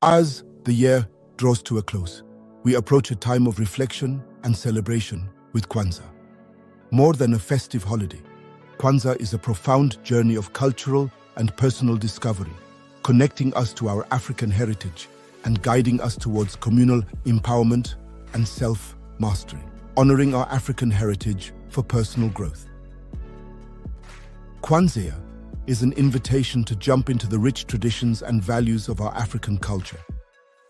As the year draws to a close, we approach a time of reflection and celebration with Kwanzaa. More than a festive holiday, Kwanzaa is a profound journey of cultural and personal discovery, connecting us to our African heritage and guiding us towards communal empowerment and self-mastery, honoring our African heritage for personal growth. Kwanzaa is an invitation to jump into the rich traditions and values of our African culture.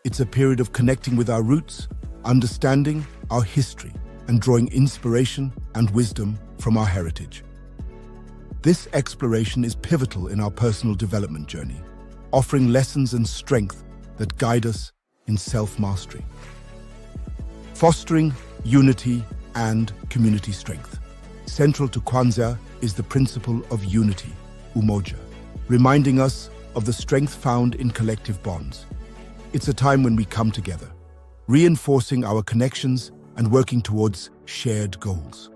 It's a period of connecting with our roots, understanding our history, and drawing inspiration and wisdom from our heritage. This exploration is pivotal in our personal development journey, offering lessons and strength that guide us in self-mastery. Fostering unity and community strength. Central to Kwanzaa is the principle of unity, umoja, reminding us of the strength found in collective bonds. It's a time when we come together, reinforcing our connections and working towards shared goals.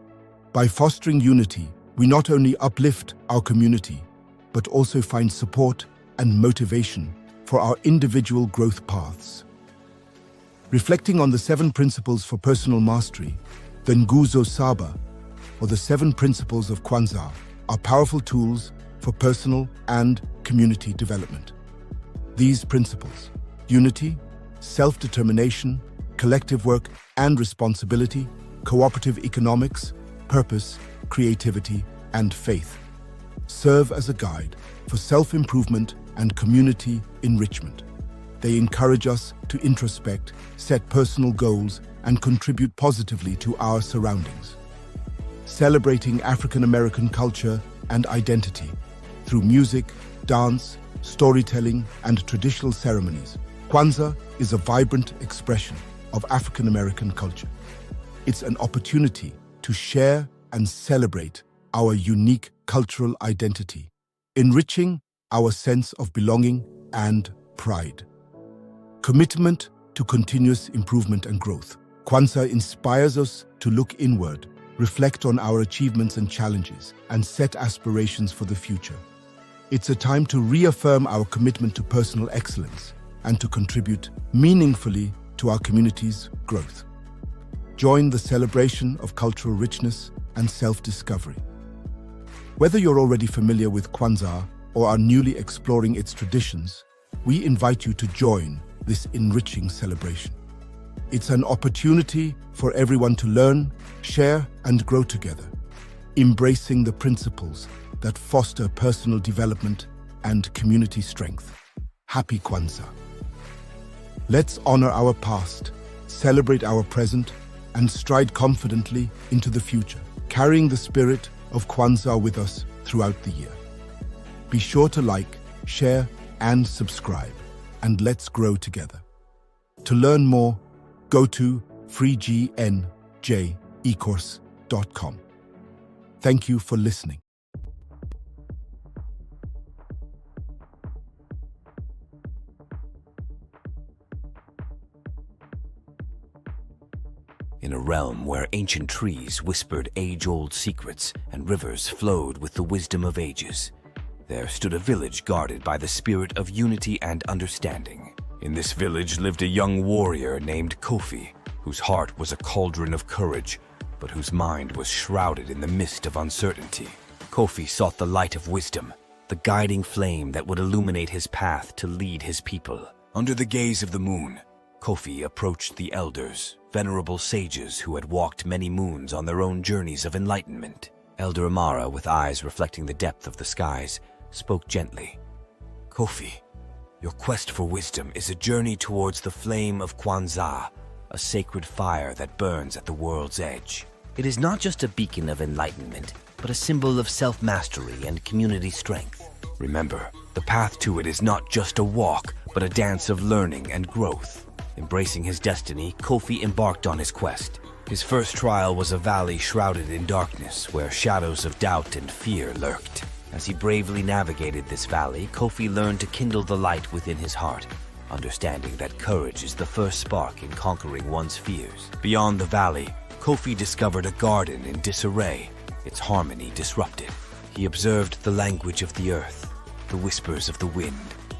By fostering unity, we not only uplift our community, but also find support and motivation for our individual growth paths. Reflecting on the 7 principles for personal mastery, the Nguzo Saba, or the 7 principles of Kwanzaa, are powerful tools for personal and community development. These principles, unity, self-determination, collective work and responsibility, cooperative economics, purpose, creativity, and faith, serve as a guide for self-improvement and community enrichment. They encourage us to introspect, set personal goals, and contribute positively to our surroundings. Celebrating African American culture and identity through music, dance, storytelling, and traditional ceremonies, Kwanzaa is a vibrant expression of African American culture. It's an opportunity to share and celebrate our unique cultural identity, enriching our sense of belonging and pride. Commitment to continuous improvement and growth. Kwanzaa inspires us to look inward, reflect on our achievements and challenges, and set aspirations for the future. It's a time to reaffirm our commitment to personal excellence and to contribute meaningfully to our community's growth. Join the celebration of cultural richness and self-discovery. Whether you're already familiar with Kwanzaa or are newly exploring its traditions, we invite you to join this enriching celebration. It's an opportunity for everyone to learn, share, and grow together, embracing the principles that foster personal development and community strength. Happy Kwanzaa! Let's honor our past, celebrate our present, and stride confidently into the future, carrying the spirit of Kwanzaa with us throughout the year. Be sure to like, share, and subscribe, and let's grow together. To learn more, go to freegnjecourse.com. Thank you for listening. In a realm where ancient trees whispered age-old secrets and rivers flowed with the wisdom of ages, there stood a village guarded by the spirit of unity and understanding. In this village lived a young warrior named Kofi, whose heart was a cauldron of courage, but whose mind was shrouded in the mist of uncertainty. Kofi sought the light of wisdom, the guiding flame that would illuminate his path to lead his people. Under the gaze of the moon, Kofi approached the elders, venerable sages who had walked many moons on their own journeys of enlightenment. Elder Amara, with eyes reflecting the depth of the skies, spoke gently. Kofi, your quest for wisdom is a journey towards the flame of Kwanzaa, a sacred fire that burns at the world's edge. It is not just a beacon of enlightenment, but a symbol of self-mastery and community strength. Remember, the path to it is not just a walk, but a dance of learning and growth. Embracing his destiny, Kofi embarked on his quest. His first trial was a valley shrouded in darkness, where shadows of doubt and fear lurked. As he bravely navigated this valley, Kofi learned to kindle the light within his heart, understanding that courage is the first spark in conquering one's fears. Beyond the valley, Kofi discovered a garden in disarray, its harmony disrupted. He observed the language of the earth, the whispers of the wind,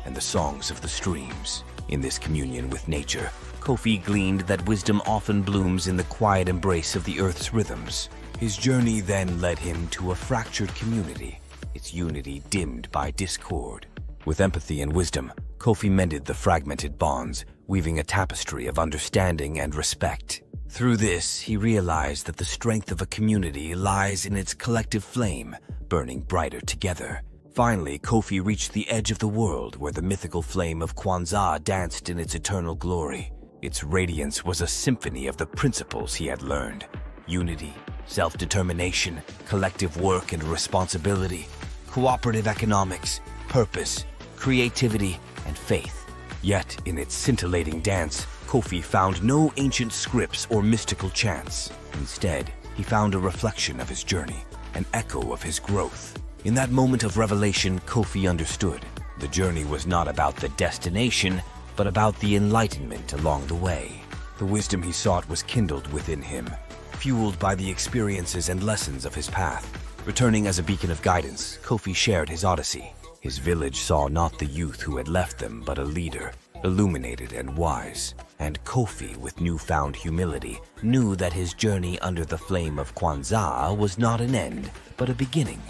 and the songs of the streams. In this communion with nature, Kofi gleaned that wisdom often blooms in the quiet embrace of the earth's rhythms. His journey then led him to a fractured community, its unity dimmed by discord. With empathy and wisdom, Kofi mended the fragmented bonds, weaving a tapestry of understanding and respect. Through this, he realized that the strength of a community lies in its collective flame, burning brighter together. Finally, Kofi reached the edge of the world where the mythical flame of Kwanzaa danced in its eternal glory. Its radiance was a symphony of the principles he had learned: unity, self-determination, collective work and responsibility, cooperative economics, purpose, creativity, and faith. Yet, in its scintillating dance, Kofi found no ancient scripts or mystical chants. Instead, he found a reflection of his journey, an echo of his growth. In that moment of revelation, Kofi understood. The journey was not about the destination, but about the enlightenment along the way. The wisdom he sought was kindled within him, fueled by the experiences and lessons of his path. Returning as a beacon of guidance, Kofi shared his odyssey. His village saw not the youth who had left them, but a leader, illuminated and wise. And Kofi, with newfound humility, knew that his journey under the flame of Kwanzaa was not an end, but a beginning.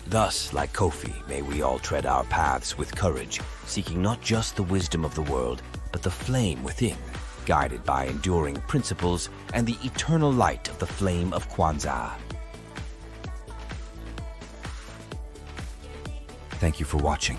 Thus, like Kofi, may we all tread our paths with courage, seeking not just the wisdom of the world, but the flame within, guided by enduring principles and the eternal light of the flame of Kwanzaa. Thank you for watching.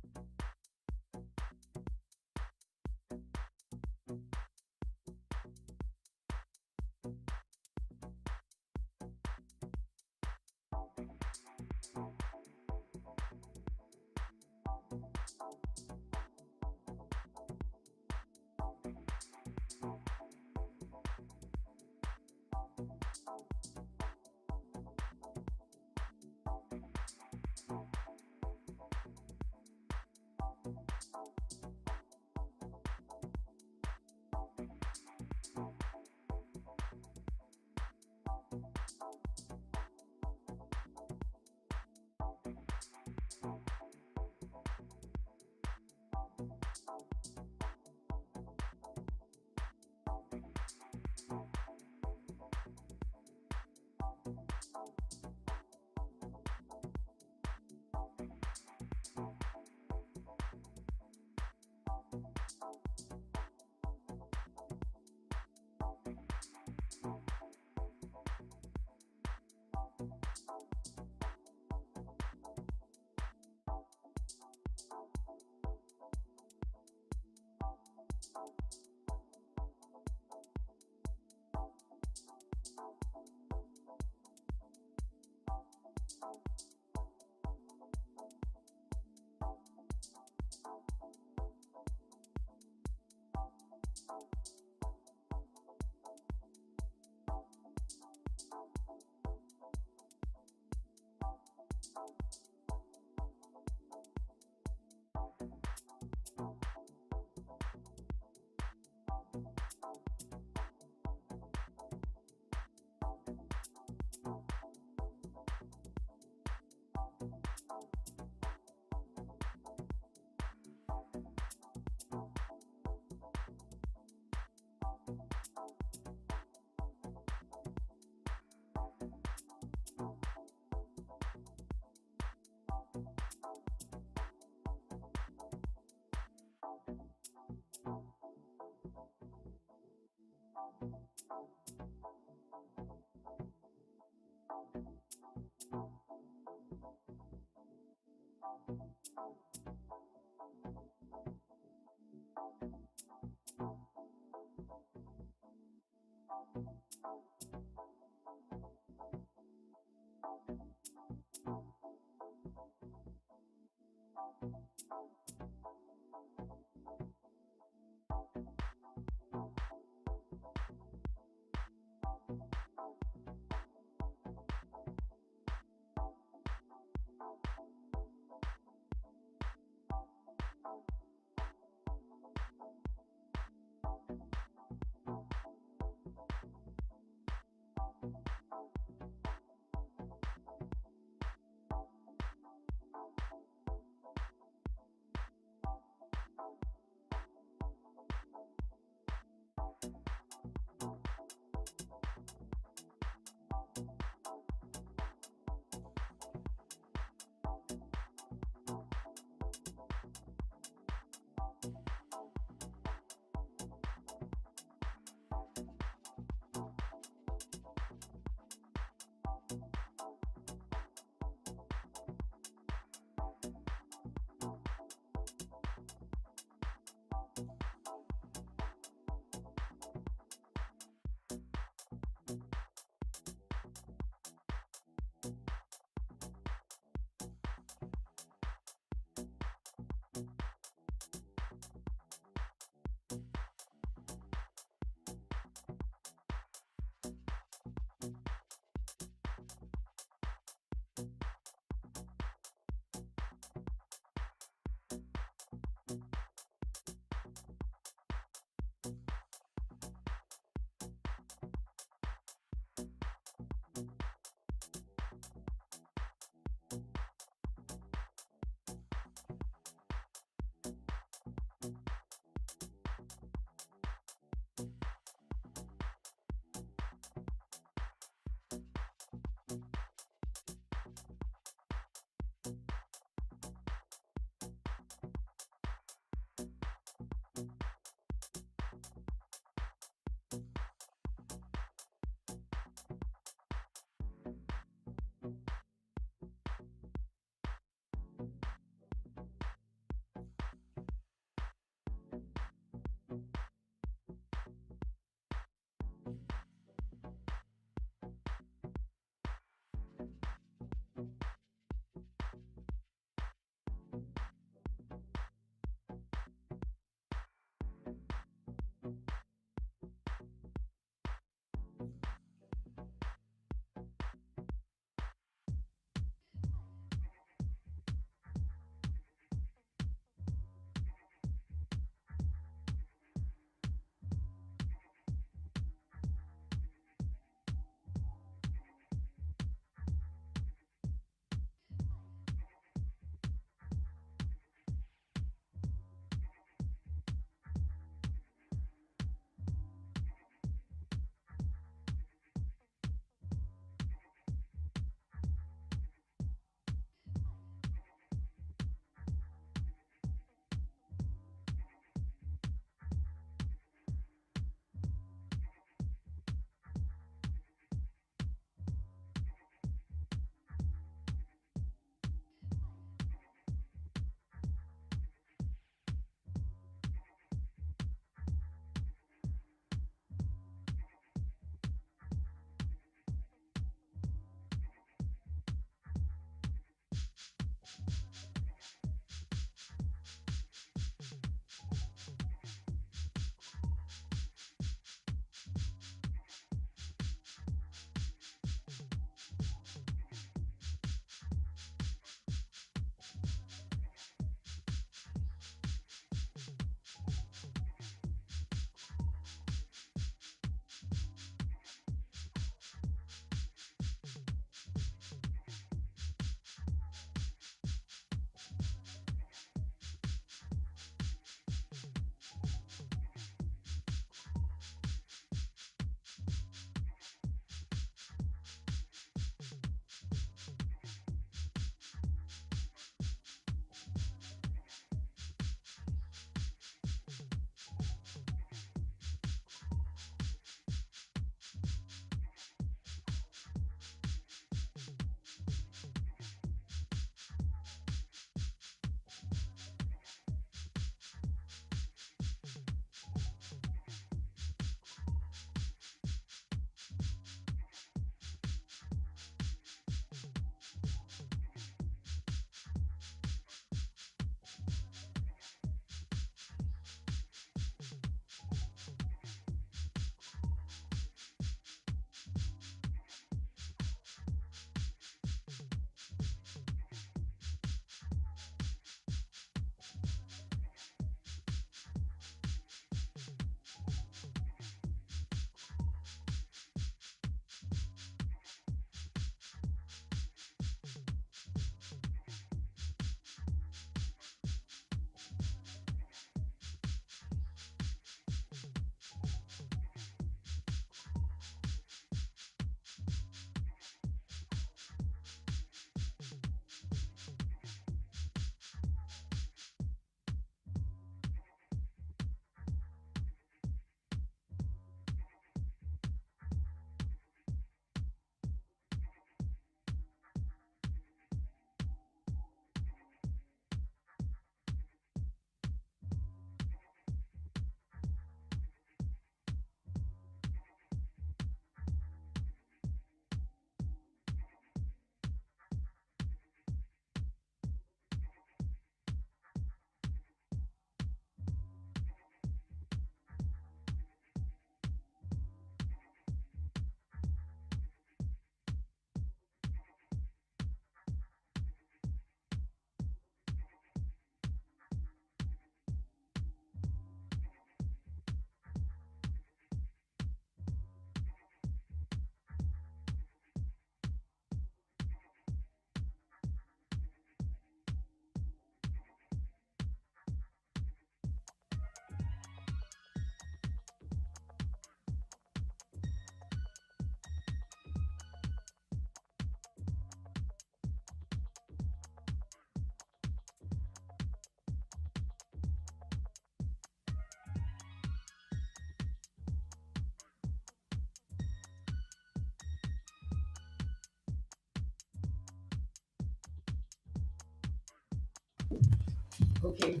Okay.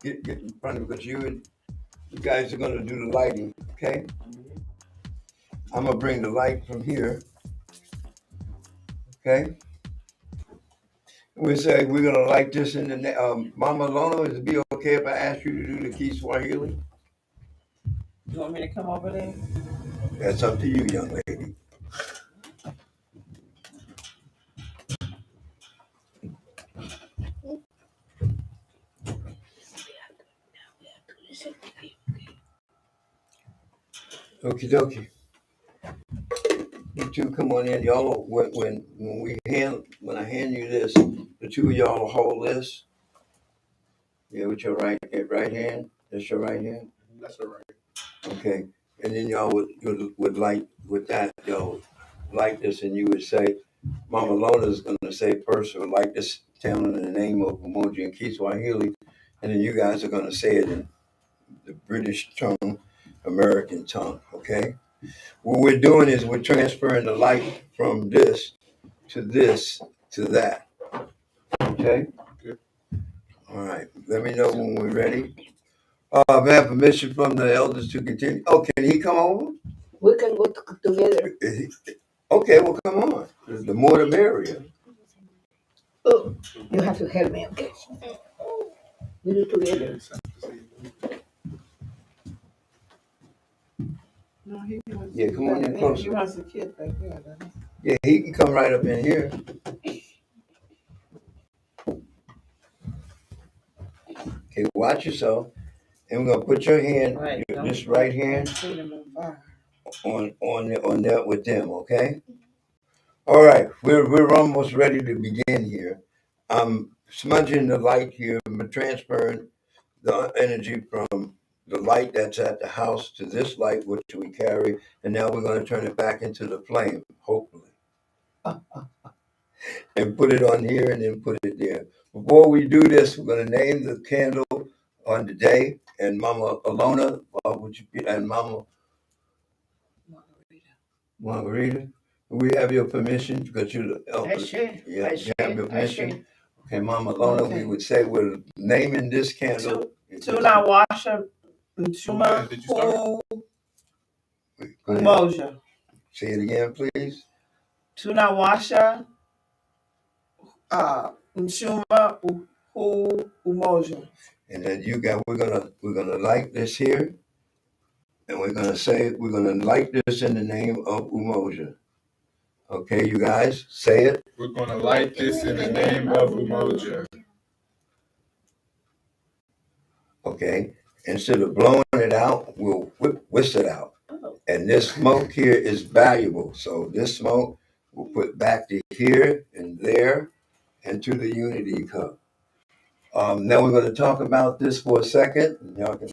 Get in front of it, because you guys are gonna do the lighting, okay? I'm gonna bring the light from here, okay? We say we're gonna light this in the Mama Lona. Is it be okay if I ask you to do the Kiswahili? You want me to come over there? That's up to you, young lady. Okie dokie. You two come on in, y'all. When I hand you this, the two of y'all will hold this. Yeah, with your right hand. That's your right hand. That's all right. Okay, and then y'all would like with that, y'all like this, and you would say, Mama Lona's gonna say first, would like this town in the name of Umoja and Kiswahili, and then you guys are gonna say it in the British tongue, American tongue. Okay. What we're doing is we're transferring the light from this to that. Okay. Good. All right. Let me know when we're ready. May I have permission from the elders to continue? Oh, can he come over? We can go together. Okay, well, come on. The more the merrier. Oh, you have to help me, okay? We do together. No, Yeah, come on in He closer. wants a kid like that. Yeah, he can come right up in here. Okay, watch yourself. And we're gonna put your hand, this right hand, on that with them, okay? All right, we're almost ready to begin here. I'm smudging the light here. I'm transferring the energy from the light that's at the house to this light which we carry, and now we're going to turn it back into the flame, hopefully, and put it on here and then put it there. Before we do this, we're going to name the candle on the day, and Mama Alona, would you be, and Mama Margarita, we have your permission because you're the elder. Yeah, you have your permission. Okay, Mama Alona, we would say we're naming this candle. Tunawasha Mchuma Umoja. Say it again, please. Tunawasha Mchuma Umoja. And then we're gonna light this here, and we're gonna light this in the name of Umoja. Okay, you guys, say it. We're going to light this in the name of Umoja. Okay, instead of blowing it out, we'll whisk it out. And this smoke here is valuable, so this smoke we'll put back to here and there and to the unity cup. Now we're going to talk about this for a second. Y'all can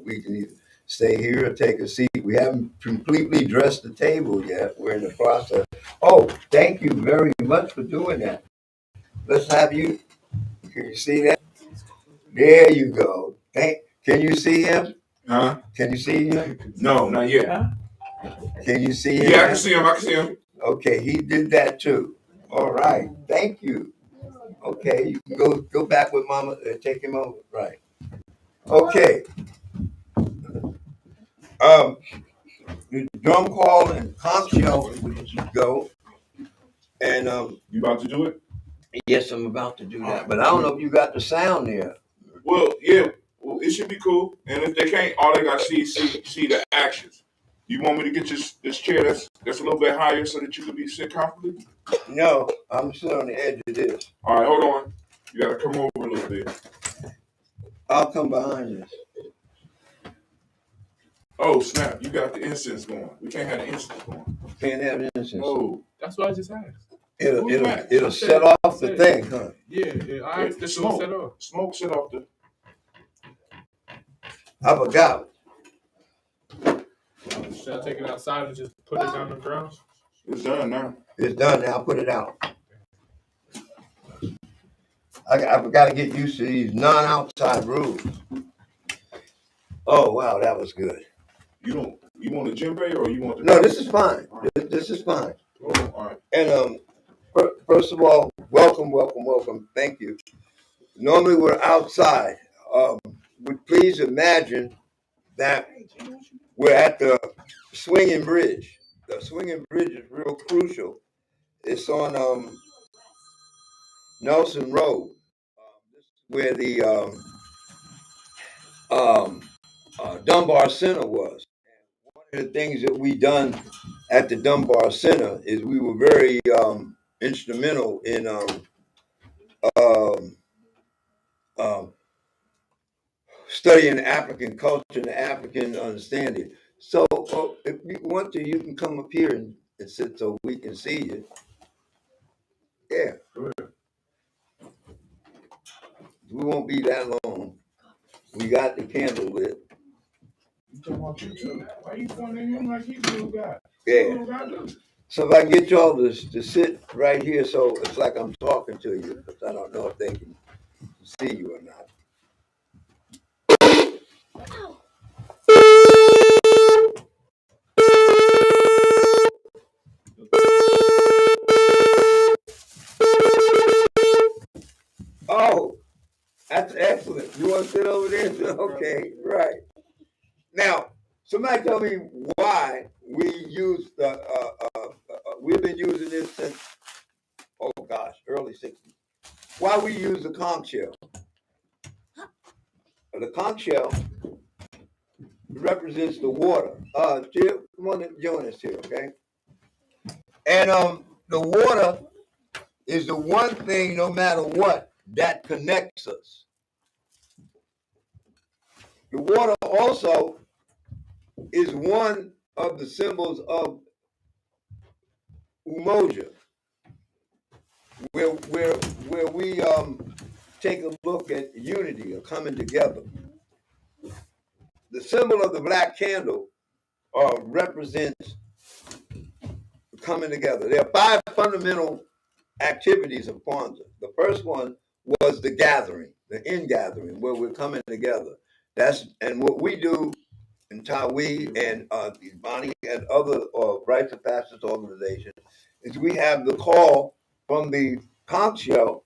we can either stay here or take a seat. We haven't completely dressed the table yet. We're in the process. Oh, thank you very much for doing that. Let's have you. Can you see that? There you go. Can you see him? Huh? Can you see him? No, not yet. Can you see him? Yeah, I can see him. I can see him. Okay, he did that too. All right. Thank you. Okay, you can go back with Mama and take him over. Right. Okay. The drum call and conch shell go. And You about to do it? yes, I'm about to do that. But I don't know if you got the sound there. Well, yeah. Well, it should be cool. And if they can't, all they got to see the actions. You want me to get this chair that's a little bit higher so that you can sit comfortably? No, I'm sitting on the edge of this. All right, hold on. You got to come over a little bit. I'll come behind this. Oh, snap. You got the incense going. We can't have the incense going. Can't have incense. Oh, that's what I just asked. It'll set off the thing, huh? Yeah. All right, the smoke. Smoke set off the. I forgot. Should I take it outside and just put it down the ground? It's done now. It's done now. Put it out. I forgot to get used to these non-outside rules. Oh wow, that was good. You want a djembe or you want the? No, this is fine. This is fine. Oh, all right. And First of all, welcome, welcome, welcome. Thank you. Normally we're outside. Please imagine that we're at the swinging bridge. The swinging bridge is real crucial. It's on Nelson Road. This is where the um, Dunbar Center was. One of the things that we done at the Dunbar Center is we were very instrumental in um, um, studying African culture and African understanding. So if you want to, you can come up here and sit so we can see you. Yeah, we won't be that long. We got the candle lit. You talking about you too? Why you pointing at him like he's the little guy? Yeah. So if I can get y'all to sit right here, so it's like I'm talking to you, because I don't know if they can see you or not. Oh, that's excellent. You want to sit over there? Okay, right. Now, somebody tell me why we use we've been using this since, oh gosh, early 60s. Why we use the conch shell. The conch shell represents the water. Jill, come on and join us here, okay? And the water is the one thing, no matter what, that connects us. The water also is one of the symbols of Umoja, where we take a look at unity or coming together. The symbol of the black candle represents coming together. There are 5 fundamental activities of Kwanzaa. The first one was the gathering, the ingathering, where we're coming together. And what we do in Tawi and Bonnie and other rights of passage organizations is we have the call from the conch shell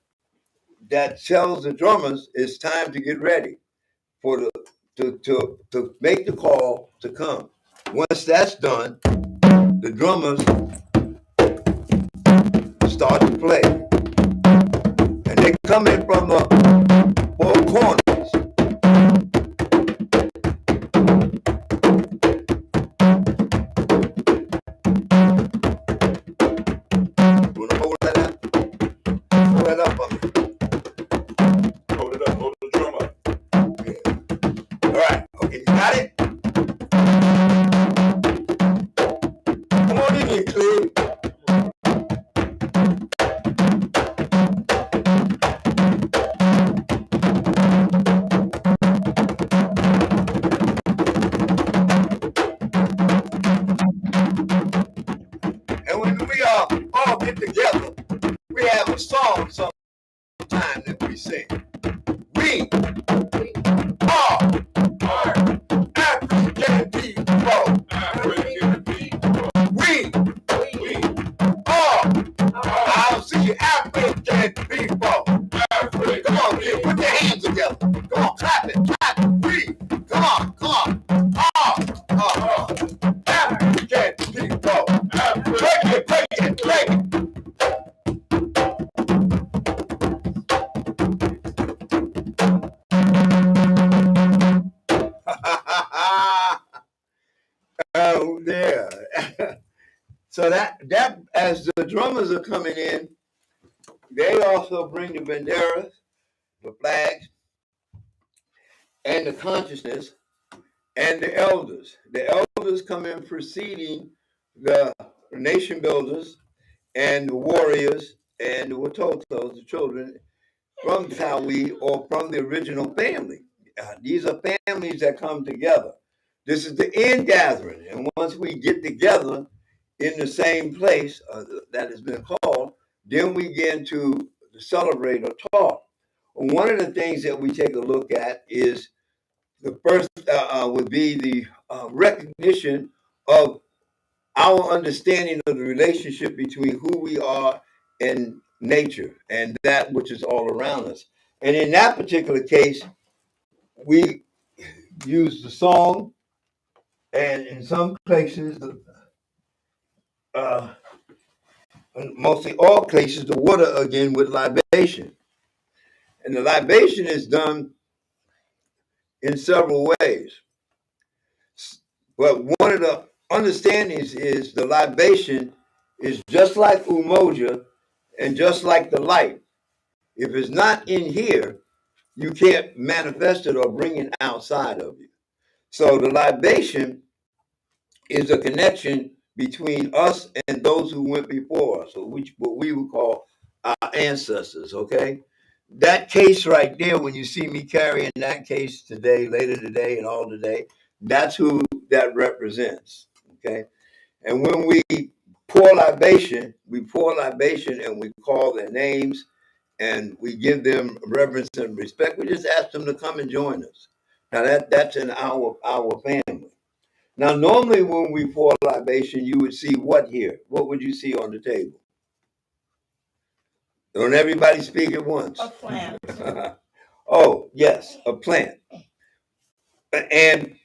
that tells the drummers it's time to get ready for to make the call to come. Once that's done, the drummers start to play, and they come in from the 4 corners. You wanna hold that up? Hold that up for me. Hold it up, hold the drum up. Yeah. All right, okay, you got it? Come on in here, Cleve. And when we all get together, we have a song sometime that we sing. We are African people. African people. We We are I'll see you African people. African Come on, kid, put your hands together. Come on, clap it, clap it. We, come on, come on. African people. Break it, break it, break it. Oh, yeah. So that as the drummers are coming in, they also bring the banderas, the flags, and the consciousness, and the elders. The elders come in preceding the nation builders and the warriors and the Watotos, the children from Tawi or from the original family. These are families that come together. This is the end gathering. And once we get together in the same place that has been called, then we begin to celebrate or talk. One of the things that we take a look at is the first would be the recognition of our understanding of the relationship between who we are in nature and that which is all around us. And in that particular case, we use the song, and in some places, uh, mostly all cases, the water again with libation. And the libation is done in several ways. But one of the understandings is the libation is just like umoja and just like the light. If it's not in here, you can't manifest it or bring it outside of you. So the libation is a connection between us and those who went before us, or which what we would call our ancestors. Okay, that case right there, when you see me carrying that case today, later today, and all today, that's who that represents. Okay, and when we pour libation, and we call their names, and we give them reverence and respect. We just ask them to come and join us. Now that's in our family. Now, normally when we pour libation, you would see what here? What would you see on the table? Don't everybody speak at once. A plant. Oh, yes, a plant. And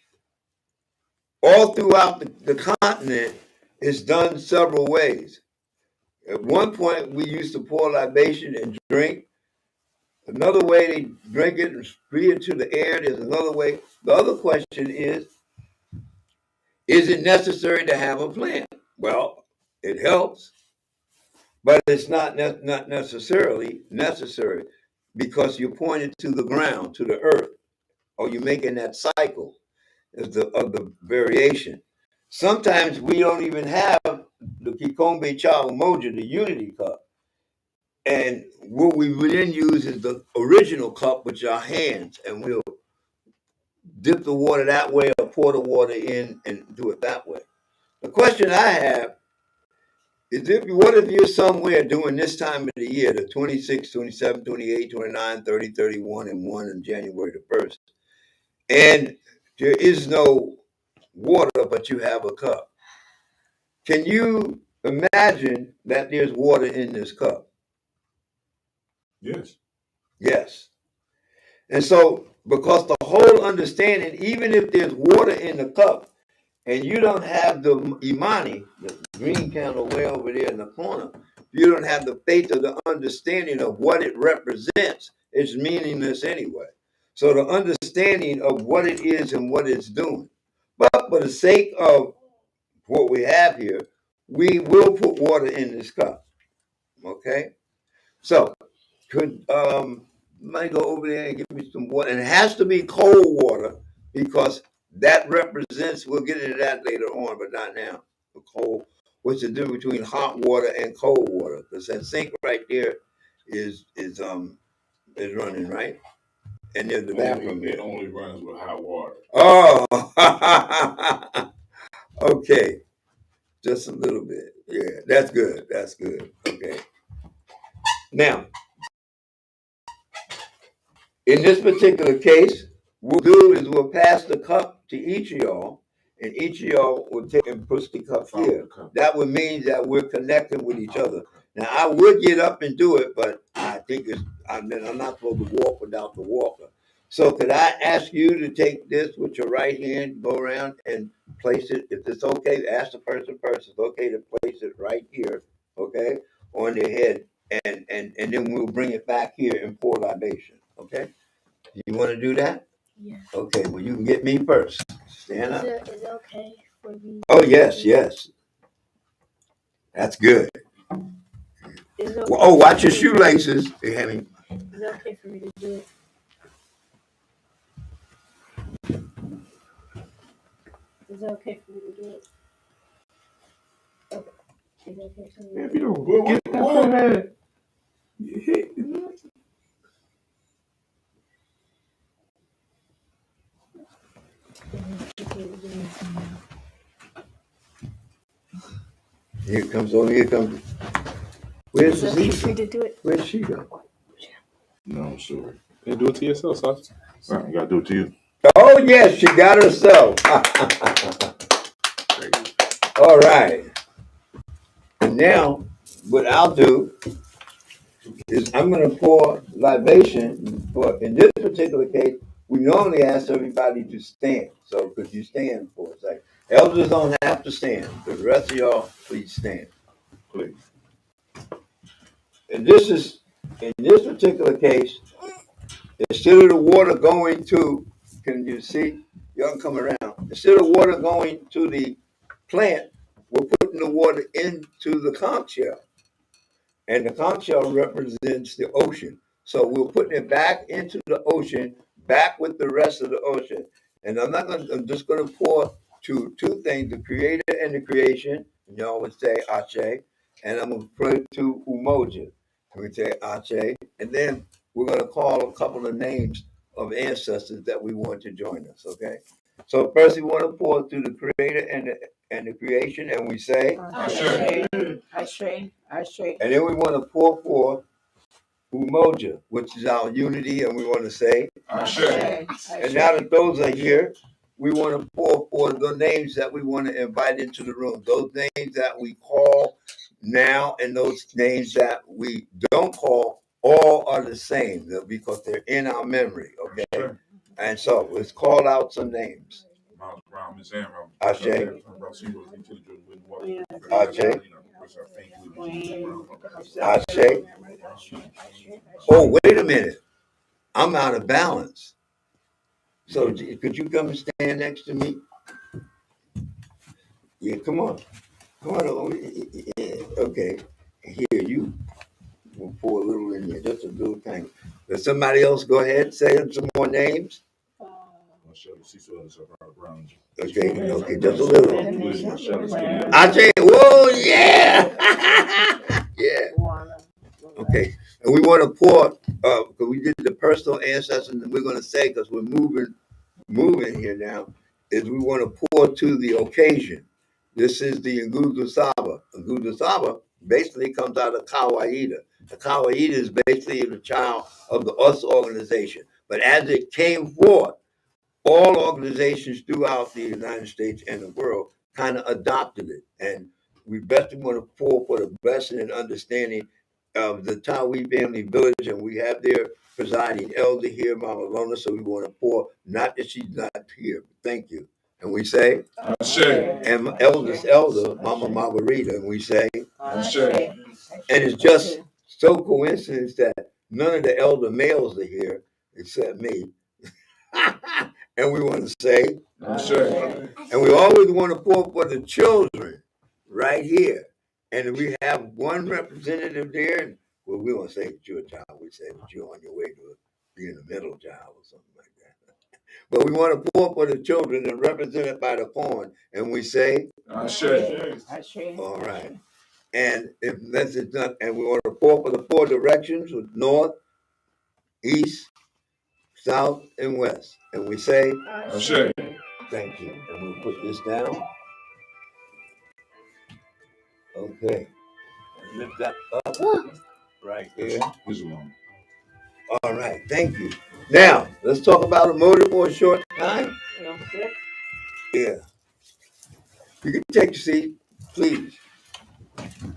all throughout the continent, it's done several ways. At one point, we used to pour libation and drink. Another way they drink it and breathe it to the air. There's another way. The other question is it necessary to have a plant? Well, it helps. But it's not necessarily necessary because you're pointing to the ground, to the earth, or you're making that cycle of the variation. Sometimes we don't even have the Kikombe Cha Umoja, the unity cup. And what we would then use is the original cup with our hands, and we'll dip the water that way or pour the water in and do it that way. The question I have what if you're somewhere during this time of the year, the 26th, 27th, 28th, 29th, 30th, 31, and 1 on January the 1st, and there is no water, but you have a cup? Can you imagine that there's water in this cup? Yes. Yes. And so, because the whole understanding, even if there's water in the cup, and you don't have the imani, the green candle way over there in the corner, you don't have the faith or the understanding of what it represents, it's meaningless anyway. So the understanding of what it is and what it's doing. But for the sake of what we have here, we will put water in this cup. Okay? So could might go over there and give me some water. And it has to be cold water because that represents, we'll get into that later on, but not now. The cold, what's the difference between hot water and cold water? Because that sink right there is running, right? And there's the bathroom It there. only runs with hot water. Oh, okay. Just a little bit. Yeah, that's good. That's good. Okay. Now, in this particular case, what we'll do is we'll pass the cup to each of y'all, and each of y'all will take and push the cup here. That would mean that we're connecting with each other. Now, I would get up and do it, but I think I'm not supposed to walk without the walker. So could I ask you to take this with your right hand, go around and place it, if it's okay, ask the person first, it's okay to place it right here, okay, on their head, and then we'll bring it back here and pour libation, okay? You want to do that? Yeah. Okay, well, you can get me first. Stand up. Is it okay for me? Oh, yes, yes. That's good. Is it okay Well, oh, watch your for me- shoelaces. They have me- Is it okay for me to do it? Is it okay for me to do it? Okay. Is it okay for me to If do you it? don't get that forehead, you hit. Here comes, oh, here comes. Where's Is the it okay for me seat? to do it? Where's she go? No, I'm sure. You do it to yourself, son. Right, you gotta do it to you. Oh, yes, she got herself. All right. And now, what I'll do is I'm going to pour libation. For in this particular case, we normally ask everybody to stand. So could you stand for a second? Elders don't have to stand. The rest of y'all, please stand. Please. And this is, in this particular case, instead of the water going to, can you see? Y'all can come around. Instead of water going to the plant, we're putting the water into the conch shell. And the conch shell represents the ocean. So we're putting it back into the ocean, back with the rest of the ocean. And I'm just gonna pour two things, the creator and the creation. And y'all would say Ashe. And I'm gonna pray to Umoja. We say Ashe. And then we're gonna call a couple of names of ancestors that we want to join us, okay? So first we want to pour to the creator and the creation, and we say Ashe. Ashe. Ashe. and then we want to pour for Umoja, which is our unity, and we want to say. Ashe. And now that those are here, we want to pour for the names that we want to invite into the room. Those names that we call now and those names that we don't call, all are the same because they're in our memory, okay? Sure. And so let's call out some names. Miles Brown, Miss Aaron. Ashe. Ashe. Oh, wait a minute. I'm out of balance. So could you come and stand next to me? Yeah, come on. Come on. Yeah, okay. Here, you will pour a little in here, just a little thing. Does somebody else go ahead, say some more names? Okay, okay, just a little. I say, whoa, yeah. Yeah. Okay, and we want to pour, because we did the personal ancestors, and we're going to say, because we're moving here now, is we want to pour to the occasion. This is the Ngudu Saba. Ngudu Saba basically comes out of Kawaida. The Kawaida is basically the child of the US organization. But as it came forth, all organizations throughout the United States and the world kind of adopted it. And we best want to pour for the blessing and understanding of the Tawi family village. And we have their presiding elder here, Mama Lona. So we want to pour, not that she's not here, but thank you. And we say, Ashe. and my eldest elder, Mama Margarita, and we say, Ashe. and it's just so coincidence that none of the elder males are here except me. And we want to say, Ashe. and we always want to pour for the children right here. And we have one representative there. And, well, we don't say that you're a child. We say that you're on your way to being a middle child or something like that. But we want to pour for the children and represented by the corn. And we say, Ashe. all right. And if this is done, and we want to pour for the four directions with north, east, south, and west. And we say, Ashe. thank you. And we'll put this down. Okay. Lift that up right there. All right. Thank you. Now, let's talk about a motive for a short time. Yeah. You can take a seat, please.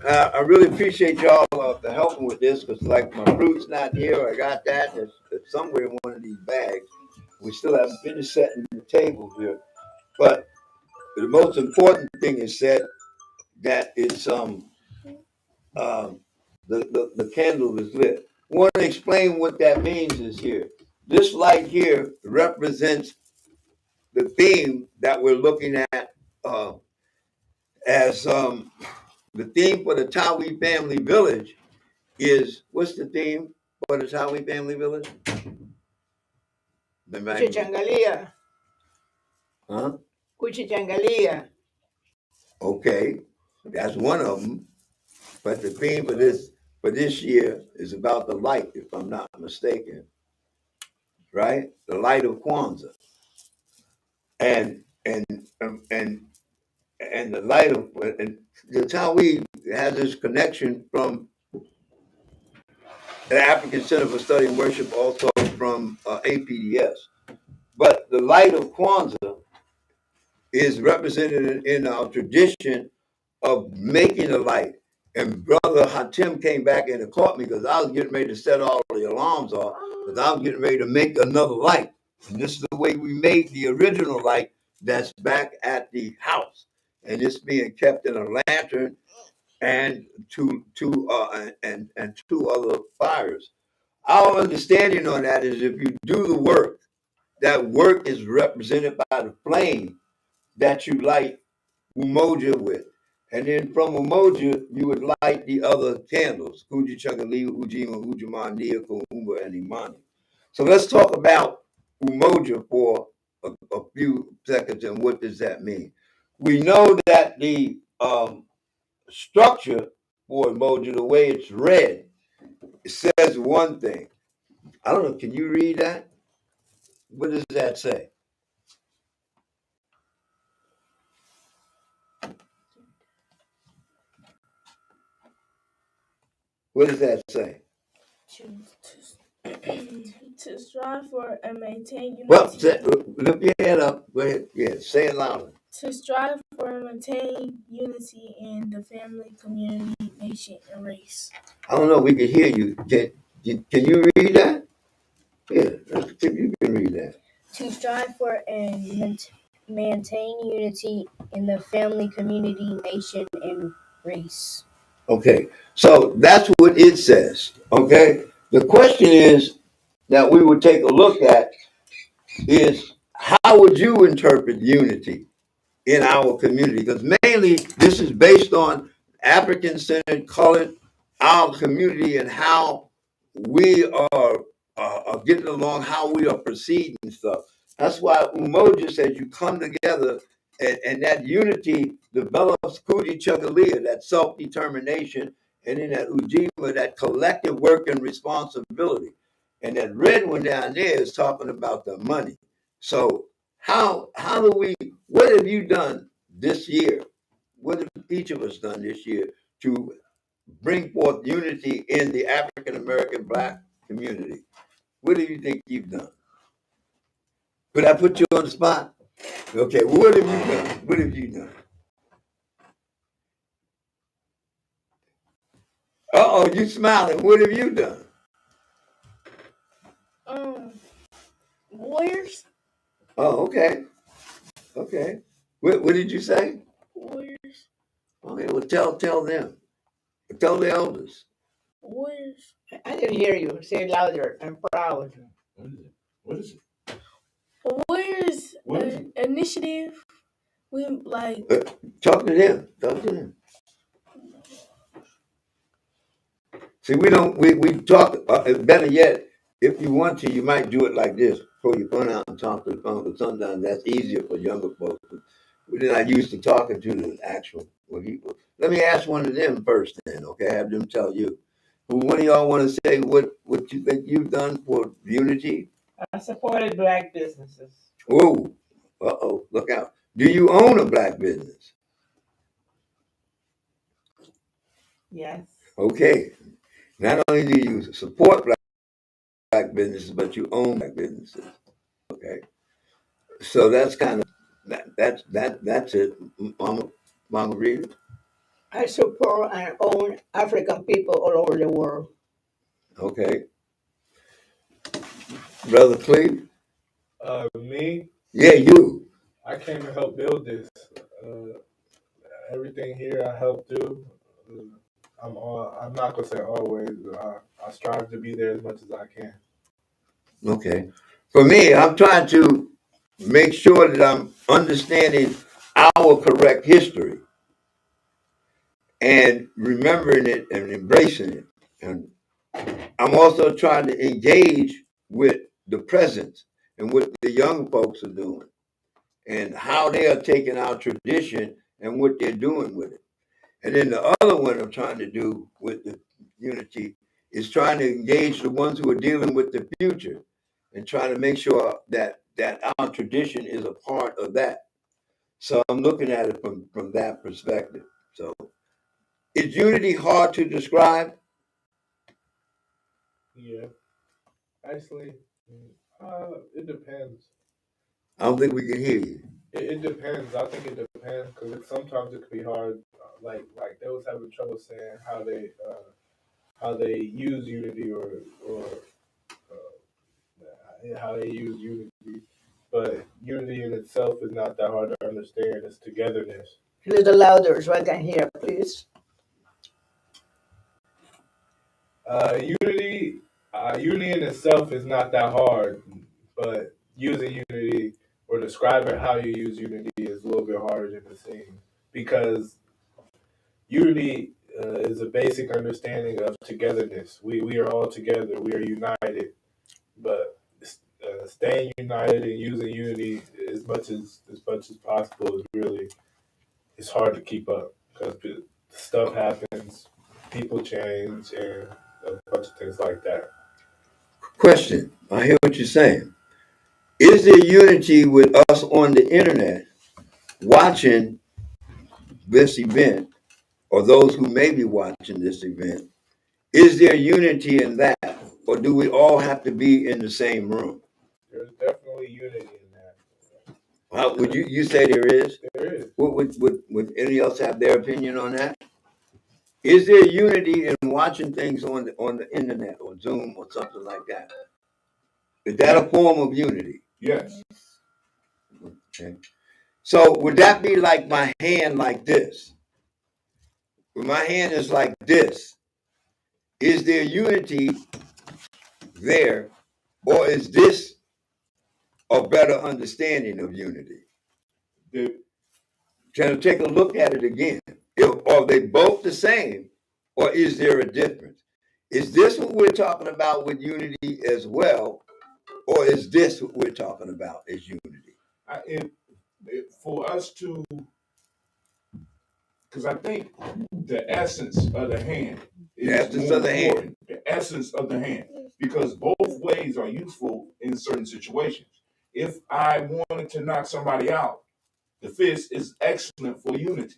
I really appreciate y'all for helping with this because, like, my fruit's not here. I got that. It's somewhere in one of these bags. We still haven't finished setting the table here. But the most important thing is that it's the candle is lit. I want to explain what that means is here. This light here represents the theme that we're looking at as the theme for the Tawi Family Village is, what's the theme for the Tawi Family Village? Kuchichangalia. Huh? Kuchichangalia. Okay, that's one of them. But the theme for this year is about the light, if I'm not mistaken. Right? The light of Kwanzaa. And the light of and that's how we have this connection from the African Center for Study and Worship, also from APDS. But the light of Kwanzaa is represented in our tradition of making a light. And Brother Hatim came back in and caught me because I was getting ready to set all the alarms off because I was getting ready to make another light. And this is the way we made the original light that's back at the house. And it's being kept in a lantern and two other fires. Our understanding on that is if you do the work, that work is represented by the flame that you light Umoja with. And then from Umoja, you would light the other candles, Kuji Chakali, Ujima, Ujamandia, Kuumba, and Imani. So let's talk about Umoja for a few seconds and what does that mean? We know that the structure for Umoja, the way it's read, it says one thing. I don't know, can you read that? What does that say? What does that say? To strive for and maintain unity. Well, lift your head up. Go ahead. Yeah, say it louder. To strive for and maintain unity in the family, community, nation, and race. I don't know. We can hear you. Can you read that? Yeah, if you can read that. To strive for and maintain unity in the family, community, nation, and race. Okay, so that's what it says. Okay, the question is that we would take a look at is how would you interpret unity in our community? Because mainly this is based on African-centered, colored, our community and how we are getting along, how we are proceeding stuff. That's why Umoja says you come together and that unity develops Kuti Chagalia, that self-determination, and in that Ujima, that collective work and responsibility. And that red one down there is talking about the money. So how do we, what have you done this year? What have each of us done this year to bring forth unity in the African American Black community? What do you think you've done? Could I put you on the spot? Okay, what have you done? What have you done? Uh-oh, you smiling. What have you done? Warriors. Oh, okay. Okay. What did you say? Warriors. Okay, well tell them. Tell the elders. Warriors. I didn't hear you. Say it louder. I'm proud. What is it? Warriors What is it? initiative. We like. Talk to them. Talk to them. See, we talk, better yet, if you want to, you might do it like this. Pull your phone out and talk to the phone, but sometimes that's easier for younger folks. We're not used to talking to the actual people. Let me ask one of them first then, okay? Have them tell you. One of y'all want to say what you think you've done for unity? I supported Black businesses. Oh, uh-oh, look out. Do you own a Black business? Yes. Okay. Not only do you support Black businesses, but you own Black businesses. Okay. So that's kind of that's it, Mama Rita. I support and own African people all over the world. Okay. Brother Cleve? Me, Yeah, you. I came to help build this. Everything here I help do. I'm not gonna say always. I strive to be there as much as I can. Okay. For me, I'm trying to make sure that I'm understanding our correct history and remembering it and embracing it. And I'm also trying to engage with the present and what the young folks are doing and how they are taking our tradition and what they're doing with it. And then the other one I'm trying to do with the unity is trying to engage the ones who are dealing with the future and trying to make sure that our tradition is a part of that. So I'm looking at it from that perspective. So is unity hard to describe? Yeah, actually, it depends. I don't think we can hear you. It depends. I think it depends because sometimes it can be hard like they was having trouble saying how they use unity or how they use unity. But unity in itself is not that hard to understand. It's togetherness. A little louder so I can hear, please. Unity in itself is not that hard, but using unity or describing how you use unity is a little bit harder than it seems because unity is a basic understanding of togetherness. We are all together. We are united, but staying united and using unity as much as possible is really it's hard to keep up because stuff happens, people change, and a bunch of things like that. Question. I hear what you're saying. Is there unity with us on the internet watching this event or those who may be watching this event? Is there unity in that? Or do we all have to be in the same room? There's definitely unity in that. How would you say there is? There is. Would any else have their opinion on that? Is there unity in watching things on the internet or Zoom or something like that? Is that a form of unity? Yes. Okay. So would that be like my hand like this? When my hand is like this, is there unity there, or is this a better understanding of unity? The, Can I take a look at it again? Are they both the same, or is there a difference? Is this what we're talking about with unity as well, or is this what we're talking about as unity? for us to, because I think the essence of the hand is more important. The essence of the hand, because both ways are useful in certain situations. If I wanted to knock somebody out, the fist is excellent for unity.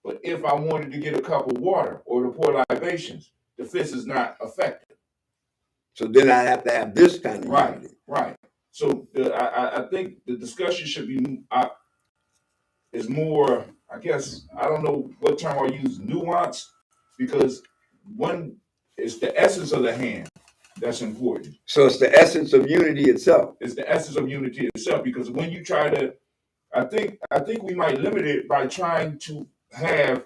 But if I wanted to get a cup of water or to pour libations, the fist is not effective. So then I have to have this kind of unity. Right. So I think the discussion should be is more, I guess, I don't know what term I use, nuance, because one is the essence of the hand that's important. So it's the essence of unity itself. It's the essence of unity itself, because when you try to, I think we might limit it by trying to have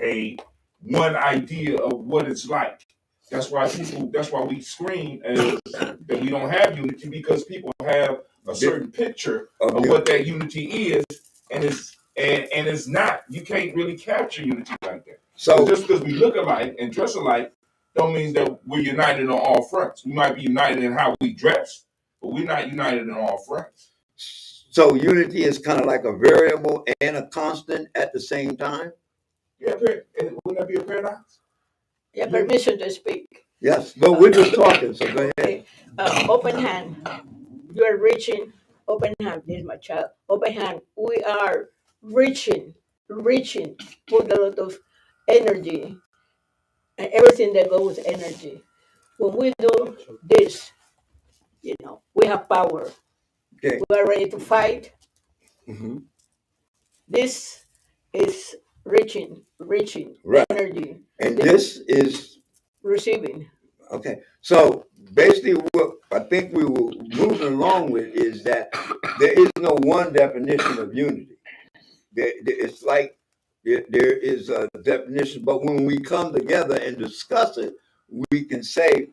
a one idea of what it's like. That's why we scream that we don't have unity, because people have a certain picture of what that unity is, and it's not. You can't really capture unity like that. So just because we look alike and dress alike, don't mean that we're united on all fronts. We might be united in how we dress, but we're not united on all fronts. So unity is kind of like a variable and a constant at the same time? Yeah, wouldn't that be a paradox? Yeah, permission to speak. Yes, but we're just talking, so go ahead. Okay. Open hand. You are reaching. Open hand. This is my child. Open hand. We are reaching. Put a lot of energy and everything that goes with energy. When we do this, we have power. Okay. We are ready to fight. Mm-hmm. This is reaching Right. energy. And this is receiving. Okay. So basically what I think we were moving along with is that there is no one definition of unity. It's like there is a definition, but when we come together and discuss it, we can say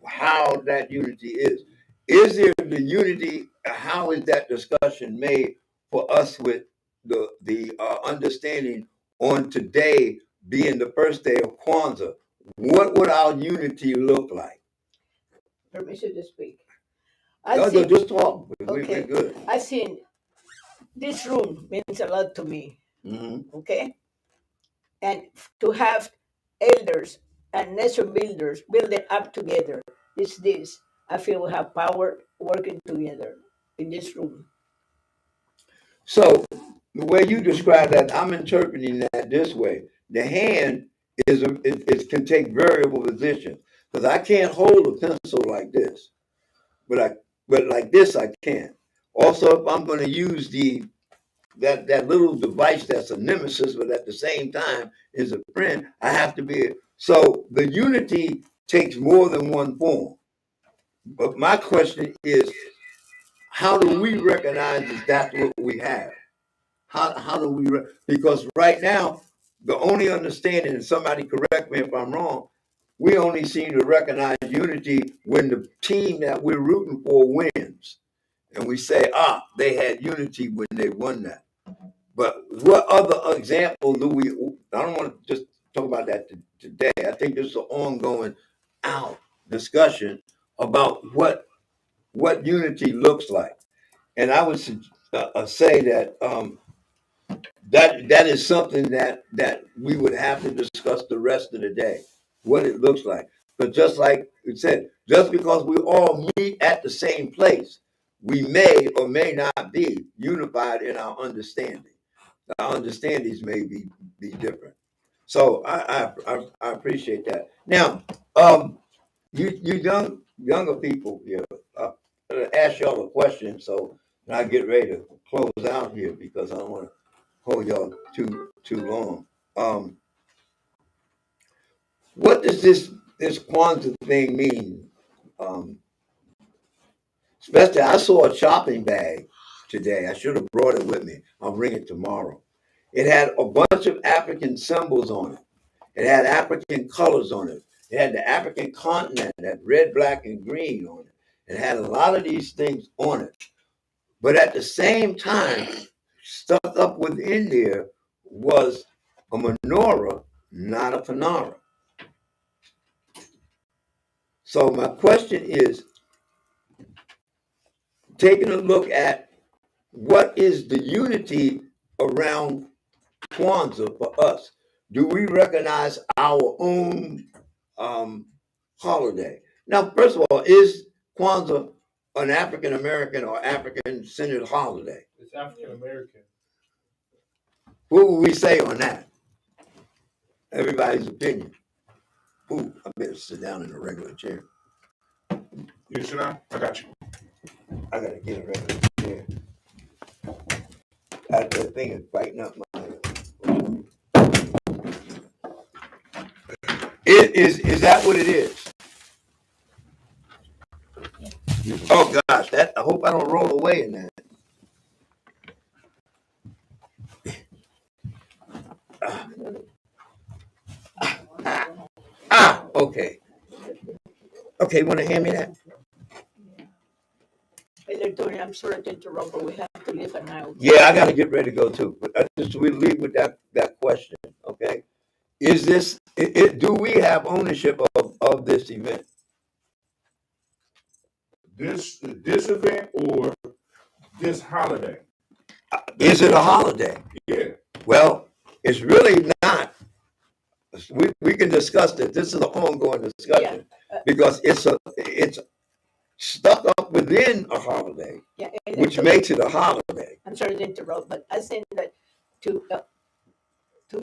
how that unity is. Is there the unity? How is that discussion made for us with the understanding on today being the first day of Kwanzaa? What would our unity look like? Permission to speak. No, just talk. Okay. We're good. I think this room means a lot to me. Mm-hmm. Okay, and to have elders and nation builders building up together. This. I feel we have power working together in this room. So the way you describe that, I'm interpreting that this way. The hand it can take variable positions because I can't hold a pencil like this, but like this I can. Also, if I'm going to use the that little device that's a nemesis, but at the same time is a friend. I have to be so the unity takes more than one form. But my question is, how do we recognize that that's what we have? How do we? Because right now, the only understanding, and somebody correct me if I'm wrong, we only seem to recognize unity when the team that we're rooting for wins, and we say, they had unity when they won that. But what other example do we? I don't want to just talk about that today. I think there's an ongoing out discussion about what unity looks like, and I would say that that is something that we would have to discuss the rest of the day, what it looks like. But just like it said, just because we all meet at the same place, we may or may not be unified in our understanding. Our understandings may be different. So I appreciate that. Now, you younger people here, I'm gonna ask y'all a question. So I get ready to close out here because I don't want to hold y'all too long. What does this Kwanzaa thing mean? Um, Especially, I saw a shopping bag today. I should have brought it with me. I'll bring it tomorrow. It had a bunch of African symbols on it. It had African colors on it. It had the African continent, that red, black, and green on it. It had a lot of these things on it. But at the same time, stuck up within there was a menorah, not a panara. So my question is, taking a look at what is the unity around Kwanzaa for us? Do we recognize our own holiday? Now, first of all, is Kwanzaa an African American or African centered holiday? It's African American. What would we say on that? Everybody's opinion. Ooh, I better sit down in a regular chair. You sit down? I got you. I gotta get a regular chair. That thing is biting up my. Is that what it is? Oh gosh, I hope I don't roll away in that. Okay. Okay, want to hand me that? Hey, Tony, I'm sorry to interrupt, but we have to leave now. Yeah, I got to get ready to go too. But we leave with that question. Okay, is this? Do we have ownership of this event? This event or this holiday? Is it a holiday? Yeah. Well, it's really not. We can discuss this. This is an ongoing discussion because it's stuck up within a holiday, which makes it a holiday. I'm sorry to interrupt, but I think that to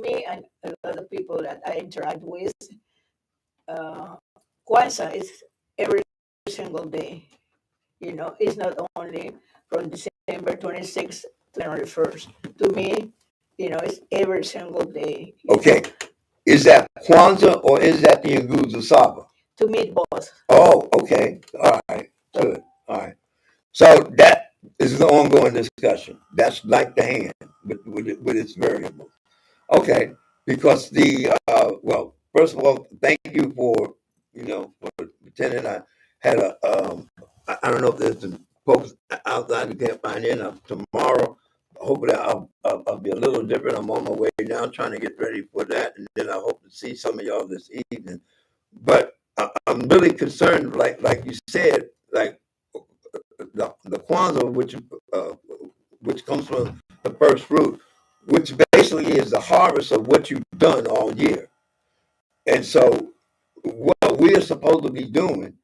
me and a lot of people that I interact with, Kwanzaa is every single day. You know, it's not only from December 26th to January 1st. To me, you know, it's every single day. Okay. Is that Kwanzaa or is that the Nguzo Saba? To me, both. Oh, okay. All right. Good. All right. So that is an ongoing discussion. That's like the hand with its variables. Okay. Because well, first of all, thank you for attending. I had I don't know if there's some folks outside who can't find in tomorrow. Hopefully I'll be a little different. I'm on my way now trying to get ready for that. And then I hope to see some of y'all this evening. But I'm really concerned, like you said, like the Kwanzaa, which comes from the first fruit, which basically is the harvest of what you've done all year. And so what we are supposed to be doing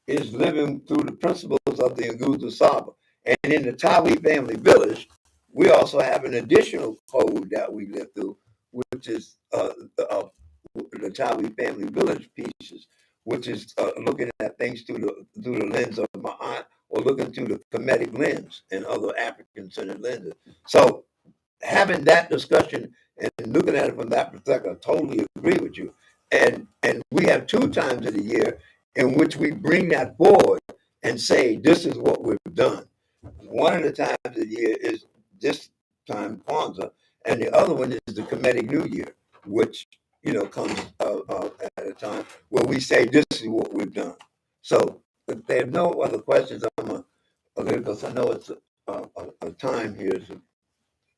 is living through the principles of the Nguzo Saba. And in the Tawi family village, we also have an additional code that we live through, which is the Tawi family village pieces, which is looking at things through the lens of my aunt, or looking through the Kemetic lens and other African-centered lenses. So having that discussion and looking at it from that perspective, I totally agree with you. And we have 2 times of the year in which we bring that forward and say, this is what we've done. One of the times of the year is this time, Kwanzaa, and the other one is the Kemetic New Year, which, comes at a time where we say, this is what we've done. So if there are no other questions, because I know it's a time here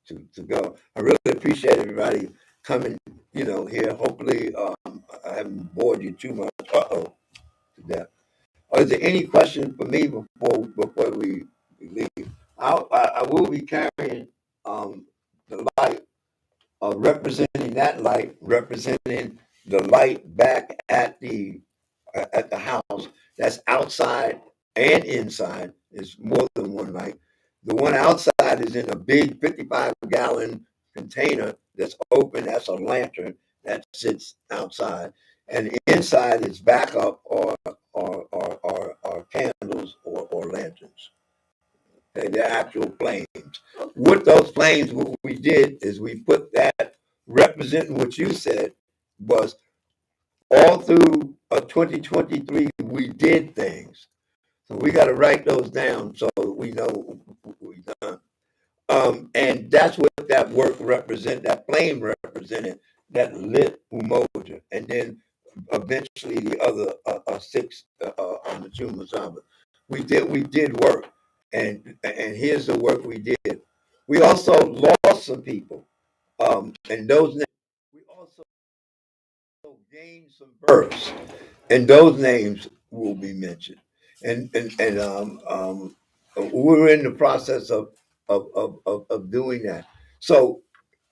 to go. I really appreciate everybody coming, here. Hopefully, I haven't bored you too much. To death. Is there any question for me before we leave? I will be carrying the light, representing that light, representing the light back at the house. That's outside and inside. There's more than one light. The one outside is in a big 55-gallon container that's open. That's a lantern that sits outside, and inside is backup or candles or lanterns. Okay, they're actual flames. With those flames, what we did is we put that, representing what you said, was all through 2023, we did things. So we got to write those down so we know what we've done. And that's what that work represented, that flame represented, that lit Umoja. And then eventually the other 6 on the Chumasaba. We did work. And here's the work we did. We also lost some people. And those names, we also gained some births, and those names will be mentioned. And we're in the process of doing that. So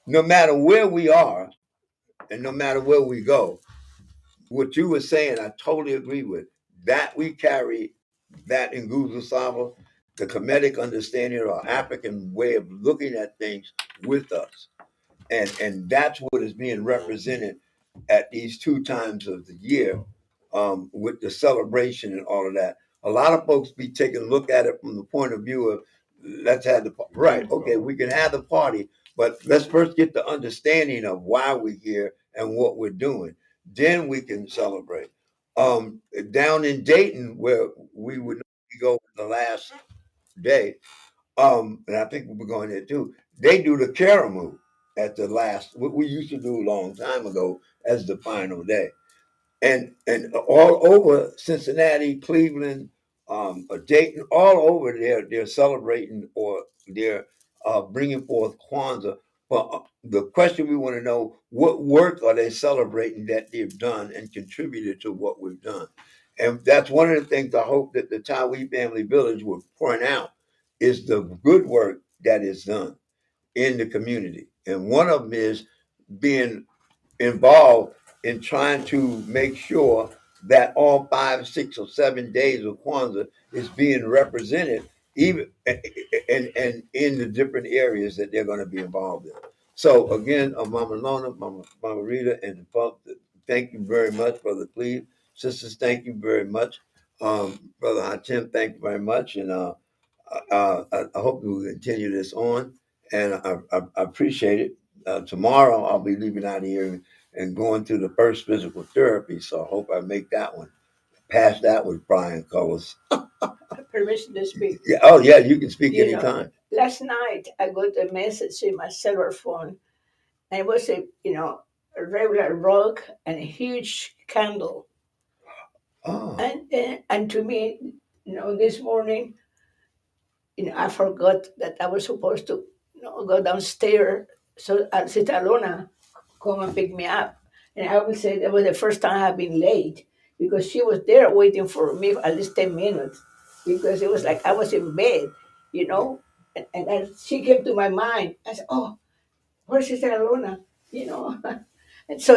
no matter where we are, and no matter where we go, what you were saying, I totally agree with. That we carry that in Guzu Saba, the Kemetic understanding or African way of looking at things with us. And that's what is being represented at these 2 times of the year, with the celebration and all of that. A lot of folks be taking a look at it from the point of view of, let's have the party. Right, okay, we can have the party, but let's first get the understanding of why we're here and what we're doing. Then we can celebrate. Down in Dayton, where we would go the last day, and I think we're going there too, they do the Karamu at the last, what we used to do a long time ago as the final day. And all over Cincinnati, Cleveland, Dayton, all over there, they're celebrating or they're bringing forth Kwanzaa. But the question we want to know, what work are they celebrating that they've done and contributed to what we've done? And that's one of the things I hope that the Tawi Family Village will point out is the good work that is done in the community. And one of them is being involved in trying to make sure that all 5, 6, or 7 days of Kwanzaa is being represented, even and in the different areas that they're going to be involved in. So again, Mama Lona, Mama Rita, and the folks, thank you very much, Brother Cleve. Sisters, thank you very much. Brother Hatim, thank you very much. And I hope we will continue this on, and I appreciate it. Tomorrow I'll be leaving out of here and going to the first physical therapy, so I hope I make that one. Pass that with Brian Cullis. Permission to speak. Yeah, oh yeah, you can speak anytime. Last night I got a message in my cellular phone, and it was a regular rock and a huge candle. Oh. And to me, this morning, I forgot that I was supposed to go downstairs so Sita Luna come and pick me up. And I would say that was the first time I've been late because she was there waiting for me for at least 10 minutes because it was like I was in bed, and as she came to my mind, I said, oh, where's Sister Luna? And so,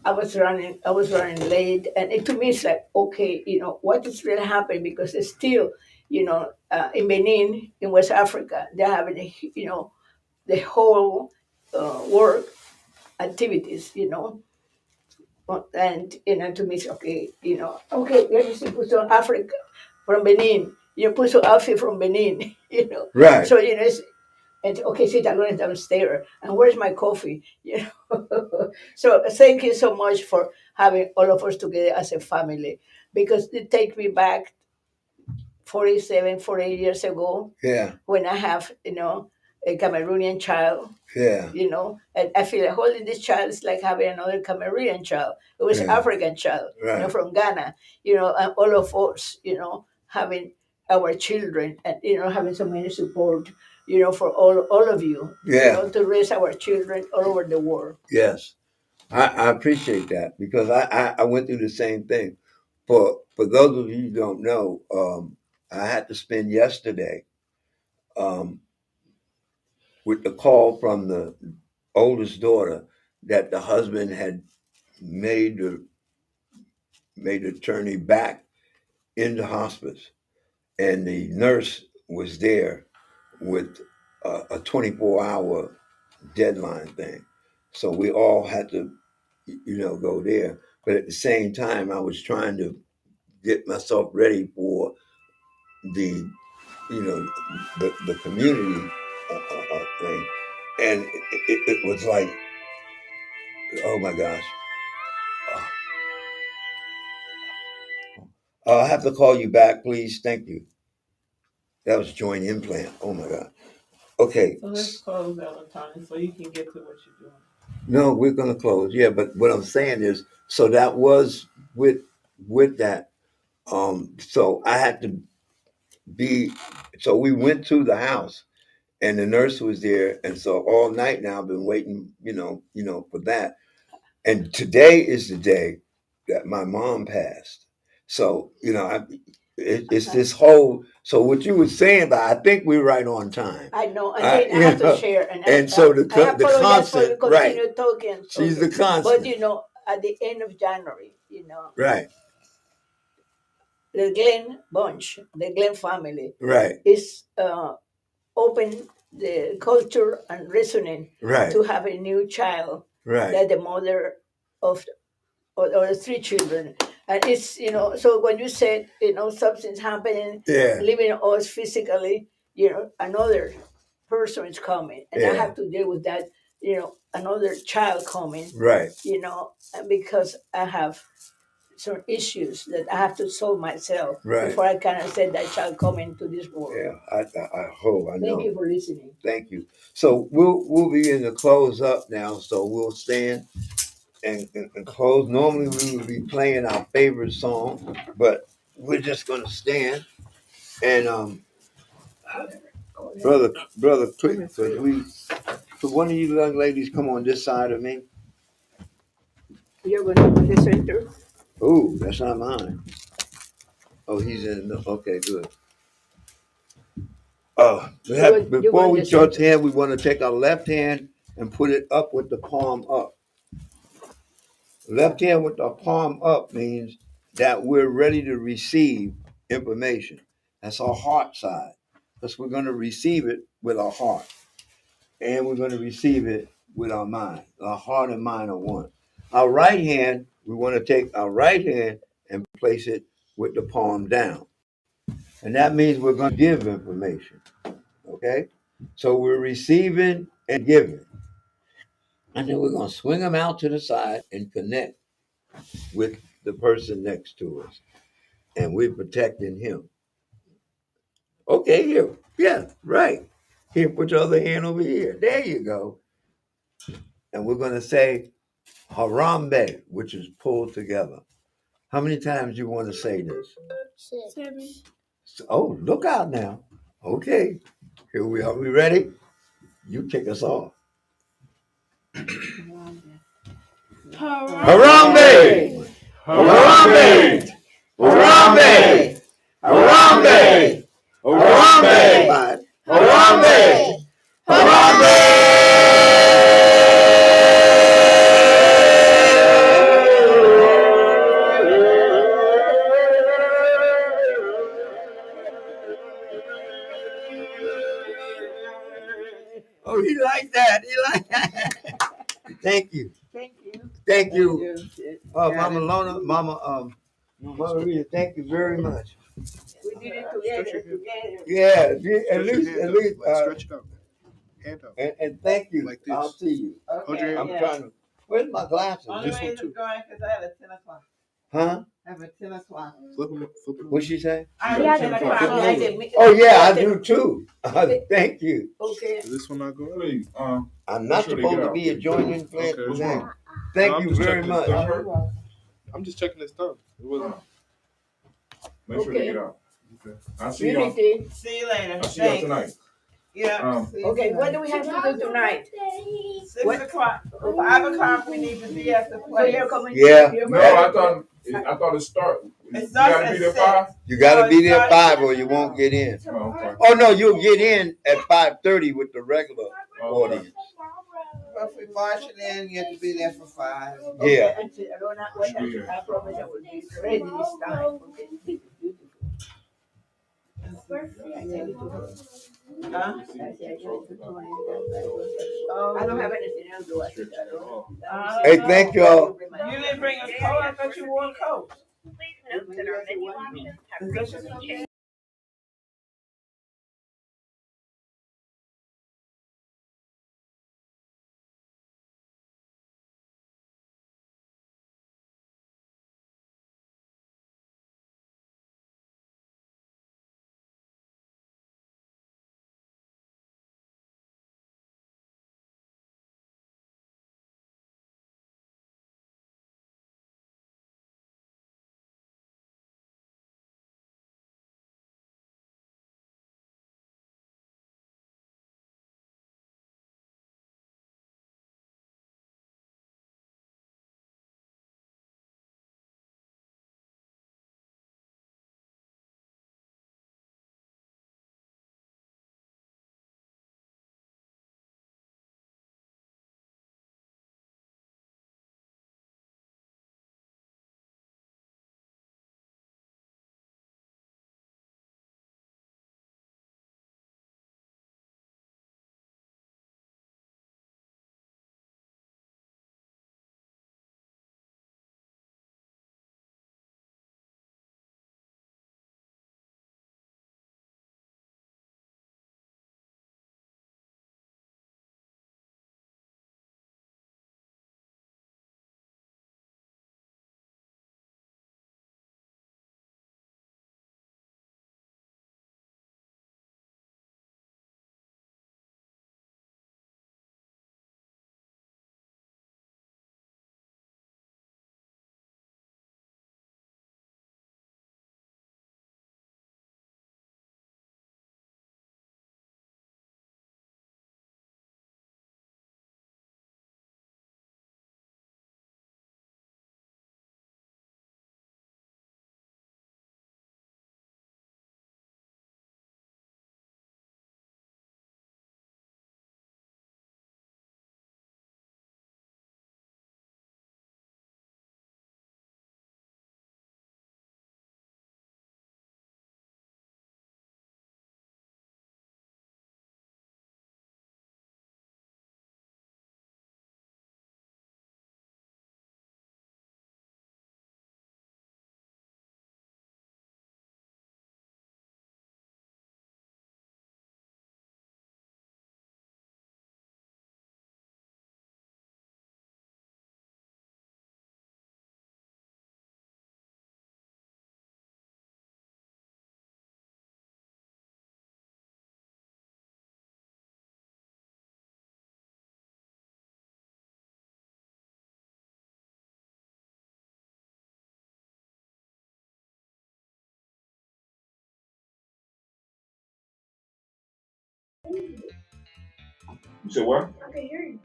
I was running late, and to me it's like, okay, what is really happening because it's still, in Benin, in West Africa, they're having, the whole work activities, and to me it's okay, okay, let me see, put some Africa from Benin, put some outfit from Benin, Right. So And okay, Citalones downstairs. And where's my coffee? You know. So thank you so much for having all of us together as a family, because it takes me back 48 years ago, Yeah, when I have, a Cameroonian child, yeah, and I feel like holding this child is like having another Cameroonian child. It was yeah. African child, Right. from Ghana, and all of us, having our children, and, having so many support, for all of you, Yeah. to raise our children all over the world. Yes. I appreciate that because I went through the same thing. For those of you who don't know, I had to spend yesterday um, with the call from the oldest daughter that the husband had made the journey back into hospice, and the nurse was there with a 24-hour deadline thing. So we all had to, go there. But at the same time, I was trying to get myself ready for the, the community thing. And it was like, oh my gosh. I'll have to call you back, please. Thank you. That was joint implant. Oh my God. Okay. So let's close out, Tony, so you can get to what you're doing. No, we're gonna close. Yeah, but what I'm saying is, so that was with that. So I had to be. So we went to the house, and the nurse was there, and so all night now I've been waiting. For that. And today is the day that my mom passed. So it's this whole. So what you were saying, but I think we're right on time. I know, and then I have to share, and And so the I apologize for you concept, right? continue talking. She's the But constant, at the end of January, right? the Glenn bunch, the Glenn family, Right, is open the culture and reasoning right, to have a new child, right. that the mother of or the three children. And it's, so when you said, something's happening, Yeah, leaving us physically, another person is coming. And I yeah, have to deal with that, another child coming, right, and because I have some issues that I have to solve myself right. before I can accept that child coming to this world. Yeah, I hope I Thank know. you for listening. Thank you. So we'll begin to close up now. So we'll stand and close. Normally we would be playing our favorite song, but we're just gonna stand and brother, quick, could one of you young ladies come on this side of me? You're going to the center. Oh, that's not mine. Oh, he's in. Okay, good. Before we touch hand, we want to take our left hand and put it up with the palm up. Left hand with the palm up means that we're ready to receive information. That's our heart side, because we're going to receive it with our heart, and we're going to receive it with our mind. Our heart and mind are one. Our right hand, we want to take our right hand and place it with the palm down. And that means we're going to give information. Okay? So we're receiving and giving. And then we're going to swing them out to the side and connect with the person next to us. And we're protecting him. Okay, here. Yeah, right. Here, put your other hand over here. There you go. And we're going to say Harambe, which is pulled together. How many times you want to say this? 6. Oh, look out now. Okay, here we are. We ready? You kick us off. Harambe! Harambe! Harambe! Harambe! Harambe! Harambe! Harambe! Oh, he liked that. He liked that. Thank you. Thank you. Thank you. Mama Lona, Mama Rita, thank you very much. We did it together. Yeah, at least, Stretch it out. Hand out. And thank you. Like this. I'll see you. Okay, I'm yeah. trying to. Where's my glasses? Only This way one it's too. going because I have a 10 o'clock. Huh? I have a 10 o'clock. Flip them. Flip them. What'd she say? I have Yeah, a 10 10 o'clock. o'clock. meeting. Oh yeah, I do too. Thank you. Okay. Is this one not going? Please, I'm not Sure they supposed get to out. be adjoining plant Okay. What's today. wrong? Thank No, I'm you just very checking much. this Oh, I'm just checking this stuff. It wasn't. Make sure they Okay. get out. Okay. I'll see y'all. Unity. see you later. I'll see y'all Thanks. tonight. Yeah. see you Okay, what tonight. do we have to do tonight? 6 what- o'clock. 5 o'clock we need to be at the So place. you're coming? Yeah. you're No, coming- I thought it started. It You starts gotta at be there 6. 5? You gotta No, be it's there not- 5 or you won't get in. Oh, okay. Oh no, you'll get in at 5:30 with the regular Oh, okay. audience. But if we march it in, you have to be there for 5. Okay, Yeah. and I don't know what I promise I will be ready this time. Okay, beautiful. I tell you to her. Huh? I say I tell you to her. I don't have anything else to do. I said, I don't. Hey, thank y'all. You didn't bring a coat? I thought you wore a coat. Please note that our menu options have Is that recently your- changed. You said what? I can hear you.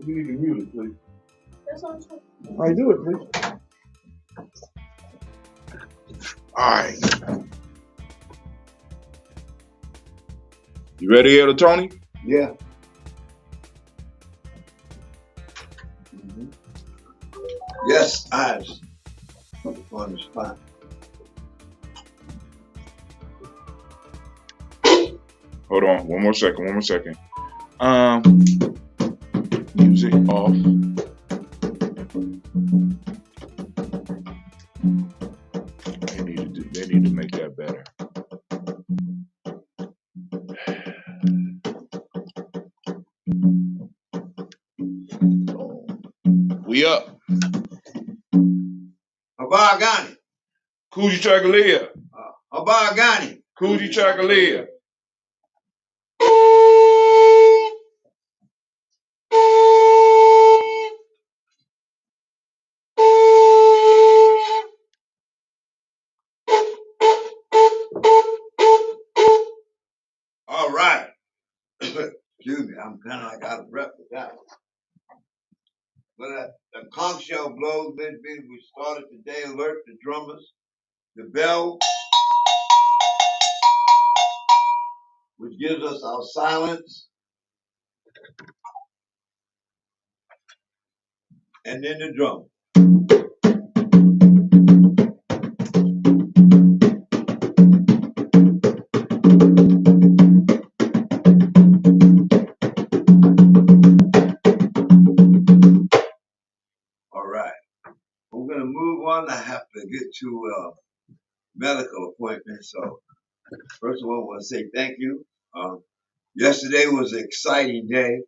You need to mute it, please. That's all I'm saying. All right, do it, please. All right. You ready, Elder Tony? Yeah. Yes, eyes. On the spot. Hold on, one more second. Music off. They need to make that better. We up. Habagani. Coogee Chagalia. Habagani. Coogee Chagalia. All right. Excuse me, I'm kind of like out of breath with that. But the conch shell blows, we started today, alert the drummers. The bell, which gives us our silence. And then the drum. All right. We're going to move on. I have to get to a medical appointment. So, first of all, I want to say thank you. Yesterday was an exciting day,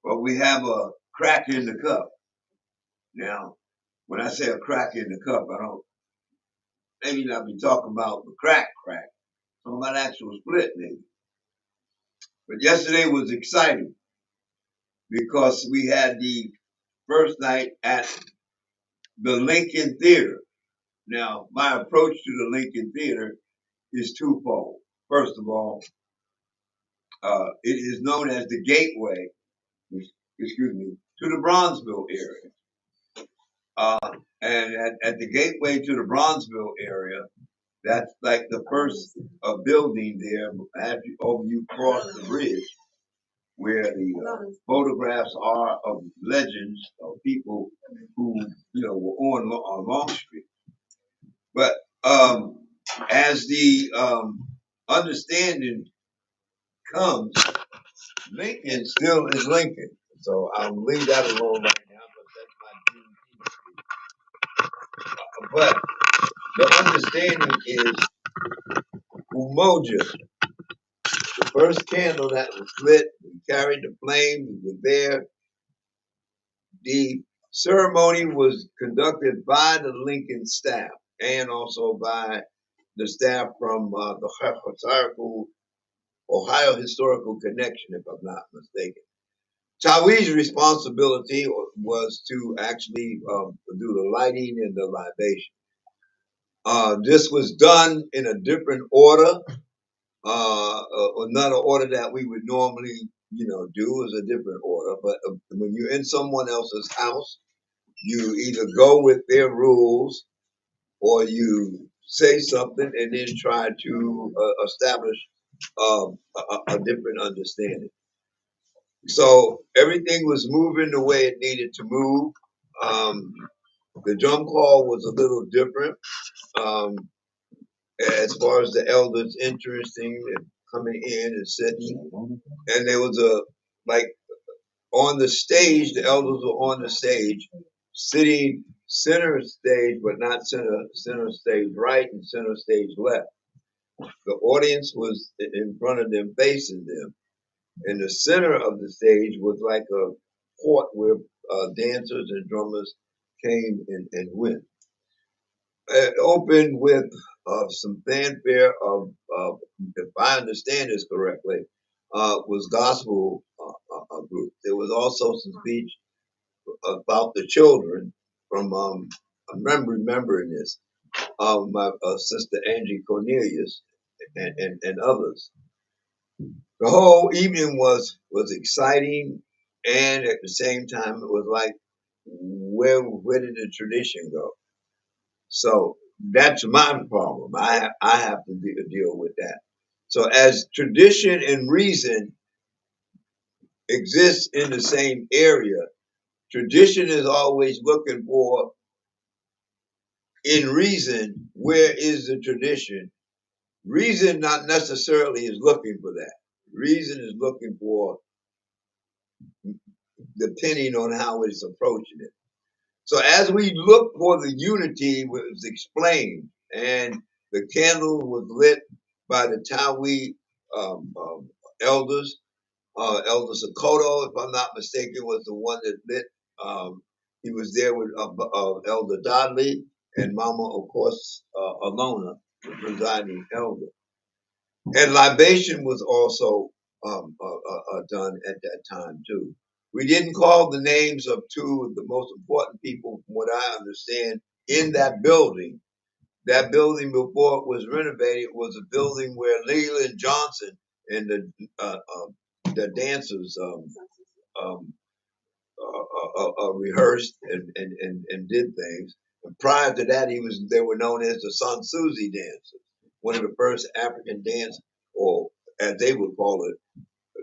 but we have a crack in the cup. Now, when I say a crack in the cup, I don't maybe not be talking about the crack, talking about actual split maybe. But yesterday was exciting because we had the first night at the Lincoln Theater. Now, my approach to the Lincoln Theater is twofold. First of all, it is known as the gateway, excuse me, to the Bronzeville area. And at the gateway to the Bronzeville area, that's like the first building there after you cross the bridge, where the photographs are of legends of people who were on Long Street. But as the understanding comes, Lincoln still is Lincoln. So I'll leave that alone right now, but that's my But the understanding is Umoja. The first candle that was lit, we carried the flame, we were there. The ceremony was conducted by the Lincoln staff and also by the staff from the Ohio Historical Connection, if I'm not mistaken. Tawi's responsibility was to actually do the lighting and the libation. This was done in a different order, not an order that we would normally, do is a different order. But when you're in someone else's house, you either go with their rules or you say something and then try to establish a different understanding. So everything was moving the way it needed to move. The drum call was a little different as far as the elders interesting and coming in and sitting. And there was on the stage, the elders were on the stage, sitting center stage, but not center stage right and center stage left. The audience was in front of them, facing them. And the center of the stage was like a court where dancers and drummers came and went. It opened with some fanfare of, if I understand this correctly, was gospel group. There was also some speech about the children from, I'm remembering this, my sister Angie Cornelius and others. The whole evening was exciting, and at the same time, it was like, where did the tradition go? So that's my problem. I have to deal with that. So as tradition and reason exists in the same area, tradition is always looking for, in reason, where is the tradition? Reason not necessarily is looking for that. Reason is looking for, depending on how it's approaching it. So as we look for the unity, was explained, and the candle was lit by the Tawi elders. Elder Sokoto, if I'm not mistaken, was the one that lit He was there with Elder Dodley and Mama, of course, Alona, the presiding elder. And libation was also done at that time too. We didn't call the names of two of the most important people, from what I understand, in that building. That building before it was renovated was a building where Leland Johnson and the dancers um, rehearsed and did things. And prior to that, they were known as the Sun Susie dancers, one of the first African dance, or as they would call it.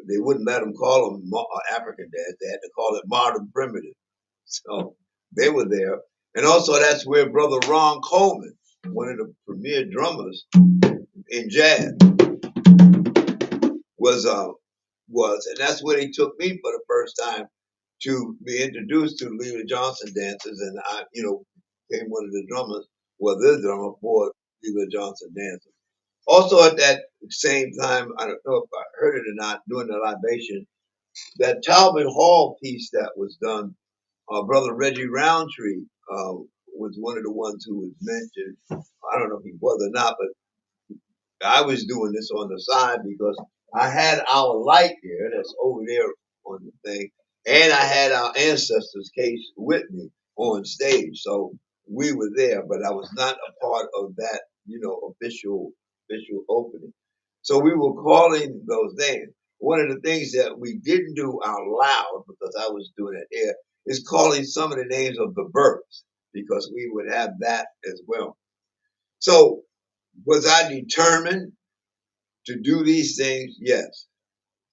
They wouldn't let them call them African dance. They had to call it modern primitive. So they were there. And also that's where Brother Ron Coleman, one of the premier drummers in jazz, was. And that's where they took me for the first time to be introduced to Leland Johnson dances. And I, became one of the drummers, well, the drummer for Leland Johnson dances. Also at that same time, I don't know if I heard it or not, during the libation, that Talbot Hall piece that was done, Brother Reggie Roundtree was one of the ones who was mentioned. I don't know if he was or not, but I was doing this on the side because I had our light there that's over there on the thing, and I had our ancestors' case with me on stage. So we were there, but I was not a part of that, official opening. So we were calling those names. One of the things that we didn't do out loud, because I was doing it there, is calling some of the names of the births, because we would have that as well. So was I determined to do these things? Yes.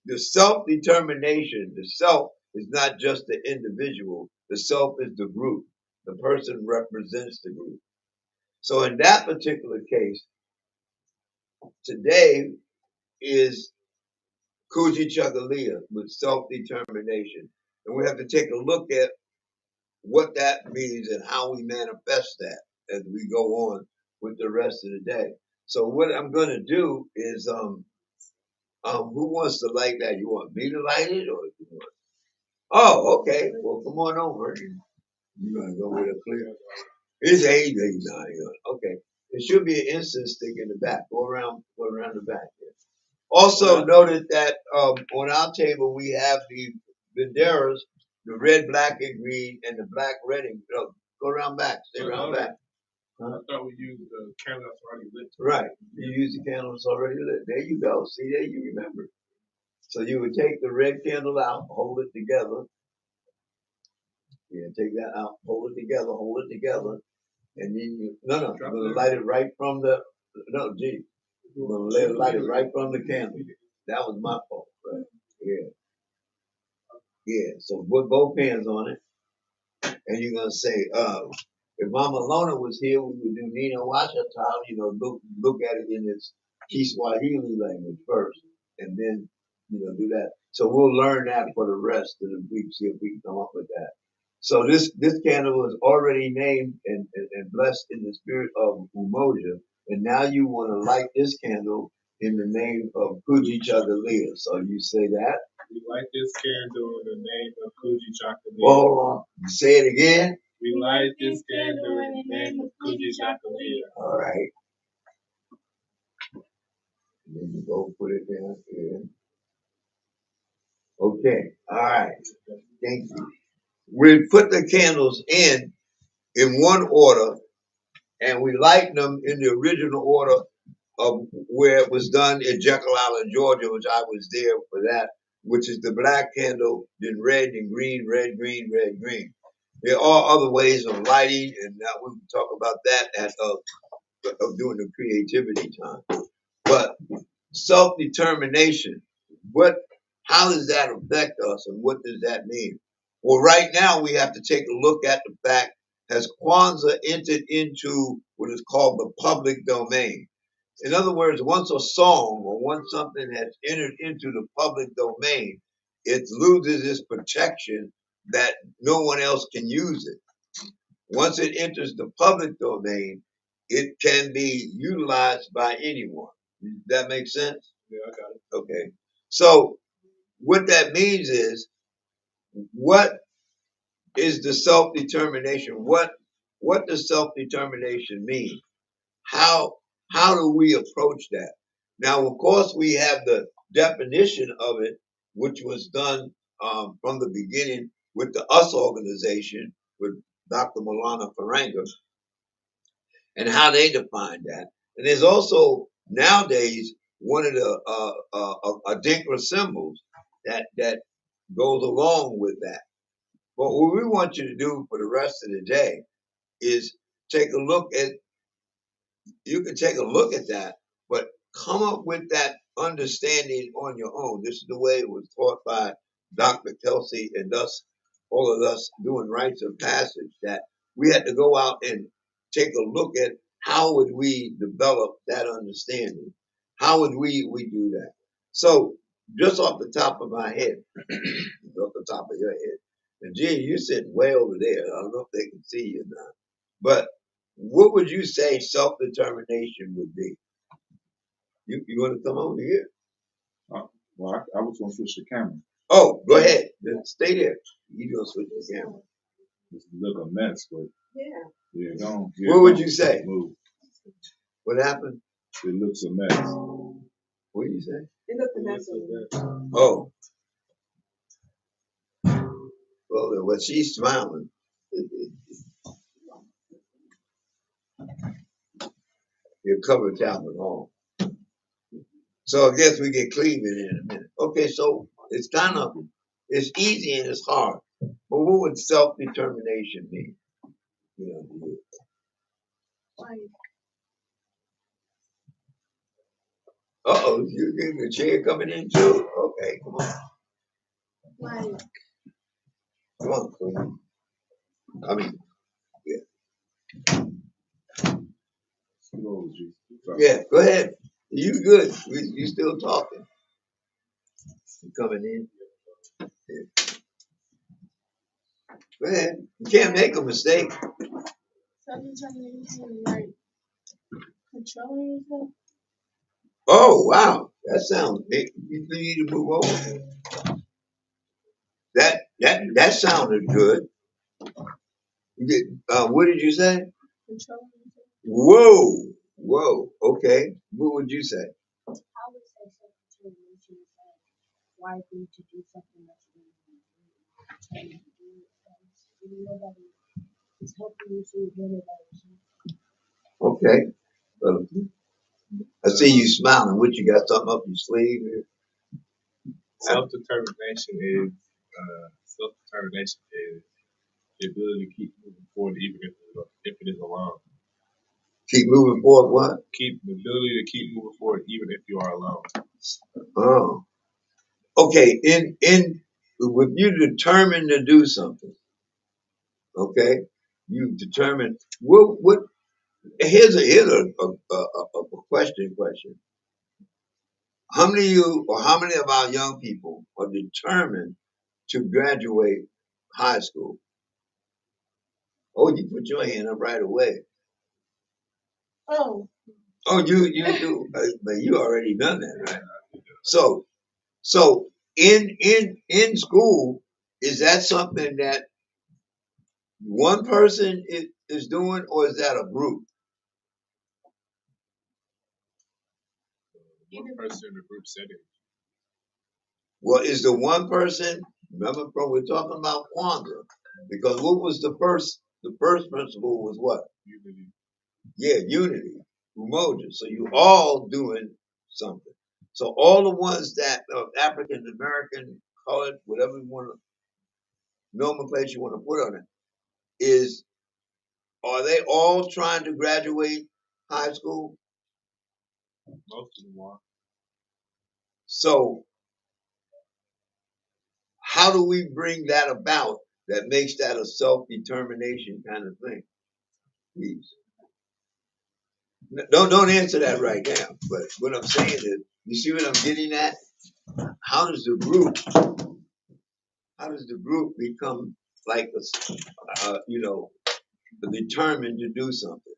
The self-determination, the self is not just the individual. The self is the group. The person represents the group. So in that particular case, today is Kuji Chagalia with self-determination. And we have to take a look at what that means and how we manifest that as we go on with the rest of the day. So what I'm going to do is, who wants to light that? You want me to light it, or you want? Oh, okay. Well, come on over. You're gonna go with a clear. It's 889. Okay. There should be an incense stick in the back. Go around the back. Yeah. Also noted that on our table we have the banderas, the red, black, and green, and the black, red, and go around back. Stay around back. Huh? I thought we used the candles already lit. Right. You use the candles already lit. There you go. See there, you remember. So you would take the red candle out, hold it together. Yeah, take that out, hold it together, and then you're gonna light it right from the, you're gonna light it right from the candle. That was my fault, right? Yeah. So put both hands on it, and you're gonna say, if Mama Lona was here, we would do Nina Washata, look at it in its Kiswahili language first, and then, do that. So we'll learn that for the rest of the week, see if we can come up with that. So this candle was already named and blessed in the spirit of Umoja, and now you want to light this candle in the name of Kuji Chagalia. So you say that. We light this candle in the name of Kuji Chagalia. Well, hold on. Say it again. We light this candle in the name of Kuji Chagalia. All right. And then you go put it down here. Okay. All right. Thank you. We put the candles in one order, and we light them in the original order of where it was done in Jekyll Island, Georgia, which I was there for that, which is the black candle, then red and green, red, green, red, green. There are other ways of lighting, and now we can talk about that at of doing the creativity time. But self-determination, how does that affect us, and what does that mean? Well, right now we have to take a look at the fact, has Kwanzaa entered into what is called the public domain? In other words, once a song or once something has entered into the public domain, it loses its protection that no one else can use it. Once it enters the public domain, it can be utilized by anyone. Does that make sense? Yeah, I got it. Okay. So what that means is, what is the self-determination. What does self-determination mean? How do we approach that? Now, of course, we have the definition of it, which was done from the beginning with the US organization with Dr. Malana Faranga, and how they define that. And there's also nowadays one of the Adinkra symbols that goes along with that. But what we want you to do for the rest of the day is take a look at, you can take a look at that, but come up with that understanding on your own. This is the way it was taught by Dr. Kelsey and us, all of us doing rites of passage, that we had to go out and take a look at how would we develop that understanding? How would we do that? So just off the top of my head, off the top of your head, and Gene, you're sitting way over there. I don't know if they can see you or not, but what would you say self-determination would be? You want to come over here? Well, I was gonna switch the camera. Oh, go ahead. Then stay there. You gonna switch the camera. It's look a mess, but yeah, don't. Yeah, What would you say? Move. What happened? It looks a mess. What did you say? It looks a mess. Oh. Well, she's smiling. Your cover tablet on. So I guess we get Cleveland in a minute. Okay, so it's kind of, it's easy and it's hard. But what would self-determination mean? You know, to you? Uh-oh, you're getting the chair coming in too? Okay, come on. Come on, Cleveland. I mean, yeah, go ahead. You good. You still talking. You coming in? Yeah. Go ahead. You can't make a mistake. Like controlling yourself. Oh, wow. That sounds, you need to move over. That sounded good. What did you say? Controlling yourself. Whoa. Okay. What would you say? I would say self-determination is like why need to do something that's really trying to do it. Nobody is helping you to get it by yourself. Okay. I see you smiling. What, you got something up your sleeve? Self-determination is the ability to keep moving forward even if it is alone. Keep moving forward what? Keep the ability to keep moving forward even if you are alone. Oh. Okay, if you determine to do something, okay, you determine what here's a question. How many of you or how many of our young people are determined to graduate high school? Oh, you put your hand up right away. Oh, you do, but you already done that, right? So in school, is that something that one person is doing, or is that a group? One person in a group setting. Well, is the one person, remember we're talking about Kwanzaa, because what was the first principle was what? Unity. Yeah, unity, umoja. So you all doing something. So all the ones that African American, colored, whatever you want to, nomenclature you want to put on it, are they all trying to graduate high school? Most of them are. So how do we bring that about that makes that a self-determination kind of thing? Please. Don't answer that right now. But what I'm saying is, you see what I'm getting at? How does the group become like determined to do something?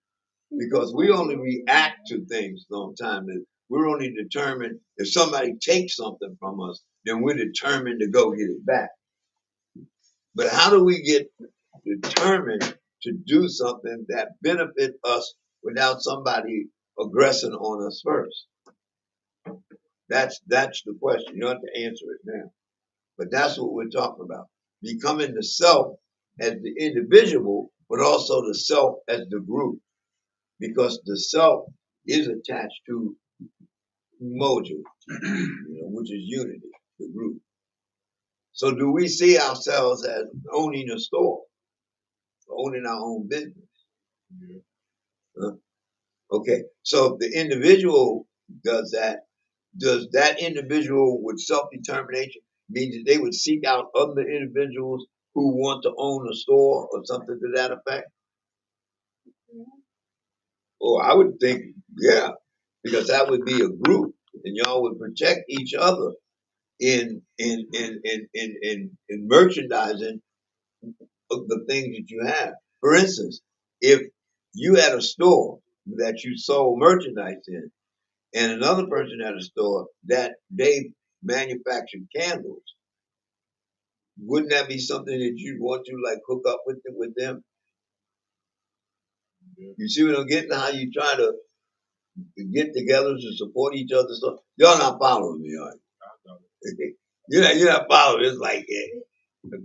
Because we only react to things sometimes. We're only determined if somebody takes something from us, then we're determined to go get it back. But how do we get determined to do something that benefit us without somebody aggressing on us first? That's the question. You don't have to answer it now. But that's what we're talking about. Becoming the self as the individual, but also the self as the group. Because the self is attached to mojo, which is unity, the group. So do we see ourselves as owning a store, owning our own business? Huh? Okay, so if the individual does that individual with self-determination mean that they would seek out other individuals who want to own a store or something to that effect? Or I would think, yeah, because that would be a group and y'all would protect each other in merchandising of the things that you have. For instance, if you had a store that you sold merchandise in, and another person had a store that they manufactured candles, wouldn't that be something that you'd want to like hook up with them? You see what I'm getting? How you try to get together to support each other. So y'all not following me, are you? You're not following. It's like, yeah.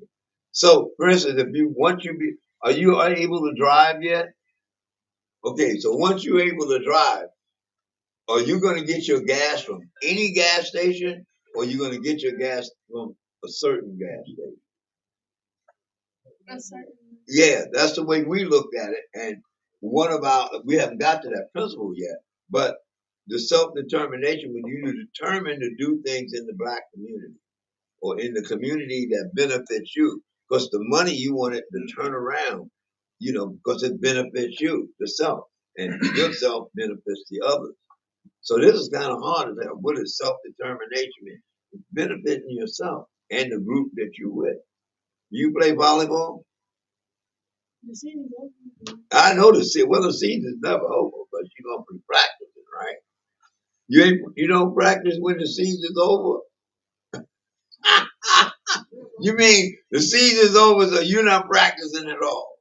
So, for instance, are you able to drive yet? Okay, so once you're able to drive, are you going to get your gas from any gas station, or are you going to get your gas from a certain gas station? A certain. Yeah, that's the way we looked at it. And we haven't got to that principle yet, but the self-determination, when you determine to do things in the black community or in the community that benefits you, because the money you want it to turn around, because it benefits you, the self, and your self benefits the others. So this is kind of hard to tell. What does self-determination mean? It's benefiting yourself and the group that you're with. You play volleyball? The season's over. I know the season's never over, but you're gonna be practicing, right? You don't practice when the season's over. You mean the season's over, so you're not practicing at all?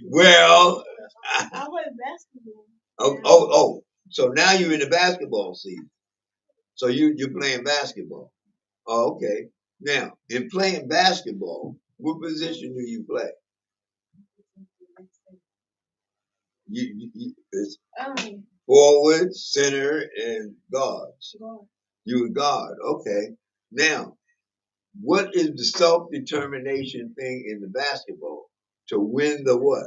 Well, I play basketball. oh. So now you're in the basketball season. So you're playing basketball. Oh, okay. Now, in playing basketball, what position do you play? It's forward, center, and guards. You a guard. Okay. Now, what is the self-determination thing in the basketball? To win the what?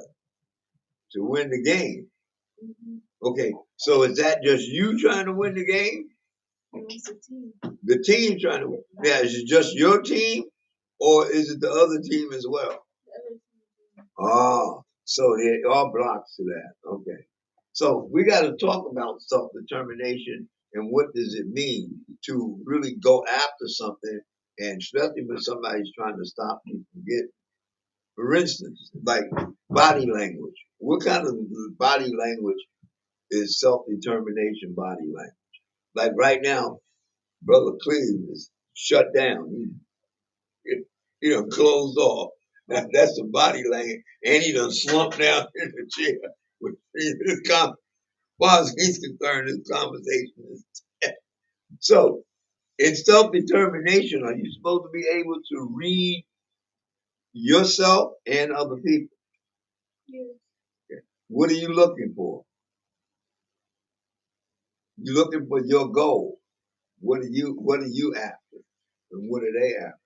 To win the game. Okay. So is that just you trying to win the game? It's a team. The team trying to win. Now, is it just your team, or is it the other team as well? Oh, so there are blocks to that. Okay. So we got to talk about self-determination and what does it mean to really go after something, and especially when somebody's trying to stop you from getting. For instance, like body language. What kind of body language is self-determination body language? Like right now, Brother Cleve is shut down. Closed off. That's the body language. And he done slumped down in the chair. As far as he's concerned, this conversation is dead. So, in self-determination, are you supposed to be able to read yourself and other people? Yes. Okay. What are you looking for? You're looking for your goal. What are you after? And what are they after?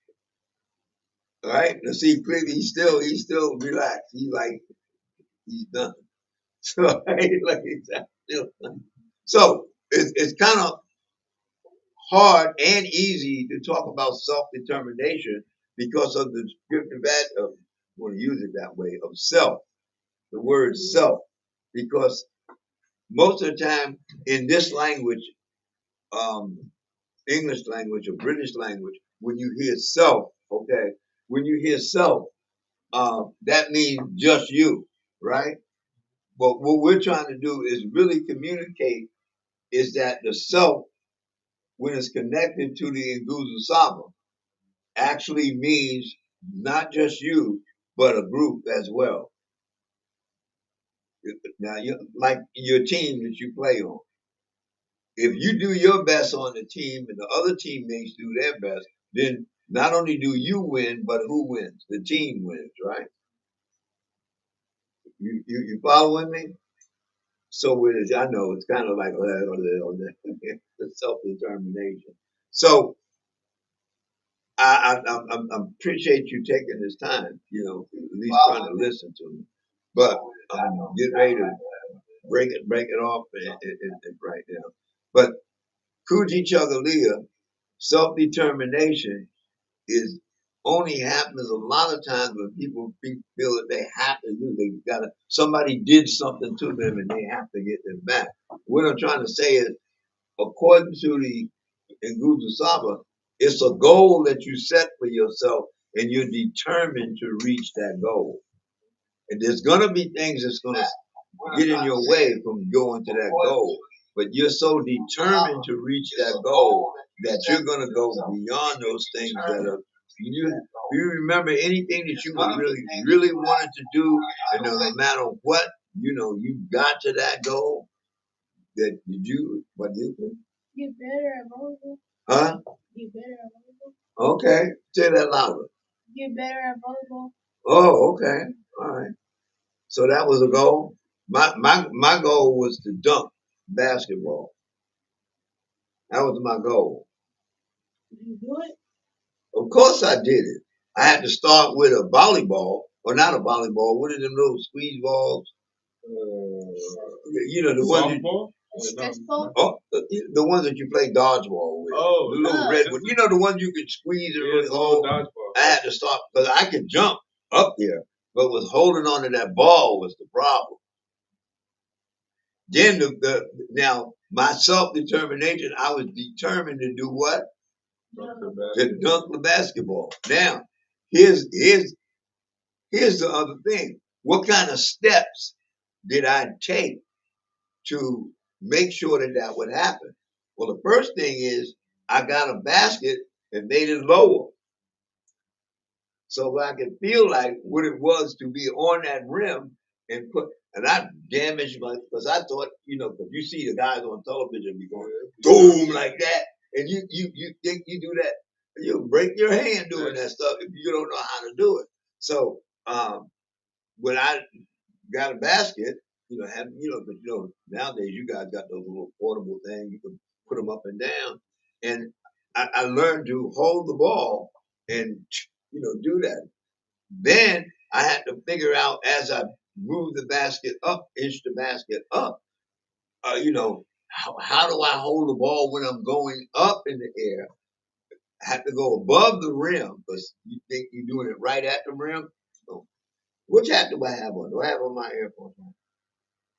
All right? Now see, clearly he's still relaxed. He's done. So, like still done. So it's kind of hard and easy to talk about self-determination because of the descriptive I want to use it that way, of self, the word self, because most of the time in this language, English language or British language, when you hear self, okay, that means just you, right? But what we're trying to do is really communicate is that the self, when it's connected to the Nguzu Saba, actually means not just you, but a group as well. Now, like your team that you play on, if you do your best on the team and the other teammates do their best, then not only do you win, but who wins? The team wins, right? You following me? So with it, I know it's kind of like the self-determination. So I appreciate you taking this time, at least trying to listen to me. But I'm getting ready to break it off and right now. But Kuji Chagalia, self-determination is only happens a lot of times when people feel that they have to do. They gotta somebody did something to them and they have to get them back. What I'm trying to say is, according to the Nguzu Saba, it's a goal that you set for yourself and you're determined to reach that goal. And there's gonna be things that's gonna get in your way from going to that goal. But you're so determined to reach that goal that you're gonna go beyond those things that are you remember anything that you really wanted to do, and no matter what, you got to that goal. That what did you? Get better at volleyball. Huh? Get better at volleyball. Okay, say that louder. Get better at volleyball. Oh, okay, all right. So that was a goal. My goal was to dunk basketball. That was my goal. Did you do it? Of course I did it. I had to start with a volleyball, or not a volleyball. What are them little squeeze balls? The ones you, Stress ball? the ones that you play dodgeball with. Oh, the little red ones. The ones you could squeeze and really hold. I had to start because I could jump up there, but was holding on to that ball was the problem. Then now my self-determination, I was determined to do what? To dunk the basketball. Now, here's the other thing. What kind of steps did I take to make sure that would happen? Well, the first thing is I got a basket and made it lower. So I could feel like what it was to be on that rim and I damaged because I thought, because you see the guys on television be going boom like that, and you think you do that, you'll break your hand doing that stuff if you don't know how to do it. So when I got a basket, nowadays you guys got those little portable things, you can put them up and down, and I learned to hold the ball and do that. Then I had to figure out as I moved the basket up, inch the basket up, how do I hold the ball when I'm going up in the air? I have to go above the rim because you think you're doing it right at the rim. So, which hat do I have on? Do I have on my Air Force One?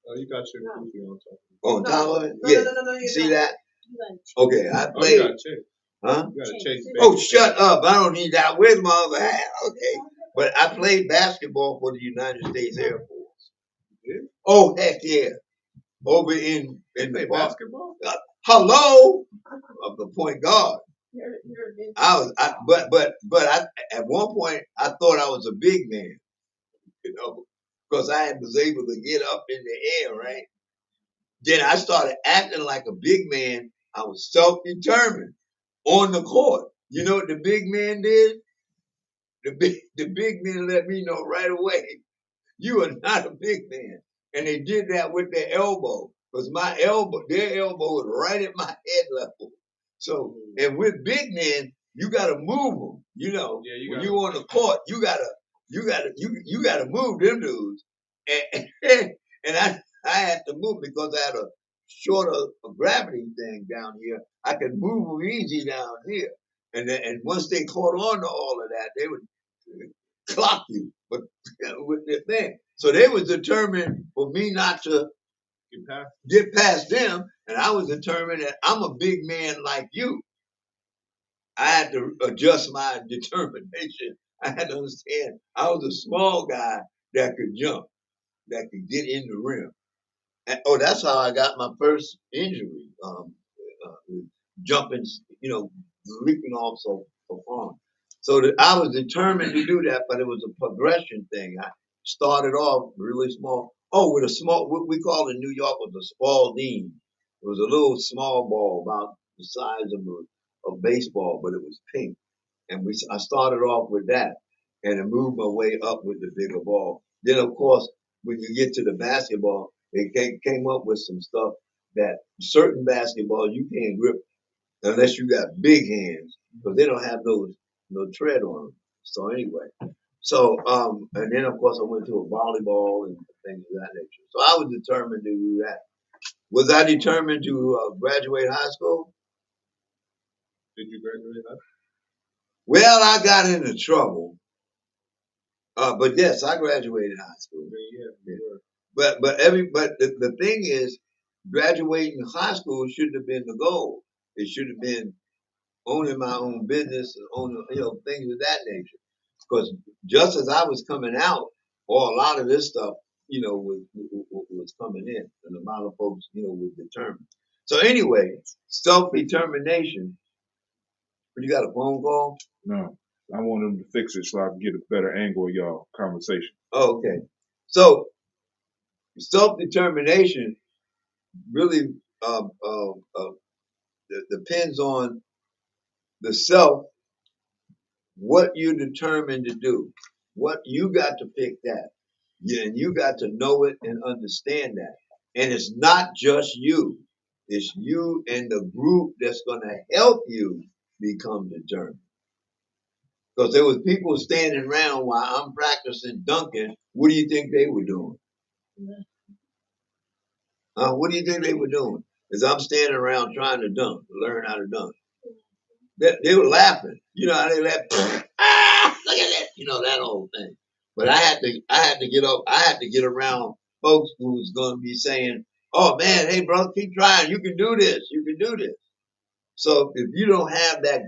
Oh, you got your goofy on top. On top of it? Yeah. No, see that? Okay, I played. You got a check. Huh? You got a check. Oh, shut up. I don't need that. Where's my other hat? Okay. But I played basketball for the United States Air Force. Yeah. Oh, heck yeah. Over in the basketball? Hello? Of the point guard. But at one point I thought I was a big man, because I was able to get up in the air, right? Then I started acting like a big man. I was self-determined on the court. You know what the big man did? The big man let me know right away, you are not a big man. And they did that with their elbow, because their elbow was right at my head level. So, and with big men, you gotta move them. When you on the court, you gotta move them dudes. And I had to move because I had a shorter gravity thing down here. I could move them easy down here. And once they caught on to all of that, they would clock you, but with their thing. So they was determined for me not to get past them, and I was determined that I'm a big man like you. I had to adjust my determination. I had to understand I was a small guy that could jump, that could get in the rim. And, that's how I got my first injury, jumping, leaping off so far. So I was determined to do that, but it was a progression thing. I started off really small. Oh, with a small, what we called in New York was a Spalding. It was a little small ball about the size of a baseball, but it was pink. And I started off with that and I moved my way up with the bigger ball. Then, of course, when you get to the basketball, they came up with some stuff that certain basketball you can't grip unless you got big hands, because they don't have no tread on them. So anyway, and then of course I went to a volleyball and things of that nature. So I was determined to do that. Was I determined to graduate high school? Did you graduate high school? Well, I got into trouble. But yes, I graduated high school. Yeah. But the thing is, graduating high school shouldn't have been the goal. It should have been owning my own business and owning, things of that nature. Because just as I was coming out, or a lot of this stuff, was coming in, and a lot of folks, was determined. So anyway, self-determination. You got a phone call? No, I want them to fix it so I can get a better angle of y'all conversation. Oh, okay. So self-determination really depends on the self, what you're determined to do, what you got to pick that. Yeah, and you got to know it and understand that. And it's not just you. It's you and the group that's going to help you become determined. Because there was people standing around while I'm practicing dunking. What do you think they were doing? What do you think they were doing? As I'm standing around trying to dunk, learn how to dunk. They were laughing. You know how they laugh? Look at that. That whole thing. But I had to get up. I had to get around folks who was going to be saying, "Oh man, hey brother, keep trying. You can do this. You can do this." So if you don't have that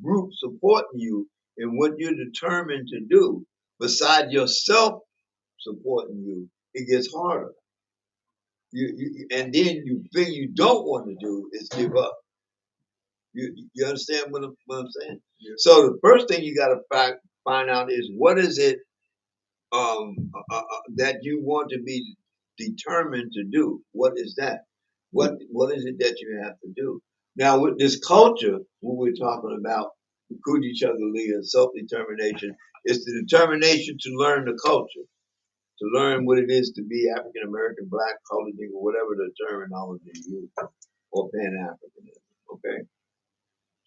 group supporting you in what you're determined to do, beside yourself supporting you, it gets harder. And then the thing you don't want to do is give up. You understand what I'm saying? Yeah. So the first thing you got to find out is what is it that you want to be determined to do. What is that? What is it that you have to do? Now with this culture, what we're talking about, Kuji Chugali and self-determination, is the determination to learn the culture, to learn what it is to be African American, Black, colored, or whatever the terminology you use, or Pan-Africanism. Okay.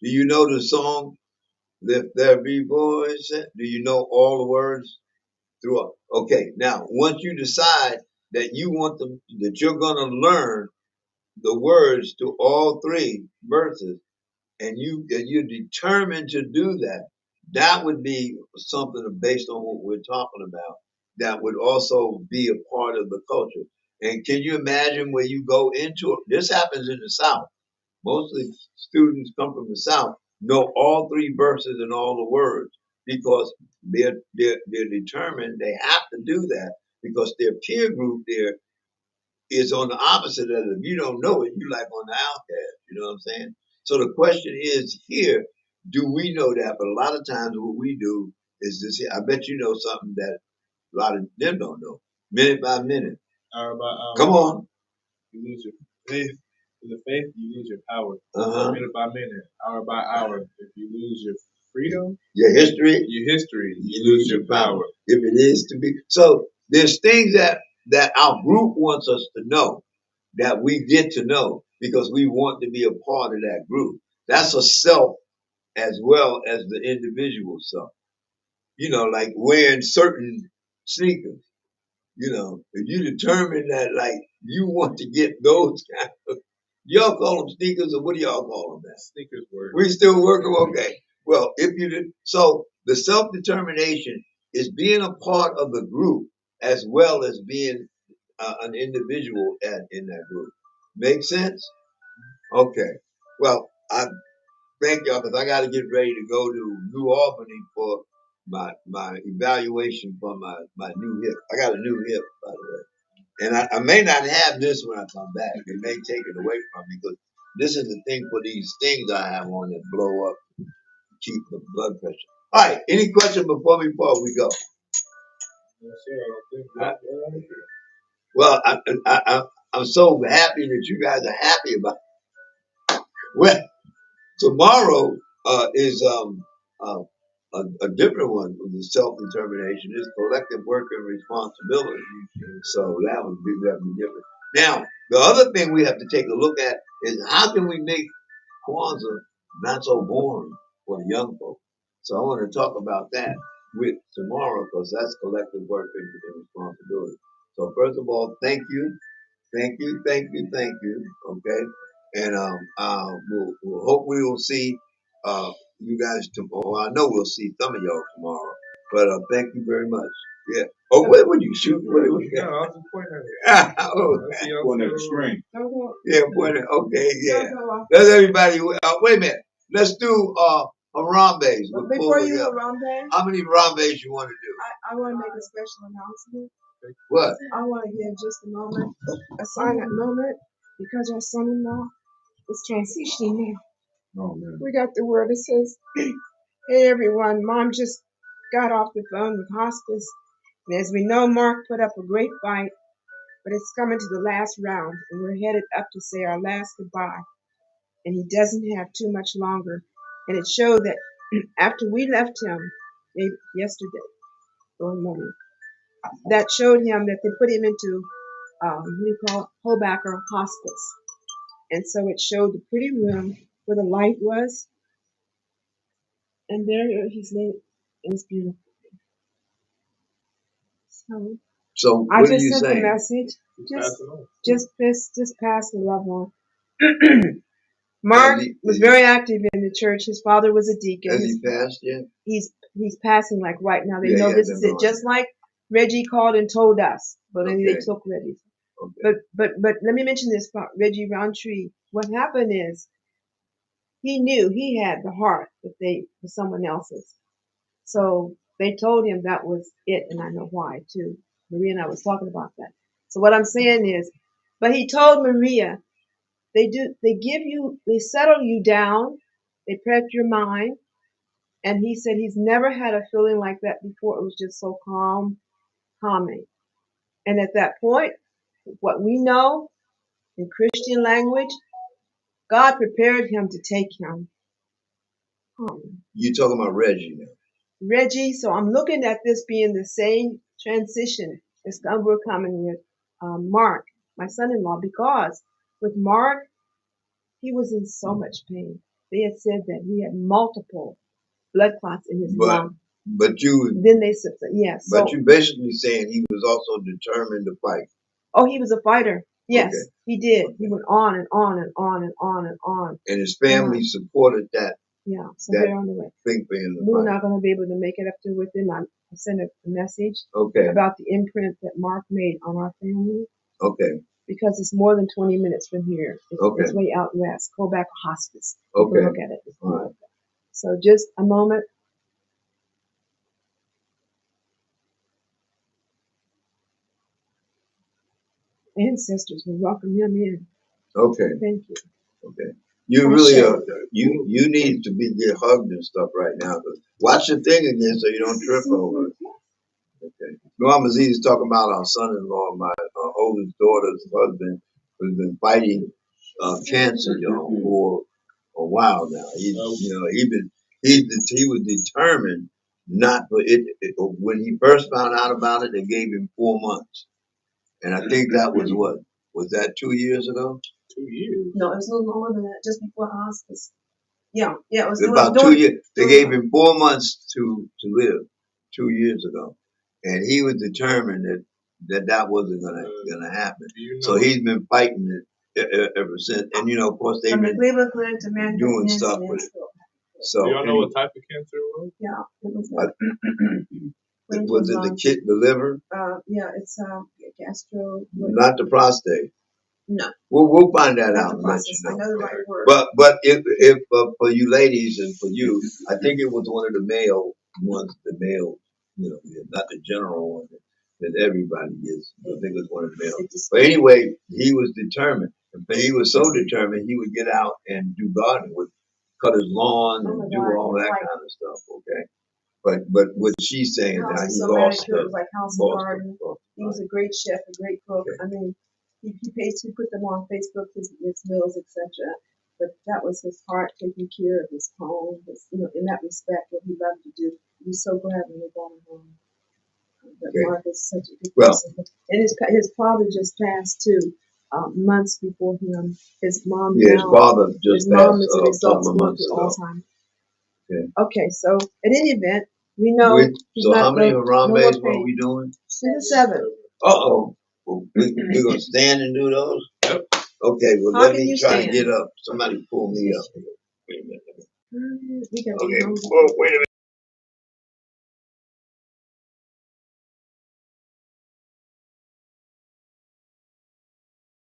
Do you know the song "Let There Be Voice"? Do you know all the words throughout? Okay, now once you decide that that you're gonna learn the words to all three verses, and you're determined to do that, that would be something based on what we're talking about. That would also be a part of the culture. And can you imagine where you go into it? This happens in the South. Mostly students come from the South, know all three verses and all the words because they're determined they have to do that because their peer group there is on the opposite of it. If you don't know it, you like on the outcast. You know what I'm saying? So the question is here, do we know that? But a lot of times what we do is this here. I bet you know something that a lot of them don't know. Minute by minute. Hour by hour. Come on. You lose your faith. In the faith, you lose your power. Minute by minute, hour by hour. If you lose your freedom, your history, you lose your power. If it is to be. So there's things that our group wants us to know, that we get to know because we want to be a part of that group. That's a self as well as the individual self. Like wearing certain sneakers. If you determine that, like, you want to get those kind of, y'all call them sneakers, or what do y'all call them? That sneakers work. We still work them, okay. Well, if you did, so the self-determination is being a part of the group as well as being an individual in that group. Make sense? Okay. Well, I thank y'all because I got to get ready to go to New Albany for my evaluation for my new hip. I got a new hip, by the way. And I may not have this when I come back. It may take it away from me because this is the thing for these things I have on that blow up. keep the blood pressure. All right. Any question before we go? Yes, sir. I don't think Well, I'm so happy that you guys are happy about it. Well, tomorrow is a different one from the self-determination. It's collective work and responsibility. So that would be different. Now, the other thing we have to take a look at is how can we make Kwanzaa not so boring for the young folks. So I want to talk about that with tomorrow because that's collective work and responsibility. So first of all, thank you. Thank you, thank you, thank you. Okay. And we'll hope we will see you guys tomorrow. I know we'll see some of y'all tomorrow. But thank you very much. Yeah. Oh, what would you shoot? What would you? no, I was just pointing at it. Oh, Going at the screen. yeah, pointing. Okay, yeah. Let's everybody. Wait a minute. Let's do Harambe's. Before you do Harambe, How many Harambe's you want to do? I want to make a special announcement. What? I want to give just a moment, a silent moment, because our son-in-law is transitioning now. Oh man. We got the word that says, hey everyone, mom just got off the phone with hospice. And as we know, Mark put up a great fight, but it's coming to the last round and we're headed up to say our last goodbye. And he doesn't have too much longer. And it showed that after we left him yesterday or Monday, that showed him that they put him into what do you call it? Hobacker hospice. And so it showed the pretty room where the light was. And there he's laid. It was beautiful. So I what are just you sent saying? a message. Just pass the love on. Mark was very active in the church. His father was a deacon. Has he passed yet? He's passing like right now. They Yeah, know yeah, this they're is it. going. Just like Reggie called and told us, but then they Okay. took Reggie. Okay. But let me mention this about Reggie Roundtree. What happened is he knew he had the heart that they was someone else's. So they told him that was it, and I know why too. Maria and I was talking about that. So what I'm saying is, but he told Maria, they settle you down, they prep your mind, and he said he's never had a feeling like that before. It was just so calming. And at that point, what we know in Christian language, God prepared him to take him home. You talking about Reggie now? Reggie, so I'm looking at this being the same transition as we're coming with Mark, my son-in-law, because with Mark, he was in so much pain. They had said that he had multiple blood clots in his lung. But you, Then they said, yes. but So, you basically saying he was also determined to fight. oh, he was a fighter. Yes, Okay. he did. Okay. He went on and on and on and on and on. And his family supported that. Yeah, so that they're on the way. Thing for him to We're fight. not going to be able to make it up there with him. I sent a message Okay. about the imprint that Mark made on our family. Okay. Because it's more than 20 minutes from here. It's way out west. Go back to hospice. Okay. Look at it. All right. So just a moment. Ancestors will welcome him in. Okay. Thank you. Okay. You really you need to get hugged and stuff right now. Watch the thing again so you don't trip over it. Okay. Mama Z is talking about our son-in-law, my oldest daughter's husband, who's been fighting cancer, for a while now. He was determined not for it. When he first found out about it, they gave him 4 months, and I think that was that 2 years ago? 2 years. No, it was a little longer than that, just before hospice. Yeah, it was about 2 years. They gave him 4 months to live 2 years ago, and he was determined that wasn't gonna happen. So he's been fighting it ever since. And of course, they've been doing stuff with it. So do y'all know what type of cancer it was? Yeah, it was. Was it the liver? Yeah, it's gastro. Not the prostate. No. We'll find that out and let you know. I know the right word. But if for you ladies and for you, I think it was one of the male ones, not the general one that everybody gets. I think it was one of the male. But anyway, he was determined. He was so determined he would get out and do gardening with cut his lawn Oh my and do God, all it's that like- kind of stuff. Okay, but what she's saying now, House he is so lost manicured, it the was like house and lost garden. the book. He was a great chef, a great cook. Okay. I mean, he put them on Facebook, his meals, etc. But that was his heart, taking care of his home, in that respect, what he loved to do. He was so glad when we brought him home. But Okay. Mark is such a good Well- person. And his father just passed too, months before him. His mom Yeah, his now, father just his mom passed is a a result couple of going months through ago. Alzheimer's. Okay. Okay, so at any event, we know he's So not how many no Harambe's more were we pain. doing? To the 7. Uh-oh. Well, we're going to stand and do those? Yep. Okay, well, How let can me you try to stand? get up. Somebody pull me up here. Wait a minute. We gotta Okay, be hungry. well, wait a minute.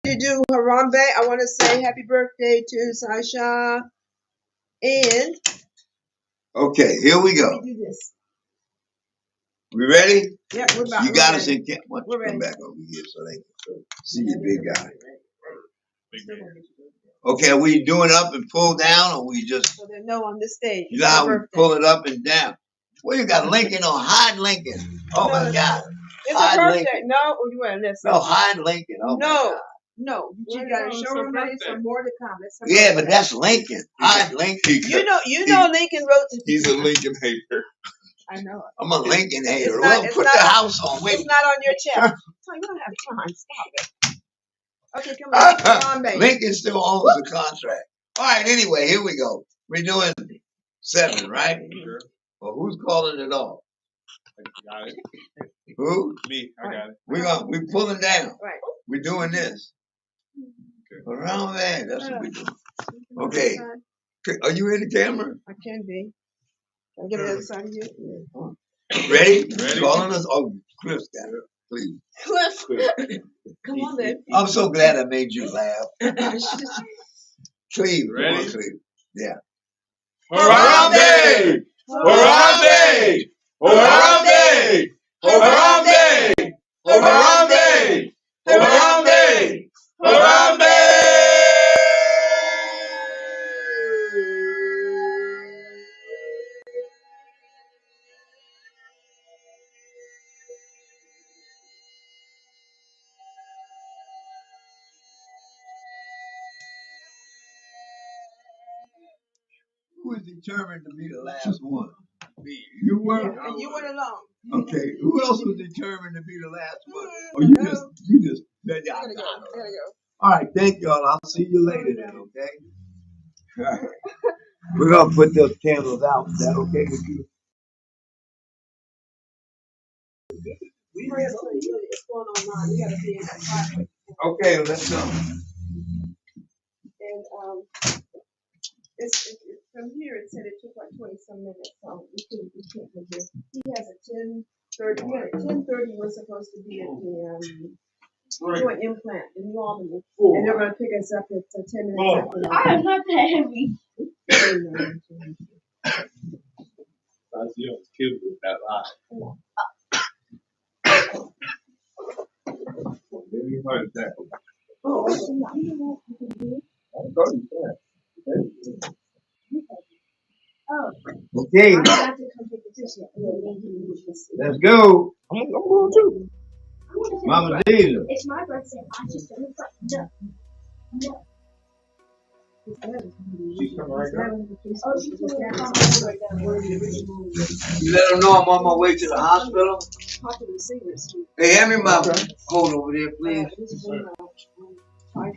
To do Harambe, I want to say happy birthday to Sasha. And Okay, here we go. let me do this. We ready? Yep, we're about. You we're got us ready. in camp. Why don't We're you come ready. back over here so they can see you, big guy. Still gonna get you. Okay, are we doing up and pull down, or we just, So they know on this stage. you know how we pull it up and down? Well, you got Lincoln on hide Lincoln. Oh No, my God. It's Hide a birthday. Lincoln. No, you want to listen. No, hide Lincoln. Oh my No. God. No, you Well, gotta no, it's show her them ready birthday. some more to come. It's her Yeah, but birthday. that's Lincoln. Hide Lincoln. You know Lincoln wrote. He's a Lincoln hater. I know it. I'm a Lincoln hater. It's not- Well, it's put not the on- house on. Wait. It's not on your chest. So you don't have time. Stop it. Okay, come on. Come on, baby. Lincoln still owns the contract. All right, anyway, here we go. We're doing 7, right? Sure. Well, who's calling it off? I got it. Who? Me, I got it. We're pulling down. Right. We're doing this. Okay. Around there. That's what we're doing. Okay. Are you in the camera? I can be. Can I get on the other side of you? Ready? Ready. Calling us? Oh, Cliff got it. Please. Cliff. Come on, then. I'm so glad I made you laugh. Cleve. Ready? Come on, Cleve. Yeah. Harambe! Harambe! Harambe! Harambe! Harambe! Harambe! Harambe! Who is determined to be the last one? Me. You were? And you went along. Okay. Who else was determined to be the last one? Or I you know. just, I gotta go. I gotta go. All right. Thank y'all. I'll see you later then, okay? All right. We're going to put those candles out. Is that okay with you? Hurry up, so it's going online. We gotta be in that spot. Okay, let's go. And from here it said it took like 20-some minutes, so we can't do this. He has a 10:30. We had a 10:30. We're supposed to be at the do an implant in New Albany, and they're gonna pick us up at 10 minutes after that. I am not that heavy. I see you killed with that lie. Maybe heard that. Oh, I thought you said. Oh, Okay, I have to come take the tissue. let's go. I'm going too. Mama Deja. It's my birthday. I just don't know. No. She's coming right now. Oh, she's doing it right now. You let them know I'm on my way to the hospital. Popular singers. Hey, hand me my coat over there, please. This is one of our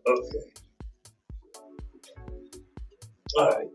Okay. All right.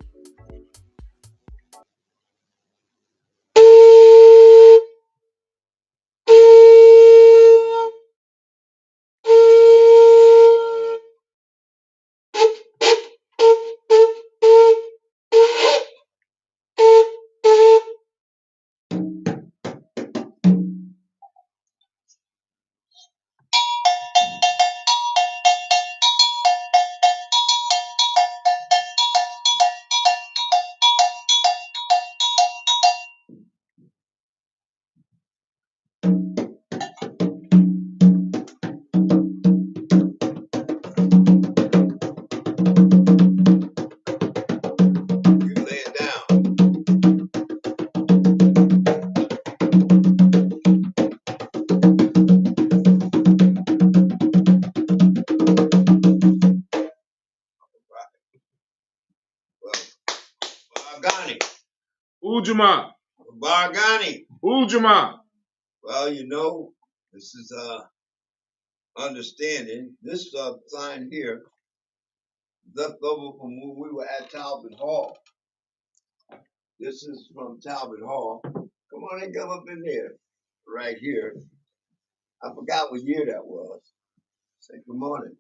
You lay it down. Well, Bargani. Ujima. Bargani. Ujima. Well, you know, this is understanding. This sign here, left over from when we were at Talbot Hall. This is from Talbot Hall. Come on and come up in there. Right here. I forgot what year that was. Say good morning.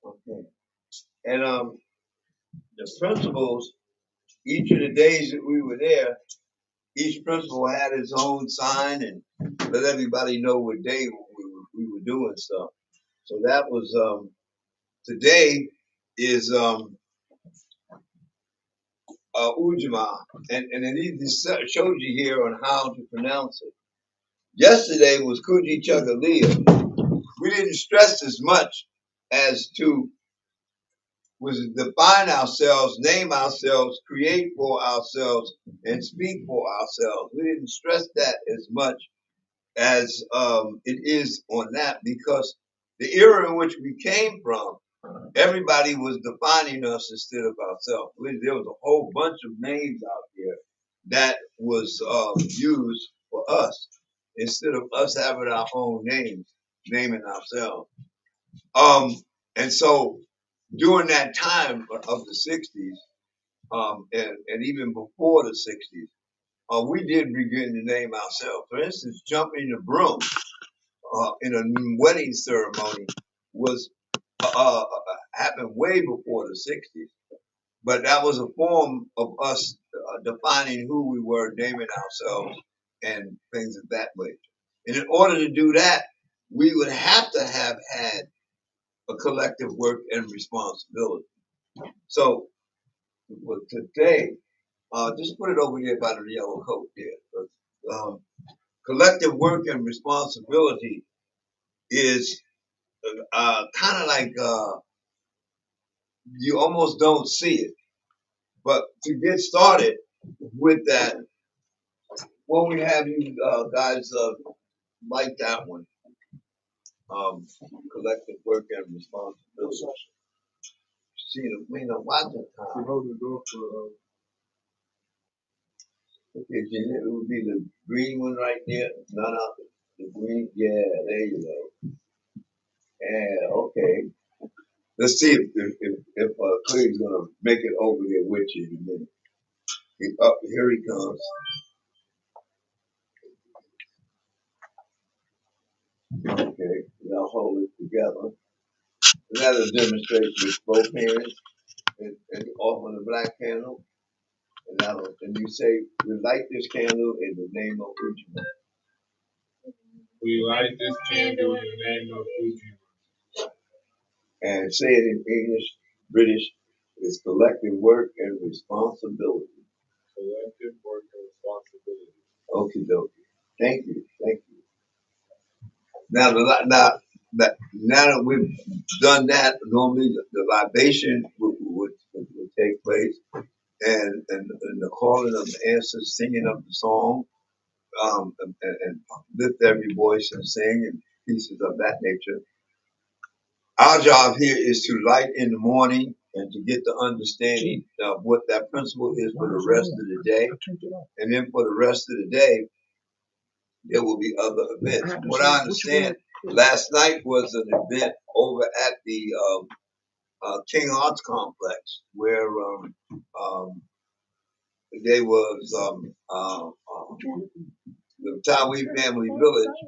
Okay. And the principals, each of the days that we were there, each principal had his own sign and let everybody know what day we were doing stuff. So that was today is Ujima, and it even shows you here on how to pronounce it. Yesterday was Kuji Chuggaleo. We didn't stress as much as to was to define ourselves, name ourselves, create for ourselves, and speak for ourselves. We didn't stress that as much as it is on that, because the era in which we came from, everybody was defining us instead of ourselves. There was a whole bunch of names out there that was used for us instead of us having our own names, naming ourselves. And so during that time of the 60s, and even before the 60s, we did begin to name ourselves. For instance, jumping the broom in a wedding ceremony was happened way before the 60s. But that was a form of us defining who we were, naming ourselves, and things of that way. And in order to do that, we would have to have had a collective work and responsibility. So for today, just put it over there by the yellow coat there. Collective work and responsibility is kind of like you almost don't see it. But to get started with that, what we have you guys like that one, collective work and responsibility. See, watch the time. Okay, Gina, it would be the green one right there. None of the green. Yeah, there you go. Yeah, okay. Let's see if Clay's gonna make it over there with you in a minute. Here he comes. Okay, now hold it together. That'll demonstrate with both hands and off on the black candle. And you say, we light this candle in the name of Uchiwa. We light this candle in the name of Uchiwa. And say it in English, British, it's collective work and responsibility. Collective work and responsibility. Okie dokie. Thank you. Thank you. Now that we've done that, normally the libation would take place, and the calling of the ancestors, singing of the song, and lift every voice and sing, and pieces of that nature. Our job here is to light in the morning and to get the understanding of what that principle is for the rest of the day. And then for the rest of the day, there will be other events. What I understand, last night was an event over at the King Arts Complex where they was the Tawi Family Village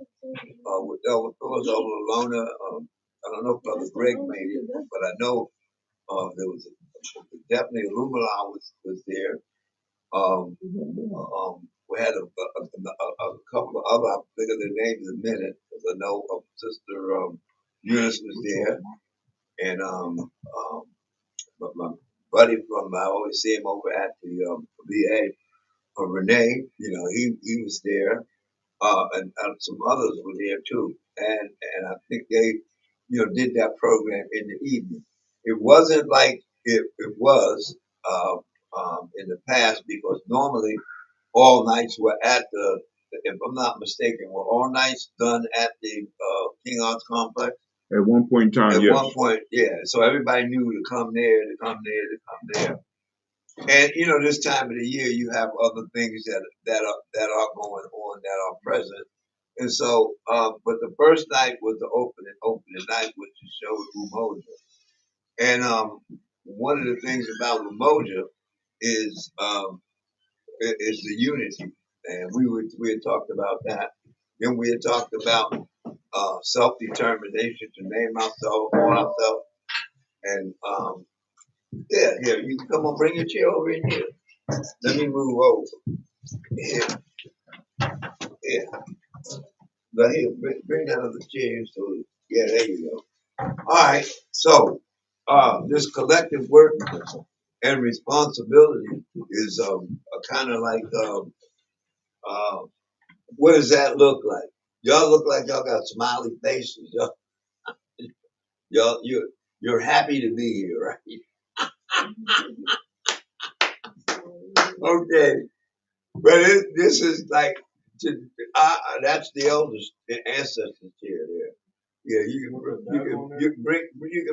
with Elder Phyllis, Elder Lona. I don't know if Brother Greg made it, but I know there was definitely Lumala was there. We had a couple of other, I'll think of their names in a minute, because I know Sister Eunice was there, and but my buddy from, I always see him over at the VA, Renee, he was there, and some others were there too, and I think they, did that program in the evening. It wasn't like it was in the past, because normally all nights were at the, if I'm not mistaken, were all nights done at the King Arts Complex? At one point in time, At yes. one point, yeah. So everybody knew to come there, to come there, to come there. And this time of the year, you have other things that are going on, that are present. And so, but the first night was the opening night, which showed Umoja. And one of the things about Umoja is the unity, and we had talked about that. Then we had talked about self-determination, to name ourselves, call ourselves, and yeah, here, you come on, bring your chair over in here. Let me move over. Yeah, yeah. But here, bring that other chair. So yeah, there you go. All right. So this collective work and responsibility is kind of like what does that look like? Y'all look like y'all got smiley faces. Y'all you're happy to be here, right? Okay, but this is like that's the eldest ancestors chair there. Yeah, you can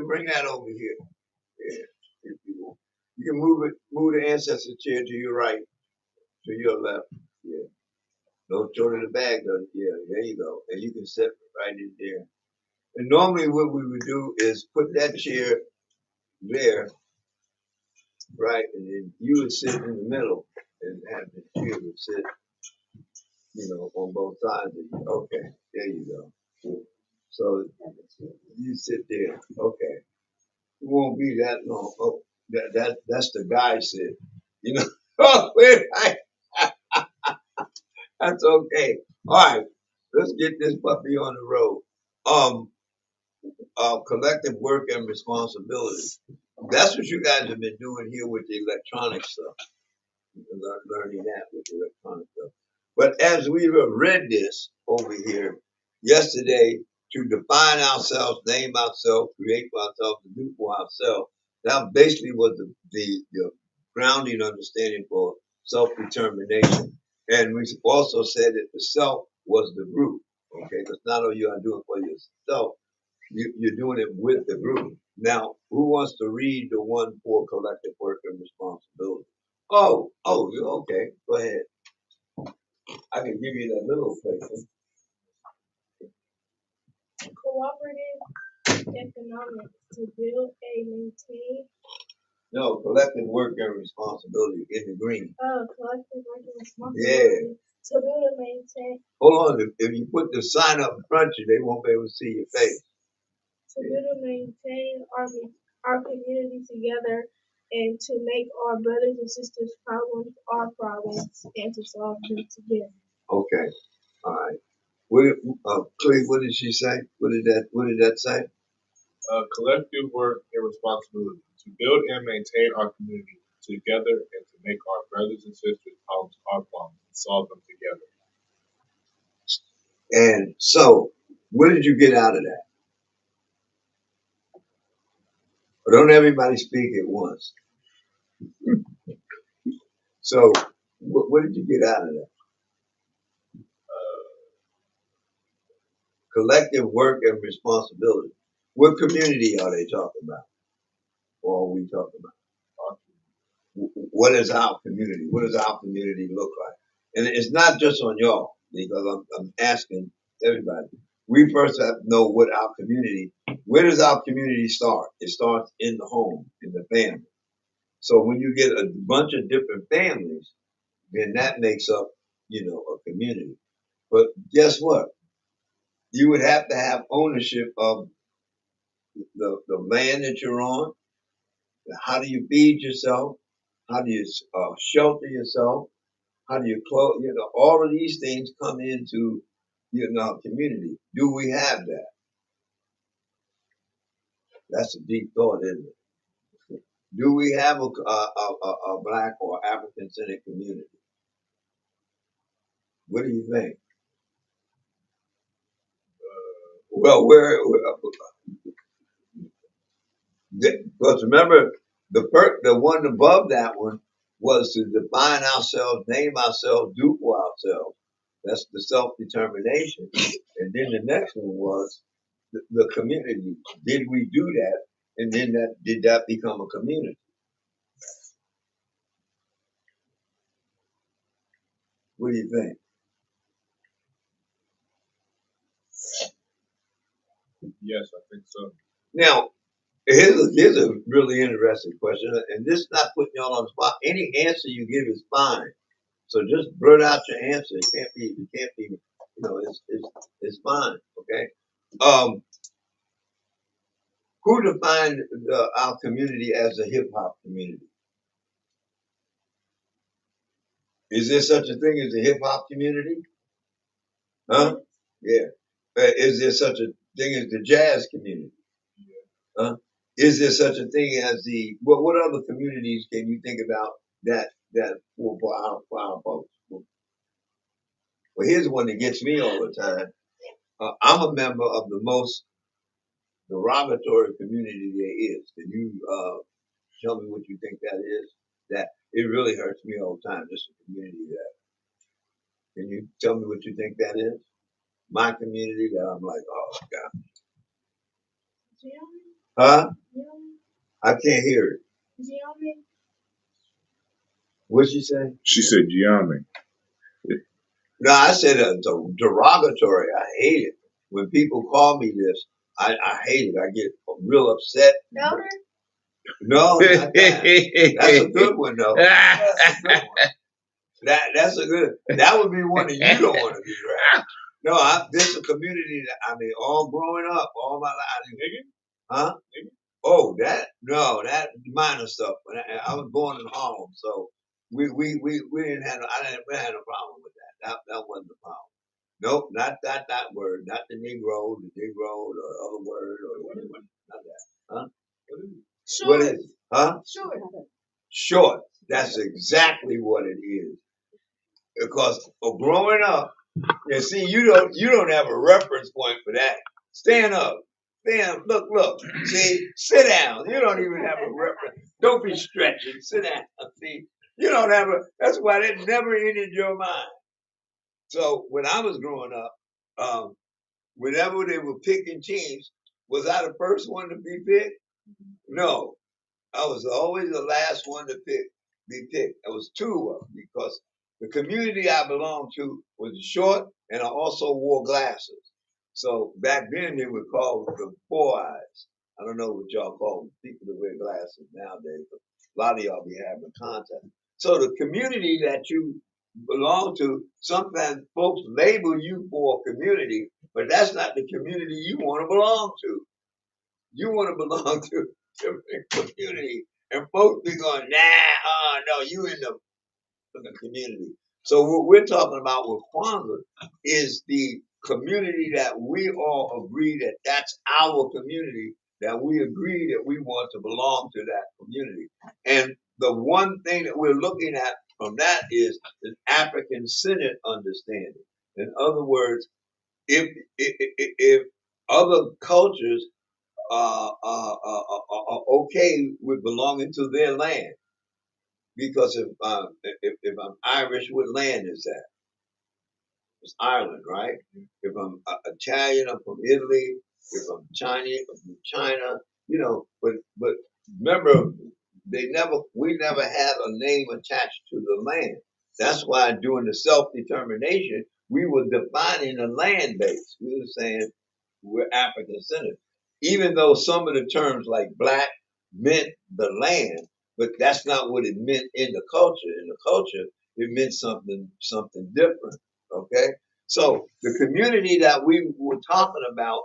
bring that over here. Yeah, if you want. You can move the ancestor chair to your right, to your left. Yeah, don't throw it in the bag though. Yeah, there you go, and you can sit right in there. And normally, what we would do is put that chair there, right, and then you would sit in the middle and have the chair would sit, on both sides of you. Okay, there you go. So you sit there. Okay, it won't be that long. Oh, that's the guy sit. You know. Oh, wait, that's okay. All right, let's get this puppy on the road. Um, collective work and responsibility. That's what you guys have been doing here with the electronic stuff. Learning that with the electronic stuff. But as we have read this over here yesterday, to define ourselves, name ourselves, create for ourselves, and do for ourselves, that basically was the grounding understanding for self-determination. And we also said that the self was the group, okay? Because not only you are doing it for yourself, you're doing it with the group. Now, who wants to read the one for collective work and responsibility? You're okay. Go ahead. I can give you that little paper. Cooperative economics to build a maintain. No, collective work and responsibility in the green. Collective work and responsibility. Yeah. To build and maintain. Hold on. If you put the sign up in front of you, they won't be able to see your face. To build and maintain our community together, and to make our brothers and sisters problems our problems, and to solve them together. Okay. All right. Cleve, what did she say? What did that say? Collective work and responsibility to build and maintain our community together, and to make our brothers and sisters problems our problems and solve them together. And so, what did you get out of that? Well, don't everybody speak at once. So, what did you get out of that? Collective work and responsibility. What community are they talking about? Or are we talking about? What is our community? What does our community look like? And it's not just on y'all, because I'm asking everybody. We first have to know what our community, where does our community start? It starts in the home, in the family. So when you get a bunch of different families, then that makes up, a community. But guess what? You would have to have ownership of the land that you're on. How do you feed yourself? How do you shelter yourself? How do you clothe? All of these things come into, community. Do we have that? That's a deep thought, isn't it? Do we have a Black or African-centered community? What do you think? Well, because remember, the one above that one was to define ourselves, name ourselves, do for ourselves. That's the self-determination. And then the next one was the community. Did we do that? And then did that become a community? What do you think? Yes, I think so. Now, here's a really interesting question, and this is not putting y'all on the spot. Any answer you give is fine. So just blurt out your answer. It can't be, it's fine. Okay. Who defined our community as a hip hop community? Is there such a thing as a hip hop community? Huh? Yeah. Is there such a thing as the jazz community? Huh? Is there such a thing as what other communities can you think about that for our folks? Well, here's one that gets me all the time. I'm a member of the most derogatory community there is. Can you tell me what you think that is. That it really hurts me all the time. Just a community that. Can you tell me what you think that is? My community that I'm like, oh God. Huh? I can't hear it. What'd she say? She said Gianni. No, I said derogatory. I hate it. When people call me this, I hate it. I get real upset. Louder? No, not that. That's a good one though. That's a good one. That's a good. That would be one that you don't want to be, right? No, this is a community that I mean, all growing up, all my life. Huh? Oh, that minor stuff. I was born in Harlem, so we didn't have we had no problem with that. That wasn't the problem. Nope, not that word, not the Negro, the other word, or whatever. Not that. Huh? What is it? Huh? Short. Short. That's exactly what it is. Because for growing up, and see, you don't have a reference point for that. Stand up. Stand up. Look. See, sit down. You don't even have a reference. Don't be stretching. Sit down. See, you don't have that's why that never entered your mind. So when I was growing up, whenever they were picking teams, was I the first one to be picked? No. I was always the last one to be picked. There was two of them because the community I belonged to was short, and I also wore glasses. So back then they would call the 4 eyes. I don't know what y'all call people that wear glasses nowadays, but a lot of y'all be having contact. So the community that you belong to, sometimes folks label you for a community, but that's not the community you want to belong to. You want to belong to a community, and folks be going, no, you in the community. So what we're talking about with Kwanzaa is the community that we all agree that that's our community, that we agree that we want to belong to that community. And the one thing that we're looking at from that is an African-centered understanding. In other words, if other cultures are okay with belonging to their land. Because if I'm Irish, what land is that? It's Ireland, right? If I'm Italian, I'm from Italy. If I'm Chinese, I'm from China. But remember, we never had a name attached to the land. That's why during the self-determination, we were defining the land base. We were saying we're African centered. Even though some of the terms like black meant the land, but that's not what it meant in the culture. In the culture, it meant something different. Okay? So the community that we were talking about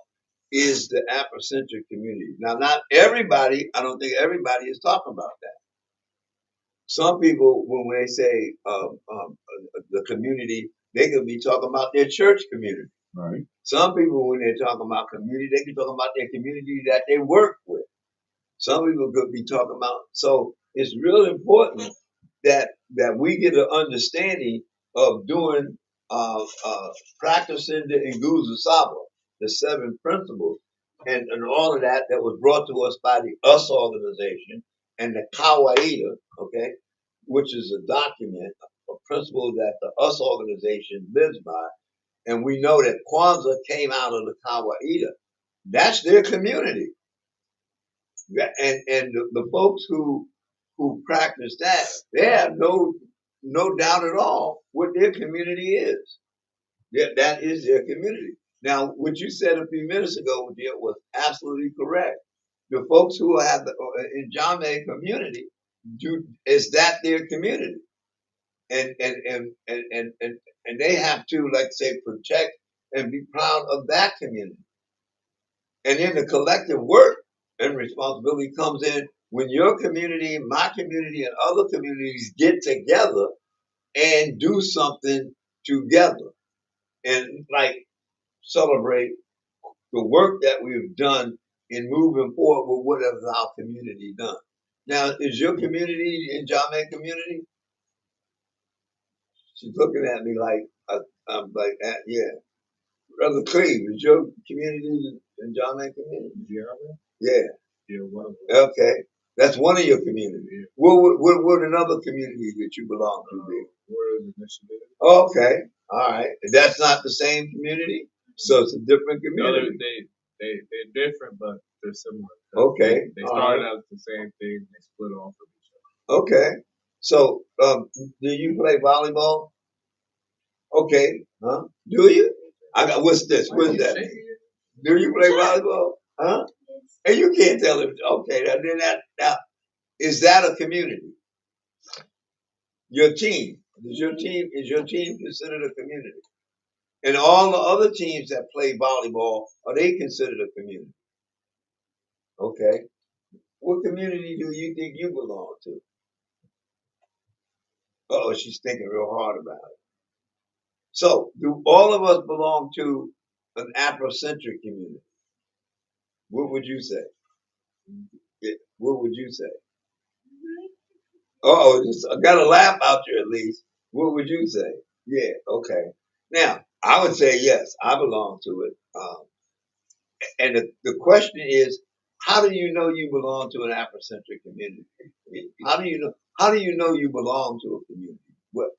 is the Afrocentric community. Now, not everybody, I don't think everybody is talking about that. Some people, when they say the community, they could be talking about their church community. Right. Some people, when they're talking about community, they can talk about their community that they work with. Some people could be talking about. So it's real important that we get an understanding of doing practicing the Nguzo Saba, the 7 principles, and all of that was brought to us by the US organization and the Kawaida, okay, which is a document, a principle that the US organization lives by. And we know that Kwanzaa came out of the Kawaida. That's their community. And the folks who practice that, they have no doubt at all what their community is. That is their community. Now, what you said a few minutes ago, dear, was absolutely correct. The folks who have in Jame community, is that their community? And they have to, like say, protect and be proud of that community. And then the collective work and responsibility comes in when your community, my community, and other communities get together and do something together and like celebrate the work that we've done in moving forward with whatever our community done. Now, is your community in Jame community? She's looking at me like, I'm like, yeah. Brother Cleve, is your community in Jame community? Gianni? Yeah. Yeah, one of them. Okay. That's one of your communities. What would another community that you belong to be? Warriors Initiative. Okay, all right. That's not the same community, so it's a different No, community. they're different, but they're similar. Okay, They all started right. out the same thing. They split off from each other. Okay, so do you play volleyball? Okay, huh? Do you? I got. What's this? What's that? Do you play volleyball? Huh? And you can't tell him. Okay, now is that a community? Your team is your team considered a community? And all the other teams that play volleyball, are they considered a community? Okay. What community do you think you belong to? Oh, she's thinking real hard about it. So, do all of us belong to an Afrocentric community? What would you say? Yeah, what would you say? Oh, I got a laugh out there at least. What would you say? Yeah, okay. Now, I would say yes, I belong to it. And the question is, how do you know you belong to an Afrocentric community? How do you know? How do you know you belong to a community? What?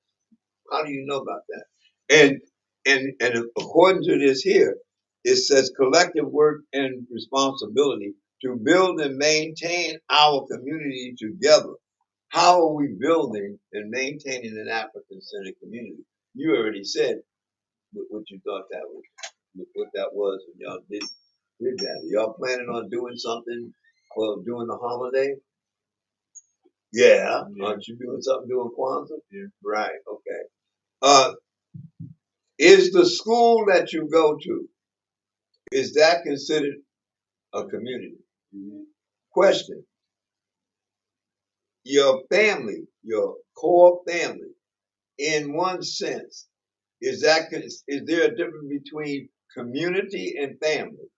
How do you know about that? And according to this here, it says collective work and responsibility to build and maintain our community together. How are we building and maintaining an African-centered community? You already said what you thought that was, what that was when y'all did that. Are y'all planning on doing something for during the holiday? Yeah. Aren't you doing something during Kwanzaa? Yeah. Right. Okay. Is the school that you go to, is that considered a community? Mm-hmm. Question. Your family, your core family, in one sense, is there a difference between community and family?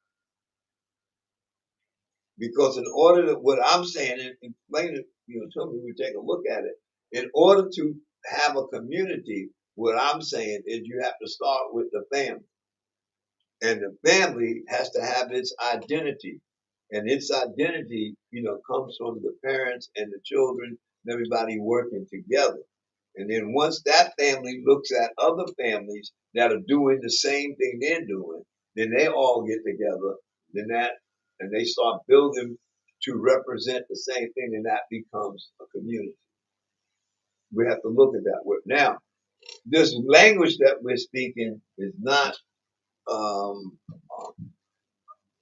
Because in order to, what I'm saying, and explain it, tell me we take a look at it. In order to have a community, what I'm saying is you have to start with the family. And the family has to have its identity. And its identity, comes from the parents and the children and everybody working together. And then once that family looks at other families that are doing the same thing they're doing, then they all get together, and they start building to represent the same thing, and that becomes a community. We have to look at that word. Now, this language that we're speaking is not um,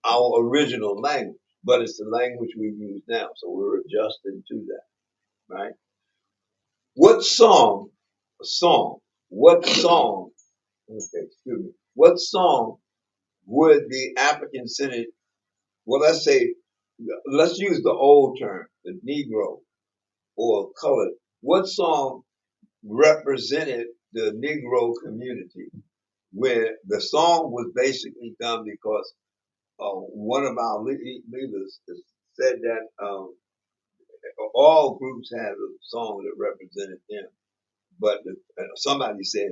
our original language, but it's the language we use now. So we're adjusting to that, right? What song, what song, okay, excuse me, what song would the African Senate, well, let's use the old term, the Negro or colored. What song represented the Negro community where the song was basically done because one of our leaders said that all groups had a song that represented them, but somebody said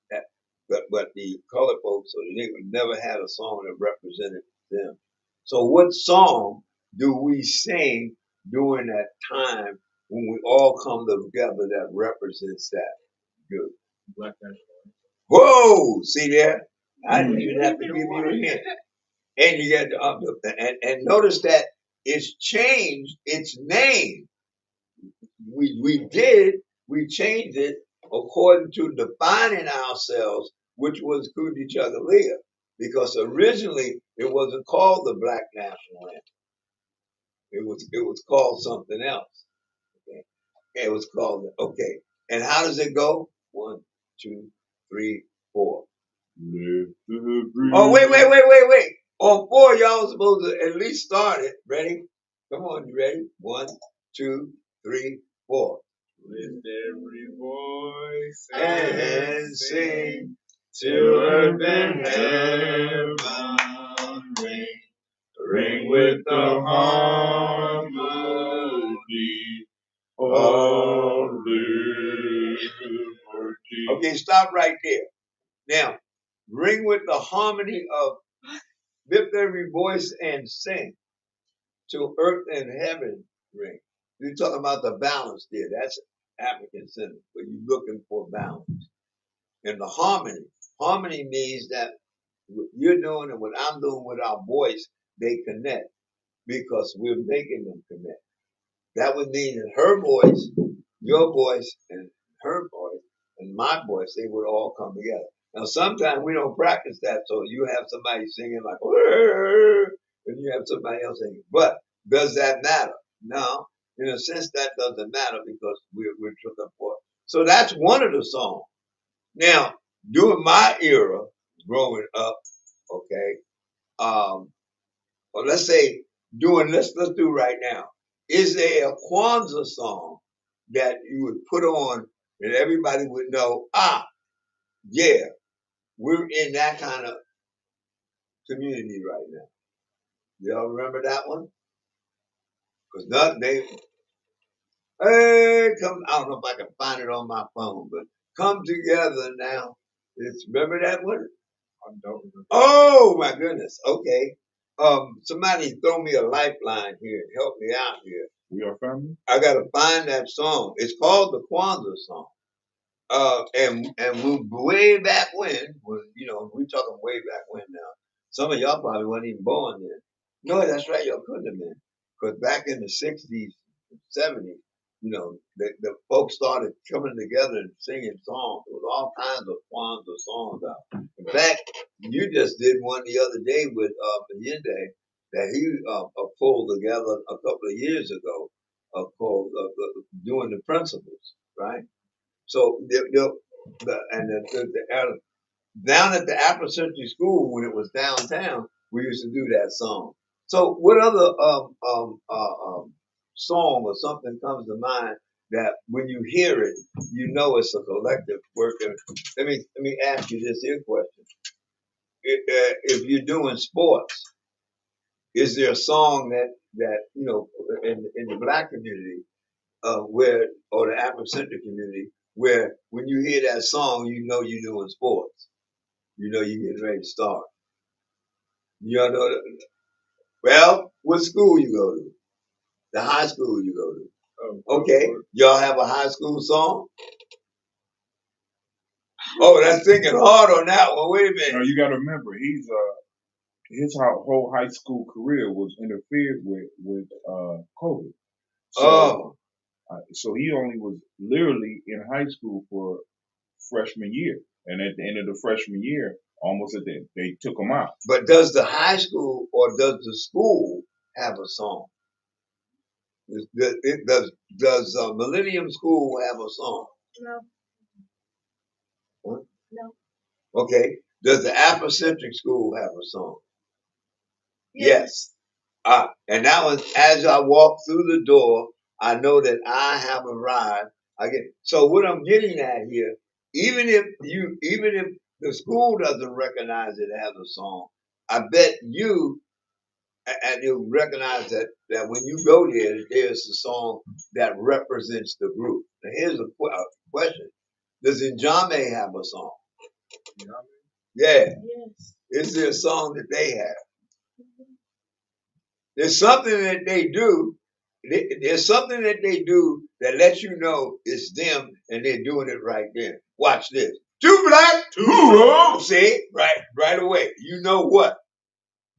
that, but the colored folks or the Negro never had a song that represented them. So, what song do we sing during that time when we all come together that represents that? Good. Black National. Whoa! See there? I didn't even have to give you a hint. And you got and notice that it's changed its name. We changed it according to defining ourselves, which was Kudichagalia, because originally it wasn't called the Black National Anthem. It was called something else. Okay? It was called And how does it go? 1, 2, 3, 4. Oh, wait. On 4, y'all was supposed to at least start it. Ready? Come on, you ready? 1, 2, 3, 4. Lift every voice And sing till earth and heaven ring with the harmony of liberty. Okay, stop right there. Now, ring with the harmony of lift every voice and sing till earth and heaven ring. You're talking about the balance there. That's African center, where you're looking for balance. And the harmony. Harmony means that what you're doing and what I'm doing with our voice, they connect because we're making them connect. That would mean that her voice, your voice, and her voice, and my voice, they would all come together. Now, sometimes we don't practice that, so you have somebody singing like, and you have somebody else singing. But does that matter? No. In a sense, that doesn't matter because we're looking for it. So that's one of the songs. Now, during my era, growing up, okay, or let's say let's do right now. Is there a Kwanzaa song that you would put on and everybody would know, yeah, we're in that kind of community right now. Y'all remember that one? Because come, I don't know if I can find it on my phone, but come together now. Remember that one? I don't remember. Oh my goodness. Okay. Somebody throw me a lifeline here. Help me out here. We Are Family? I gotta find that song. It's called the Kwanzaa song. And we way back when, we talking way back when now. Some of y'all probably weren't even born then. No, that's right, y'all couldn't have been. Because back in the 60s, 70s, the folks started coming together and singing songs. There was all kinds of Kwanzaa songs out. In fact, you just did one the other day with Yende that he pulled together a couple of years ago called Doing the Principles, right? So down at the Afrocentric School when it was downtown, we used to do that song. So what other song or something comes to mind that when you hear it, you know it's a collective work? Let me ask you this here question: if you're doing sports, is there a song that in the Black community or the Afrocentric community, where when you hear that song, you know you're doing sports. You know you're getting ready to start. You know, well, what school you go to? The high school you go to. Okay, y'all have a high school song? Oh, that's thinking hard on that one. Wait a minute. No, you got to remember, his whole high school career was interfered with COVID. So he only was literally in high school for freshman year, and at the end of the freshman year, almost at the end, they took him out. But does the high school or does the school have a song? Does Millennium School have a song? No. What? No. Okay. Does the Afrocentric School have a song? Yes. And that was as I walk through the door, I know that I have arrived. So what I'm getting at here, even if the school doesn't recognize it as a song, I bet you and you'll recognize that when you go there, there's a song that represents the group. Now here's a question: does Njame have a song? Yeah. Yes. Is there a song that they have? There's something that they do. There's something that they do that lets you know it's them and they're doing it right then. Watch this. Two black, two wrong. See, right away. You know what?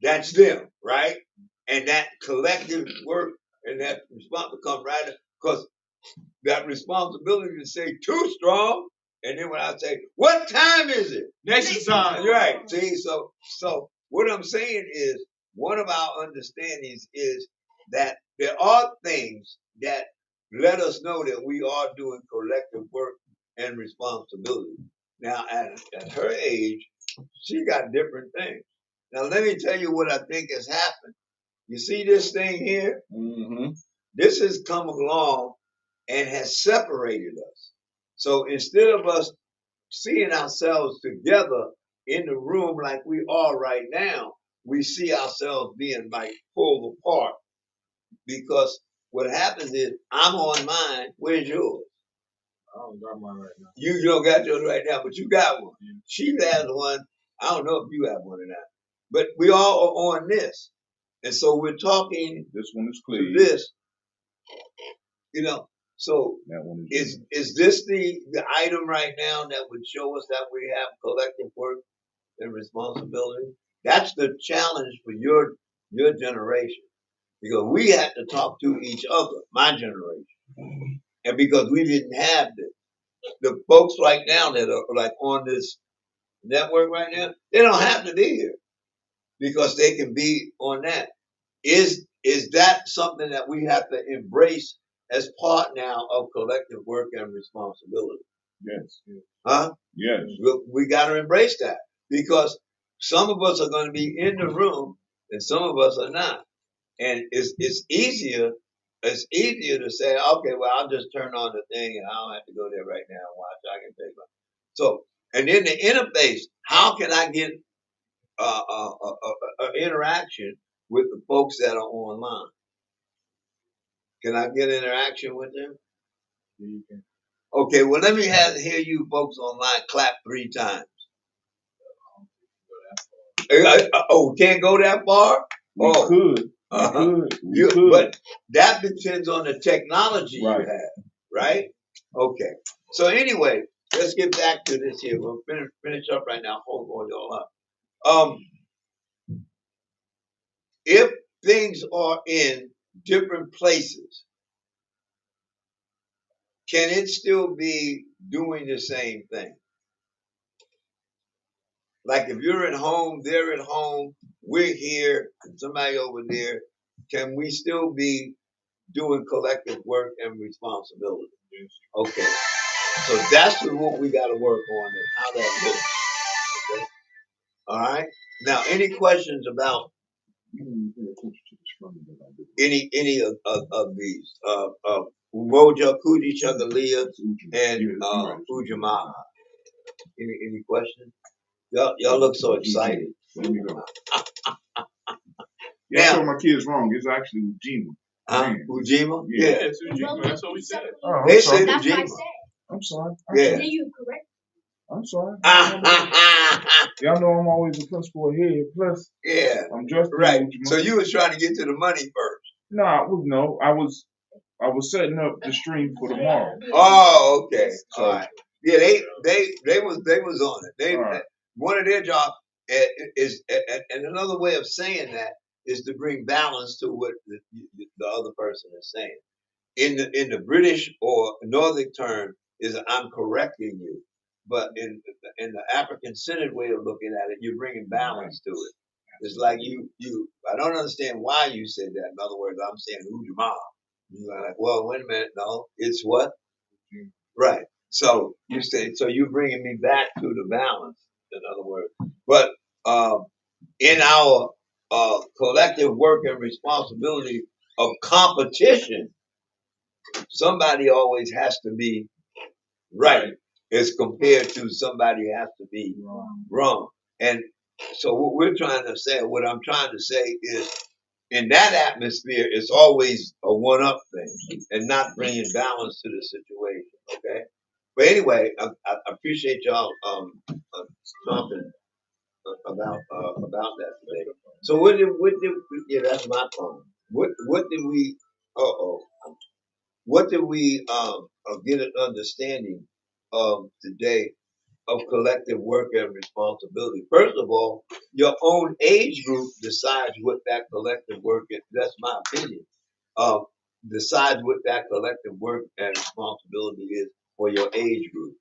That's them, right? And that collective work and that responsibility come right because that responsibility to say too strong. And then when I say, what time is it? Nation time. Right. See, so what I'm saying is one of our understandings is that there are things that let us know that we are doing collective work and responsibility. Now, at her age, she got different things. Now, let me tell you what I think has happened. You see this thing here? Mm-hmm. This has come along and has separated us. So instead of us seeing ourselves together in the room like we are right now, we see ourselves being like pulled apart. Because what happens is I'm on mine. Where's yours? I don't got mine right now. You don't got yours right now, but you got one. Yeah. She has one. I don't know if you have one or not. But we all are on this. And so we're talking this one is clear. to this. You know, so That one is this the item right now that would show us that we have collective work and responsibility? That's the challenge for your generation, because we had to talk to each other, my generation, and because we didn't have the folks right now that are like on this network right now, they don't have to be here because they can be on that. Is that something that we have to embrace as part now of collective work and responsibility? Yes. Huh? Yes. We got to embrace that, because some of us are going to be in the room and some of us are not. And it's easier to say, okay, well, I'll just turn on the thing and I don't have to go there right now and watch. I can take my. So, and then the interface, how can I get interaction with the folks that are online? Can I get interaction with them? Yeah, you can. Okay, well, let me hear you folks online clap 3 times. Oh, we can't go that far? We could. We could. But that depends on the technology Right. you have, right? Okay. So anyway, let's get back to this here. We'll finish up right now. Hold on, y'all up. If things are in different places, can it still be doing the same thing? Like if you're at home, they're at home, we're here, and somebody over there, can we still be doing collective work and responsibility? Yes. Okay. So that's what we got to work on, and how that looks. Okay. All right. Now, any questions about any of these? Umoja, Kuji, Chagalia, and Ujamaa. Any questions? Y'all look so excited. Let me go. Yeah, I told my kids wrong. It's actually Ujima. Ujima? Yeah. Yeah. It's Ujima. That's what we said. Oh, They said That's what I Ujima. said. I'm sorry. Yeah. Did you correct? I'm sorry. Y'all know I'm always the principal ahead. Plus, yeah. I'm just right. Ujima. So you was trying to get to the money first. No, I was setting up the stream for tomorrow. Oh, okay. So, all right. Yeah, they was on it. They one of their jobs is, and another way of saying that is to bring balance to what the other person is saying. In the British or Northern term is I'm correcting you, but in the African centered way of looking at it, you're bringing balance to it. It's like you. I don't understand why you said that. In other words, I'm saying Ujamaa. You're like, well, wait a minute. No, it's what? Right. So you say, so you're bringing me back to the balance. In other words, but in our collective work and responsibility of competition, somebody always has to be right as compared to somebody has to be wrong. And so what I'm trying to say is, in that atmosphere, it's always a one-up thing and not bringing balance to the situation. Okay. But anyway, I appreciate y'all talking about that today. So what did yeah, that's my phone. What did we? What did we get an understanding of today of collective work and responsibility? First of all, your own age group decides what that collective work is. That's my opinion. Decides what that collective work and responsibility is for your age group.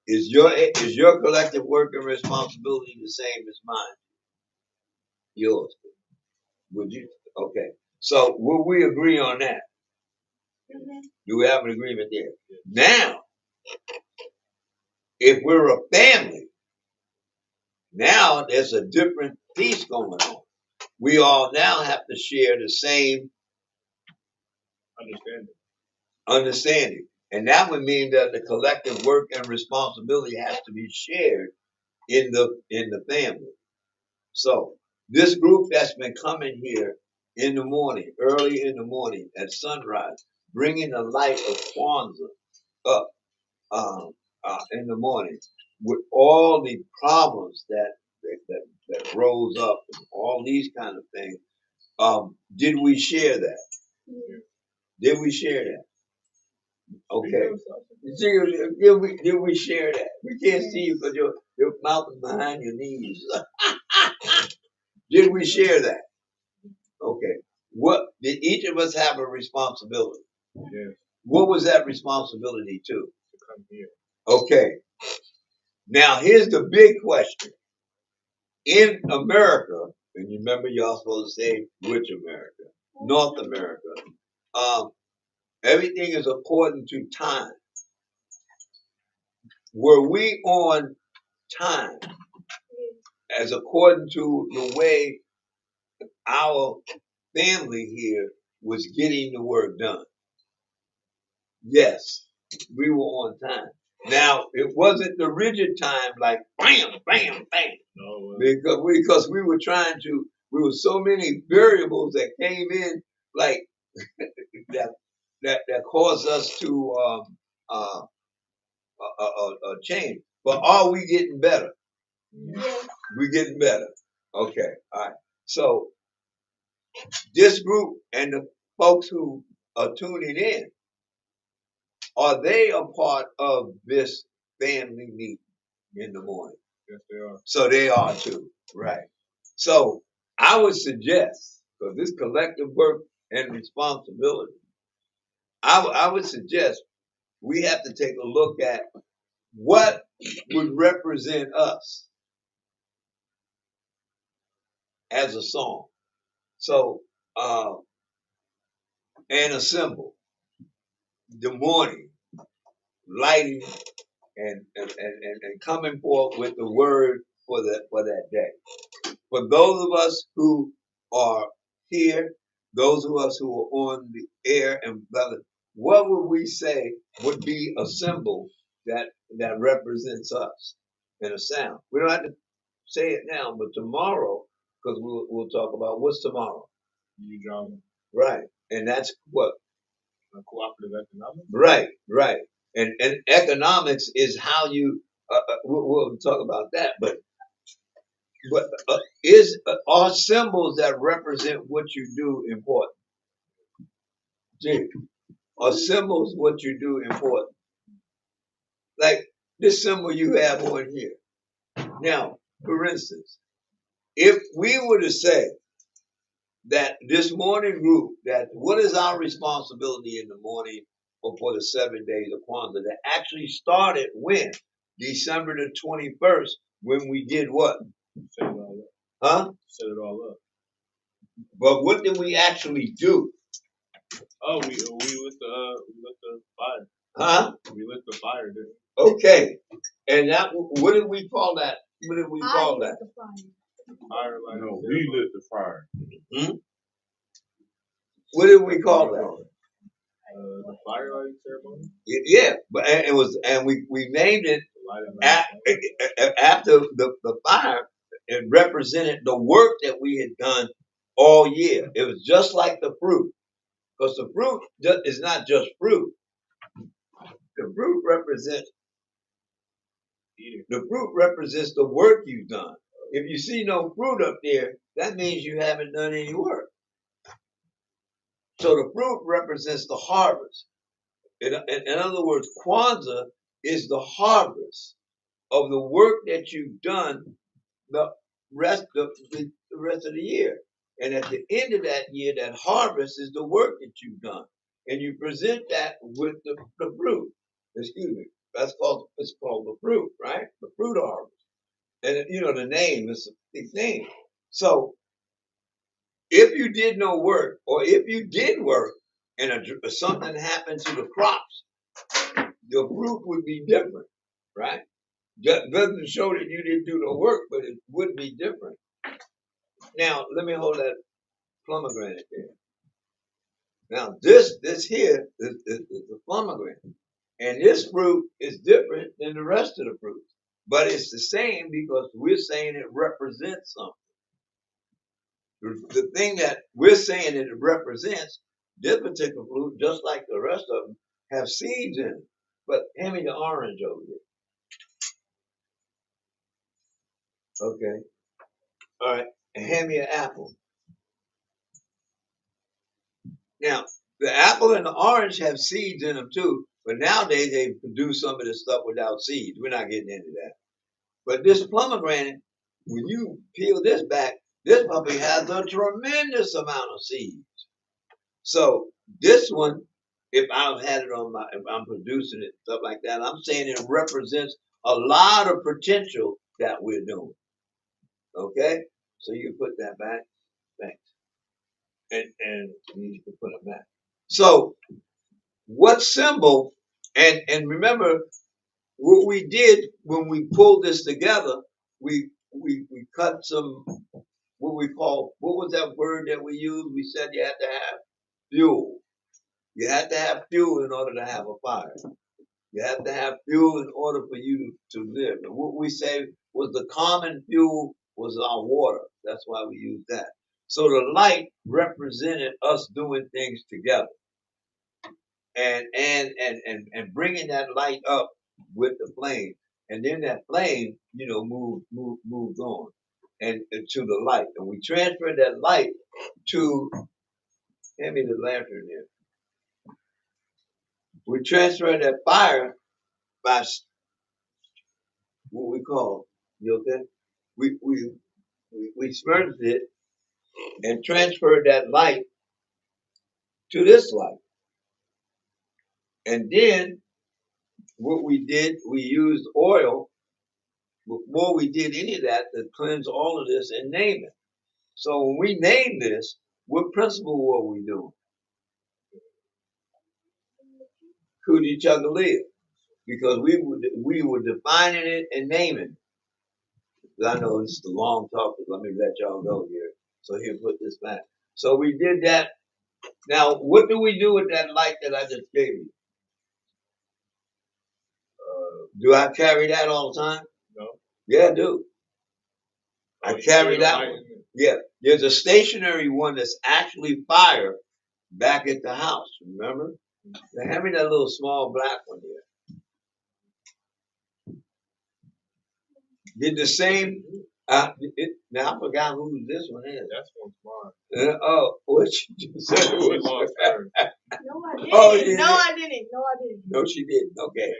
Is your collective work and responsibility the same as mine? Yours? Would you? Okay. So will we agree on that? Do we have an agreement there? Now, if we're a family, now there's a different piece going on. We all now have to share the same understanding. And that would mean that the collective work and responsibility has to be shared in the family. So this group that's been coming here in the morning, early in the morning at sunrise, bringing the light of Kwanzaa up in the morning with all the problems that rose up and all these kind of things. Did we share that? Did we share that? Okay. Did we share that? We can't see you because your mouth is behind your knees. Did we share that? Okay. What did each of us have a responsibility? Yes. What was that responsibility to? To come here. Okay. Now here's the big question. In America, and you remember y'all supposed to say which America? North America. Everything is according to time. Were we on time as according to the way our family here was getting the work done? Yes, we were on time. Now, it wasn't the rigid time like bam, bam, bam. No, Because we were we were so many variables that came in like that caused us to change. But are we getting better? Yes. We're getting better. Okay, all right. So this group and the folks who are tuning in, are they a part of this family meeting in the morning? yes, they are. So they are too, right? So I would suggest, because this collective work and responsibility, I would suggest we have to take a look at what would represent us as a song. So, and a symbol, the morning, lighting, and coming forth with the word for that day. For those of us who are here, those of us who are on the air and what would we say would be a symbol that represents us in a sound? We don't have to say it now, but tomorrow, because we'll talk about what's tomorrow. You John. Right. And that's what? Cooperative economics. Right. And economics is how you. We'll talk about that, but are symbols that represent what you do important? Gee, are symbols what you do important? Like this symbol you have on here. Now, for instance, if we were to say that this morning group, that what is our responsibility in the morning or for the 7 days of Kwanzaa, that actually started when? December the 21st, when we did what? Set it all up. Huh? Set it all up. But what did we actually do? Oh, we lit the fire. Huh? We lit the fire, didn't we? Okay. And that, what did we call that? What did we call that? Fire lighting. No, we lit the fire. Hmm? What did we call that? The fire lighting ceremony. Yeah, but we named it after the fire. It represented the work that we had done all year. It was just like the fruit, because the fruit is not just fruit. The fruit represents the work you've done. If you see no fruit up there, that means you haven't done any work. So the fruit represents the harvest. In other words, Kwanzaa is the harvest of the work that you've done the rest of the year. And at the end of that year, that harvest is the work that you've done. And you present that with the fruit. Excuse me. It's called the fruit, right? The fruit harvest. And the name is a big name. So if you did no work, or if you did work and something happened to the crops, your fruit would be different, right? That doesn't show that you didn't do no work, but it would be different. Now, let me hold that pomegranate there. Now, this here is the pomegranate. And this fruit is different than the rest of the fruit. But it's the same because we're saying it represents something. The thing that we're saying it represents, this particular fruit, just like the rest of them, have seeds in it. But hand me the orange over there. Okay. All right. And hand me an apple. Now, The apple and the orange have seeds in them too, but nowadays they produce some of this stuff without seeds. We're not getting into that. But this pomegranate, when you peel this back, this puppy has a tremendous amount of seeds. So this one, if I've had it on if I'm producing it, stuff like that, I'm saying it represents a lot of potential that we're doing. Okay? So you put that back. Thanks. And you can put it back. So what symbol, and remember what we did when we pulled this together, we cut some what we call, what was that word that we used? We said you had to have fuel. You had to have fuel in order to have a fire. You have to have fuel in order for you to live. And what we say was the common fuel was our water. That's why we use that. So the light represented us doing things together and bringing that light up with the flame. And then that flame, moves on and to the light. And we transfer that light to, hand me the lantern there. We transfer that fire by what we call, you okay? We smudged it and transferred that light to this light. And then what we did, we used oil before we did any of that to cleanse all of this and name it. So when we named this, what principle were we doing? Cootie Chuggalia. Because we were defining it and naming it. I know this is a long talk, but let me let y'all go here. So here, put this back. So we did that. Now, what do we do with that light that I just gave you? Do I carry that all the time? No. Yeah, I do. I carry that one. Yeah. There's a stationary one that's actually fire back at the house, remember? Now, hand me that little small black one here. Did the same, now I forgot who this one is. That's one's mine. What you just said? She lost hers. No, I didn't. Oh, you no, did? I didn't. No, I didn't. No, she didn't. Okay.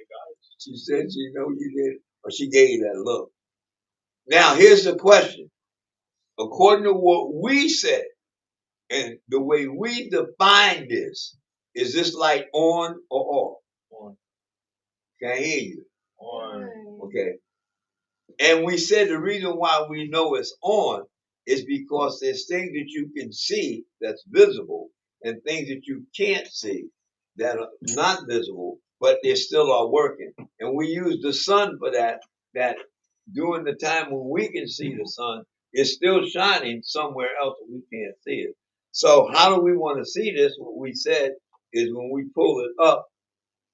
She said she know you did, or she gave you that look. Now, here's the question. According to what we said, and the way we define this, is this light on or off? On. Can I hear you? On. Okay. And we said the reason why we know it's on is because there's things that you can see that's visible and things that you can't see that are not visible, but they still are working. And we use the sun for that during the time when we can see the sun, it's still shining somewhere else and we can't see it. So how do we want to see this? What we said is when we pull it up,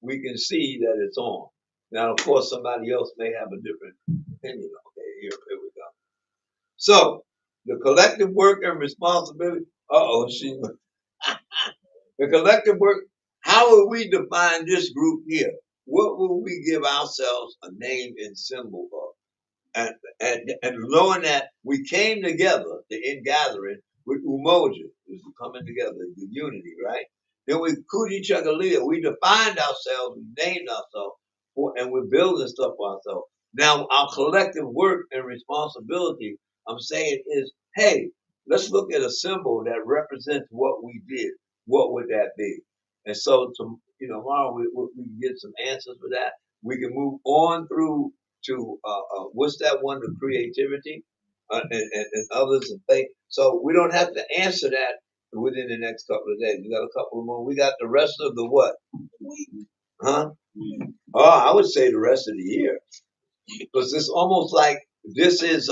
we can see that it's on. Now, of course, somebody else may have a different opinion. Okay, here we go. So, the collective work and responsibility. The collective work. How will we define this group here? What will we give ourselves a name and symbol of? And knowing that we came together, the ingathering with Umoja, was coming together, the unity, right? Then we Kuti Chuggalia, we defined ourselves, we named ourselves, and we're building stuff for ourselves. Now, our collective work and responsibility, I'm saying is, hey, let's look at a symbol that represents what we did. What would that be? And so, tomorrow we can get some answers for that. We can move on through to what's that one, the creativity and others and faith. So we don't have to answer that within the next couple of days. We got a couple more. We got the rest of the what? Huh? Oh, I would say the rest of the year, because it's almost like this is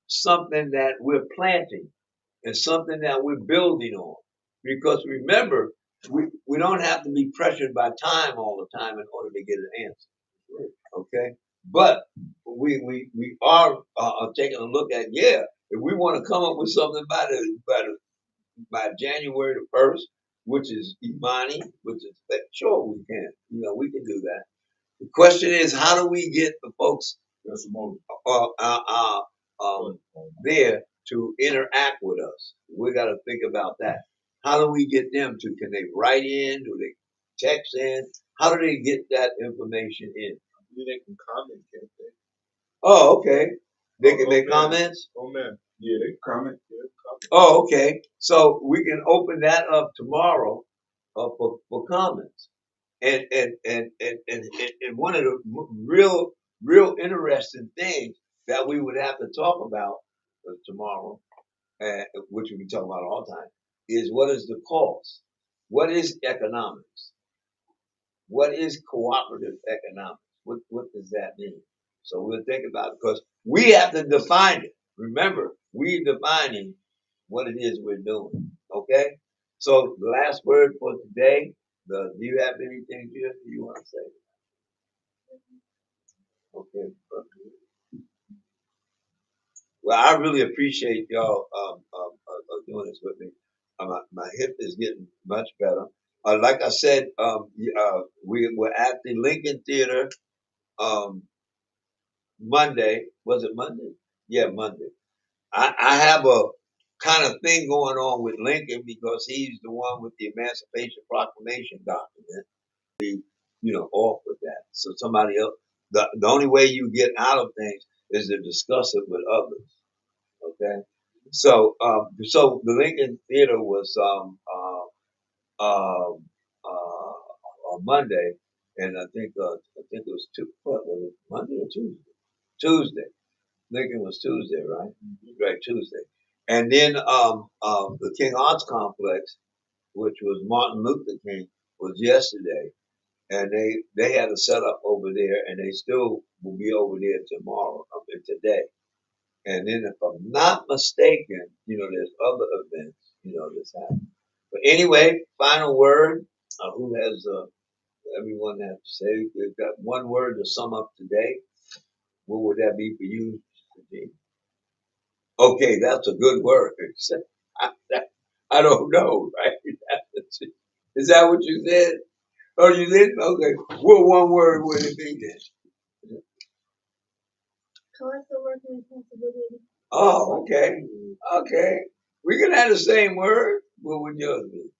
something that we're planting and something that we're building on. Because remember, we don't have to be pressured by time all the time in order to get an answer. Okay? But we are taking a look at, if we want to come up with something by January the 1st, which is Imani, which is sure we can. We can do that. The question is, how do we get the folks there to interact with us? We got to think about that. How do we get them to? Can they write in? Do they text in? How do they get that information in? They can comment, can't they? Oh, okay. They can make comments? Oh man. Yeah, they comment. Yeah, comment. Oh, okay. So we can open that up tomorrow for comments. And one of the real interesting things that we would have to talk about tomorrow, which we talk about all the time, is what is the cost? What is economics? What is cooperative economics? What does that mean? So we'll think about it because we have to define it. Remember, we're defining what it is we're doing. Okay? So the last word for today, do you have anything here you want to say? Okay. Well, I really appreciate y'all doing this with me. My hip is getting much better. Like I said, we were at the Lincoln Theater Monday. Was it Monday? Yeah, Monday. I have a kind of thing going on with Lincoln because he's the one with the Emancipation Proclamation document. Off with that. So somebody else. The only way you get out of things is to discuss it with others. Okay. So the Lincoln Theater was on Monday, and I think it was what was it, Monday or Tuesday? Tuesday. Lincoln was Tuesday, right? Mm-hmm. Right, Tuesday. And then the King Arts Complex, which was Martin Luther King, was yesterday, and they had a setup over there, and they still will be over there tomorrow, today. And then, if I'm not mistaken, there's other events, that's happening. But anyway, final word. Who has everyone have to say? We've got one word to sum up today. What would that be for you, Steve? Okay, that's a good word. I don't know, right? Is that what you said? Oh, you did? Okay. What one word would it be then? Collective work and responsibility. Oh, okay. Okay. We can have the same word. What would yours be?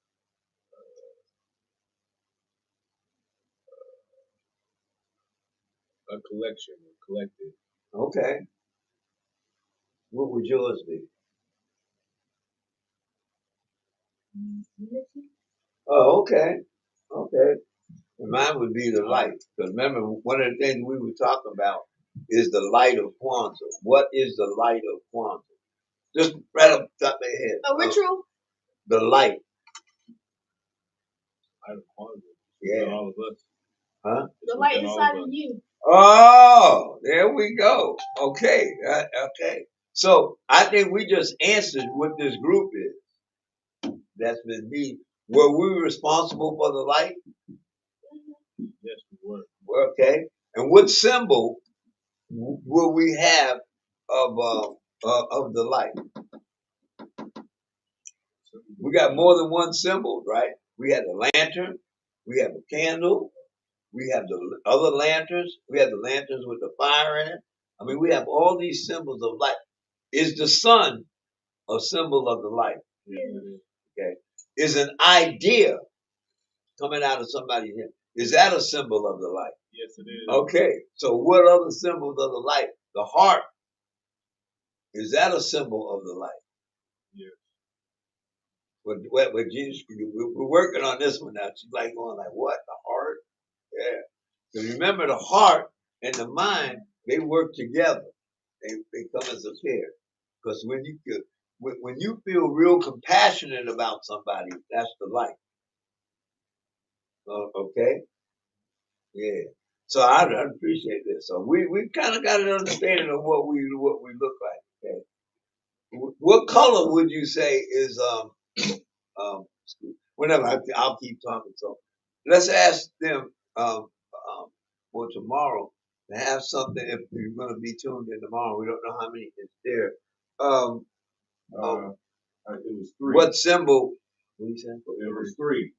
A collection, a collective. Okay. What would yours be? Unity. Oh, okay. Okay. Mine would be the light. Because remember, one of the things we were talking about is the light of Kwanzaa. What is the light of Kwanzaa? Just right up the top of your head. A ritual. The light. Light of Kwanzaa. Yeah. All of us. Huh? The light inside of you. Oh, there we go. Okay. Okay. So I think we just answered what this group is. That's been me. Were we responsible for the light? Yes, we were. Okay. And what symbol will we have of the light? We got more than one symbol, right? We have the lantern, we have a candle, we have the other lanterns, we have the lanterns with the fire in it. I mean, we have all these symbols of light. Is the sun a symbol of the light? Yes, it is. Okay. Is an idea coming out of somebody's head? Is that a symbol of the light? Yes, it is. Okay. So what other symbols of the light? The heart. Is that a symbol of the light? Yes. With Jesus, we're working on this one now. She's like going like, what? The heart? Yeah. Because remember, the heart and the mind, they work together. They come as a pair. Because when you feel real compassionate about somebody, that's the light. Okay? Yeah. So I appreciate this. So we kind of got an understanding of what we look like. Okay. What color would you say is whatever? I'll keep talking. So let's ask them for tomorrow to have something. If you're going to be tuned in tomorrow, we don't know how many is there. It was three. What symbol? What you saying? It was three.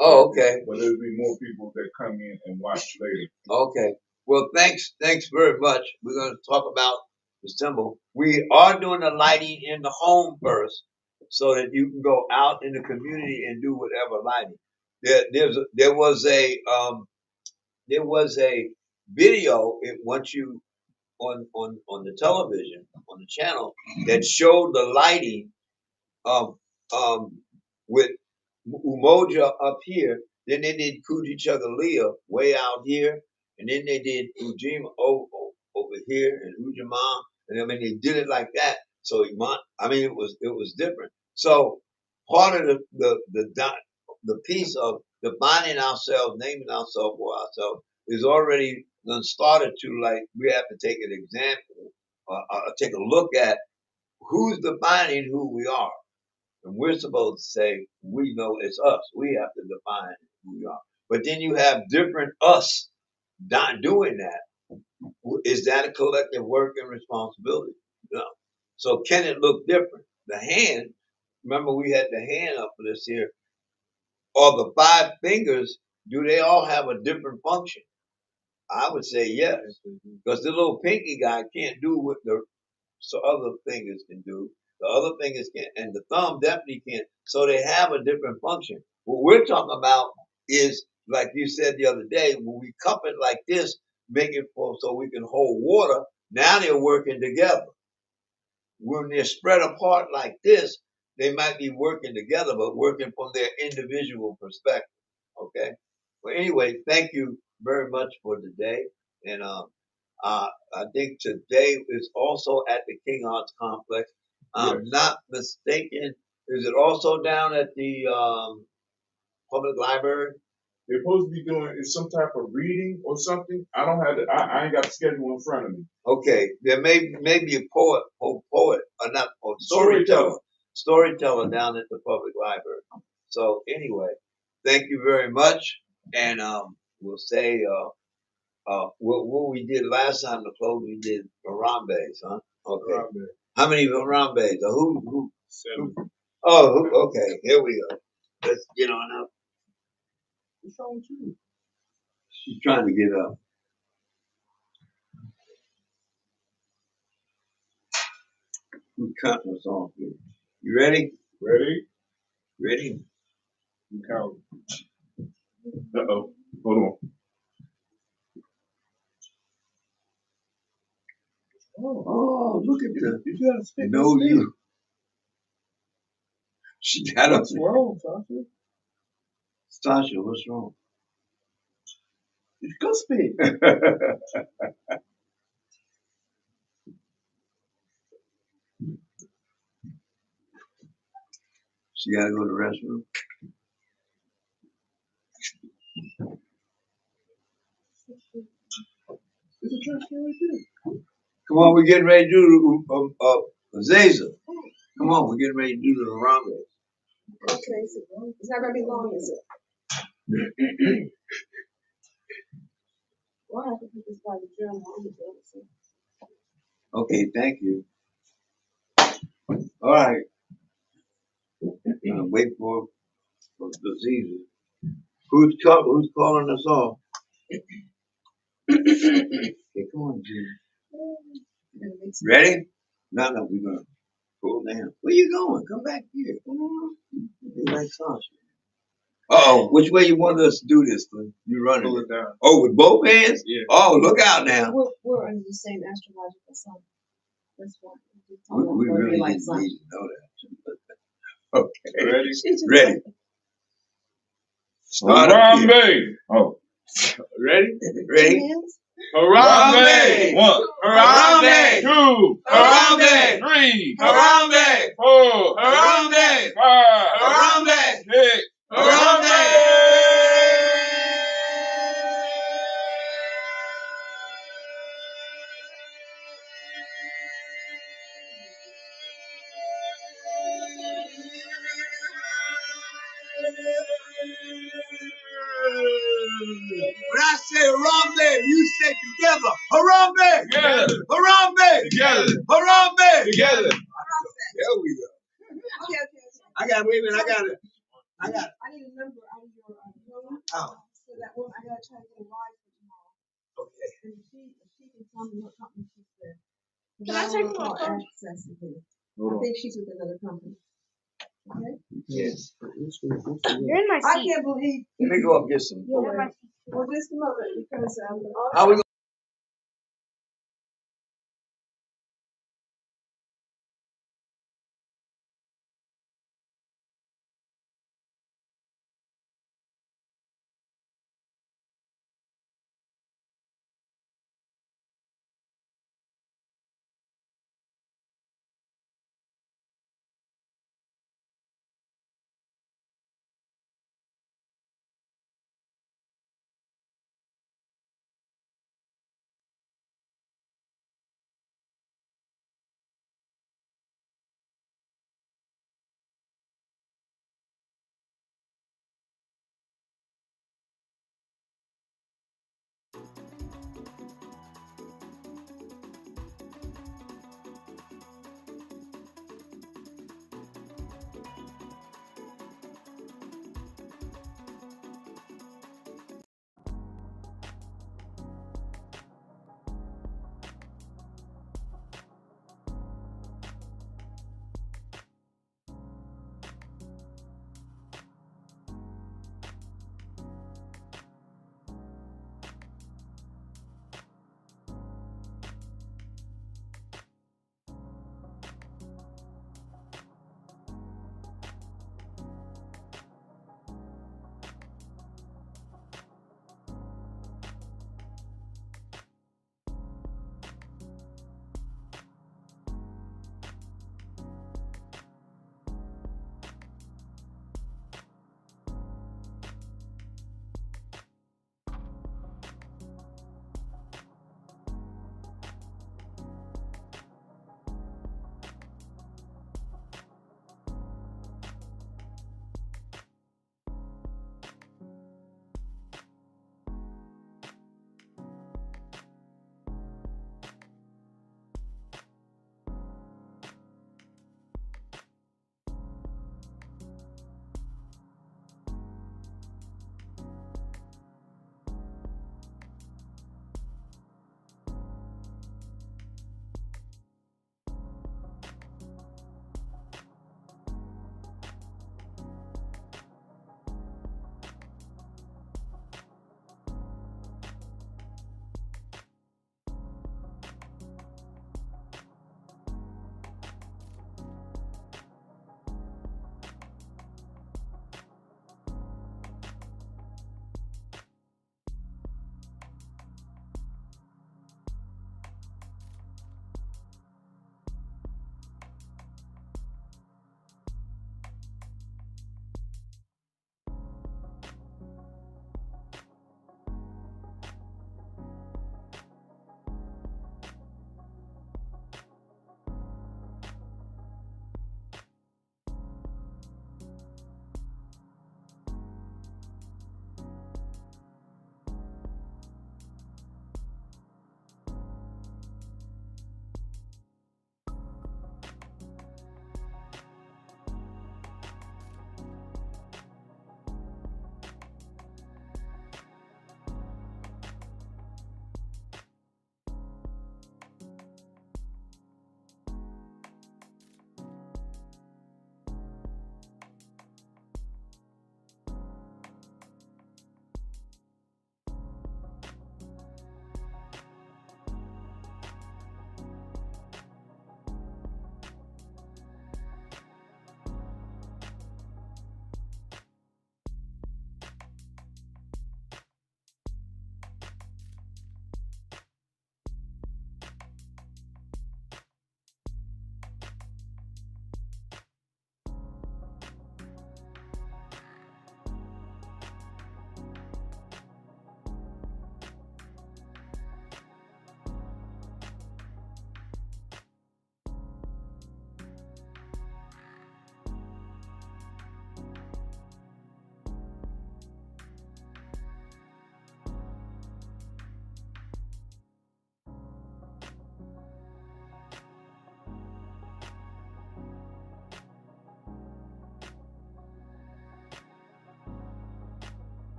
Oh, okay. But there'll be more people that come in and watch later. Okay. Well, thanks very much. We're going to talk about the symbol. We are doing the lighting in the home first, so that you can go out in the community and do whatever lighting. There was a video. Once you on the television on the channel that showed the lighting um, with Umoja up here. Then they did Kujichagulia way out here, and then they did Ujima over here and Ujamaa, and I mean they did it like that. So I mean it was different. So part of the piece of defining ourselves, naming ourselves for ourselves, is already done started to, like, we have to take an example, take a look at who's defining who we are. And we're supposed to say, we know it's us. We have to define who we are. But then you have different us not doing that. Is that a collective work and responsibility? No. So can it look different? The hand, remember we had the hand up for this here, or the 5 fingers, do they all have a different function? I would say yes, because the little pinky guy can't do what the other fingers can do. The other fingers can't, and the thumb definitely can't. So they have a different function. What we're talking about is, like you said the other day, when we cup it like this, make it so we can hold water. Now they're working together. When they're spread apart like this, they might be working together, but working from their individual perspective. Okay. Well, anyway, thank you very much for today, and I think today is also at the King Arts Complex. I'm not mistaken. Is it also down at the public library? They're supposed to be doing some type of reading or something. I don't have I ain't got the schedule in front of me. Okay, there may be a poet, or not, or storyteller down at the public library. So anyway, thank you very much, and we'll say what we did last time to close, we did Harambe's, huh? Okay. Harambe. How many Harambe's? Who? 7. Okay. Here we go. Let's get on up. What's wrong with you? She's trying to get up. Who's cutting us off here? You ready? Ready? Ready? You count. Uh-oh. Hold on. Oh, look at that. You gotta stick with me. You. She got up. What's wrong, Tasha? Tasha, what's wrong? You go speak. She gotta go to the restroom. There's a trash can right there. Come on, we're getting ready to do Zaza. Come on, we're getting ready to do the Harambe. Okay, so it's not gonna be long, is it? Well, I have to put this by the journal. Okay, thank you. All right. Wait for the Zaza. Who's calling us off? Okay, come on, Jesus. Ready? No, we're gonna pull down. Where you going? Come back here. Come on. Be like Sasha. Which way you want us to do this? You running? Pull it down. Oh, with both hands? Yeah. Oh, look out now. We're under the same astrological sign. That's why. We really didn't need to know that. Okay. Ready? Ready. Start Harambe. Oh. Ready? Ready? Harambe. 1. Harambe. 2. Harambe. 3. Harambe. 4. Harambe. 5. Harambe. 6. Harambe. When I say Harambe, you say together. Harambe! Together. Harambe! Together. Harambe! Together. There we go. Okay. I got it. Wait a minute. I got it. I need a number out of your phone. So that one, I gotta try to get a ride for tomorrow. Okay. And she can tell me what company she's with. Can I take my phone? Access again. I think she's with another company. Yes. You're in my I seat. can't believe. Let me go up and get some. You're in my seat. Well, just a moment because How we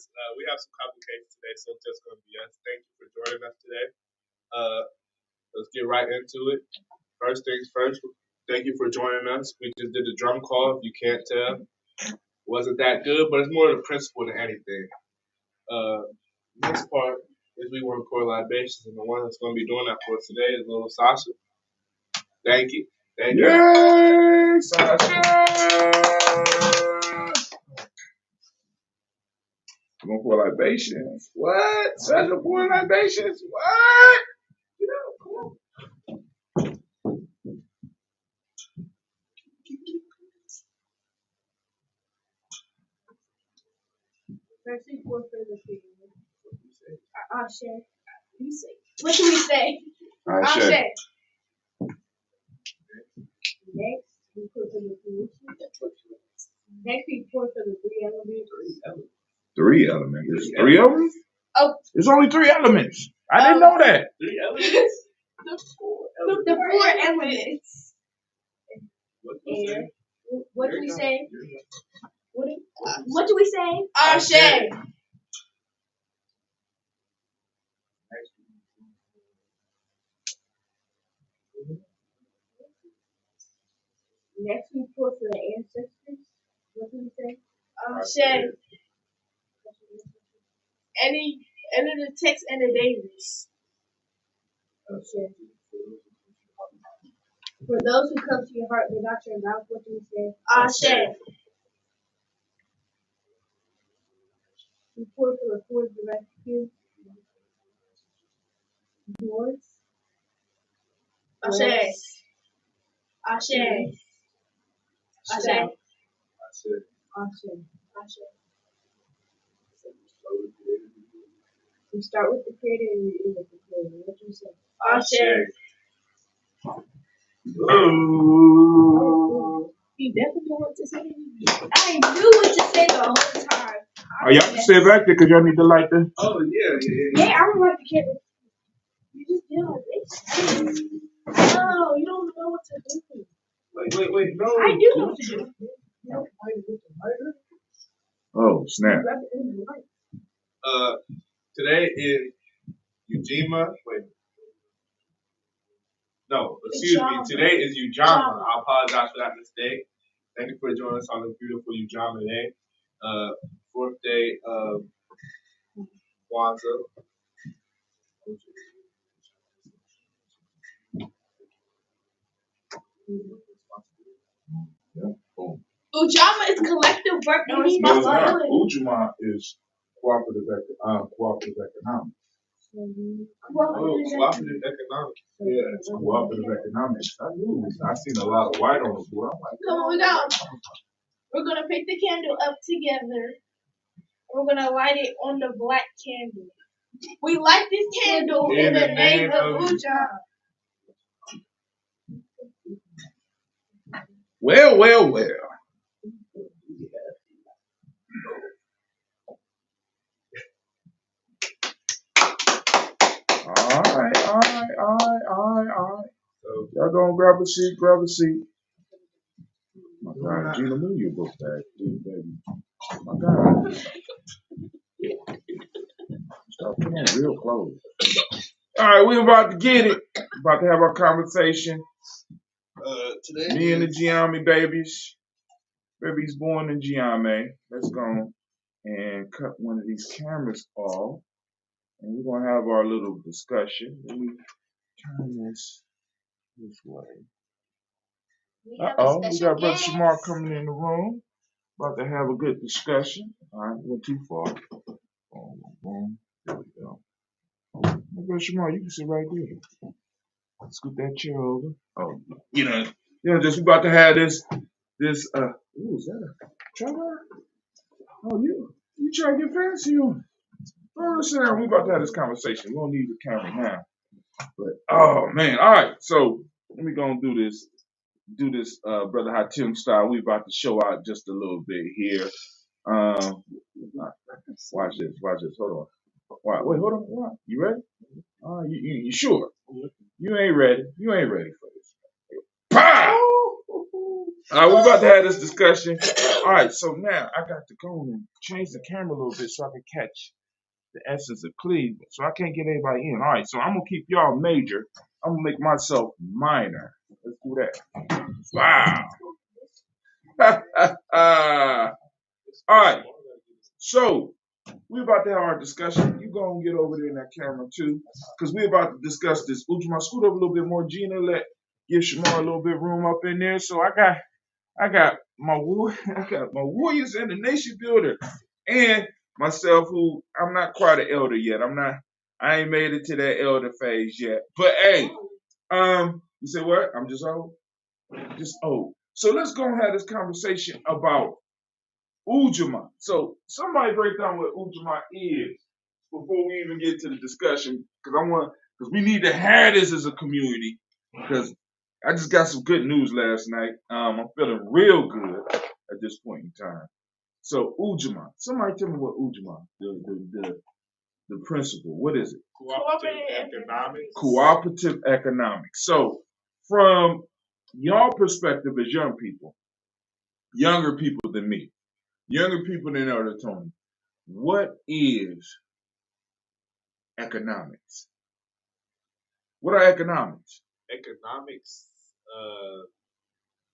viewers, we have some complications today, so it's just going to be us. Thank you for joining us today. Let's get right into it. First things first, thank you for joining us. We just did the drum call. If you can't tell, wasn't that good, but it's more the principle than anything. Next part is we want to pour libations, and the one that's going to be doing that for us today is little Sasha. Thank you. Thank you. Yay, Sasha! I'm gonna pour libations. What? Sasha pour libations? What? Get out, come on. First we pour for the people. Ashe. You say. What do we say? Ashe. Ashe. Next we pour for the creation. Next we pour for the three elements. Three elements. There's three of them? Oh. There's only three elements. I didn't know that. 3 elements? The four elements. Air. What do we say? What do we say? Ashe. Next we pour for the ancestors. What do we say? Ashe. Any of the texts and the dailies. Ashe. For those who come to your heart but not your mouth, what do we say? Ashe. We pour for the four directives. Yours. Ashe. Ashe. Ashe. Ashe. We start with the creator and we end with the creator. What do you say? Ashe. Oh. You definitely know what to say. I knew what to say the whole time. Oh, y'all can stay back there because y'all need to light the. Oh, yeah. Yeah, I don't like the camera. You just deal with it. No, you don't know what to do. Wait. No. I do know what to do. Oh, snap. Today is Ujima. Today is Ujama. I apologize for that mistake. Thank you for joining us on this beautiful Ujama day. 4th day of Kwanzaa. Yeah. Boom. Ujama is collective work and No, it's not. responsibility. Ujima is cooperative economics. Cooperative economics. Yeah, it's cooperative economics. I seen a lot of white on the board. I'm like, Come on, we're gonna pick the candle up together. We're gonna light it on the black candle. We light this candle in the name of Ujama. Well. All right. So y'all gonna grab a seat. My God, Gina, move your book bag, please, baby. My God. Stop putting real close. All right, we about to get it. About to have our conversation. Today Me and the Giammi babies. Baby's born in Giammi. Let's go and cut one of these cameras off. And we're going to have our little discussion. Let me turn this way. We got Brother Shamar coming in the room. About to have a good discussion. All right, went too far. Boom. There we go. Brother Shamar, you can sit right there. Scoot that chair over. Oh, just we about to have this. Is that a trailer? Oh, you trying to get fancy on? Listen, we about to have this conversation. We don't need the camera now. But oh man, all right. So let me go and do this. Brother Hatim style. We about to show out just a little bit here. Watch this. Hold on. Wait, hold on. What? You ready? You sure? You ain't ready for this. Pow! We're about to have this discussion. All right, so now I got to go and change the camera a little bit so I can catch the essence of Cleveland. So I can't get anybody in. All right, so I'm gonna keep y'all major. I'm gonna make myself minor. Let's do that. Wow. All right, so we're about to have our discussion. You go and get over there in that camera too, because we're about to discuss this. Ujima, scoot over a little bit more. Gina, give Shamar a little bit of room up in there. So I got my warriors and the nation builder, and myself, who I'm not quite an elder yet. I ain't made it to that elder phase yet. But hey, you say what? I'm just old. Just old. So let's go and have this conversation about Ujima. So somebody break down what Ujima is before we even get to the discussion, because we need to have this as a community. Because I just got some good news last night. I'm feeling real good at this point in time. So Ujima, somebody tell me what Ujima, the principle. What is it? Cooperative economics. Cooperative economics. So from y'all perspective as young people, younger people than me, younger people than Elder Tony, what is economics? What are economics? Economics,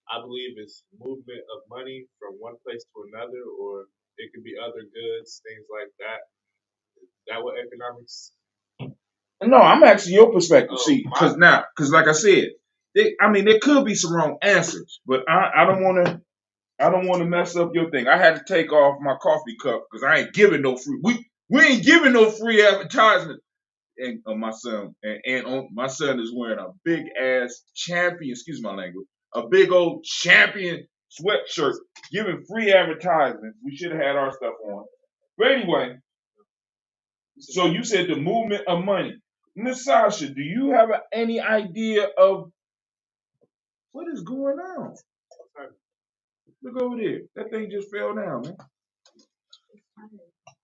I believe, is movement of money from one place to another, or it could be other goods, things like that. Is that what economics? No, I'm asking your perspective. Oh, See, because like I said, there could be some wrong answers, but I don't want to mess up your thing. I had to take off my coffee cup because I ain't giving no free. We ain't giving no free advertisement. And my son my son is wearing a big ass champion. Excuse my language. A big old champion sweatshirt, giving free advertisements. We should have had our stuff on. But anyway, so you said the movement of money. Miss Sasha, do you have any idea of what is going on? Look over there. That thing just fell down, man.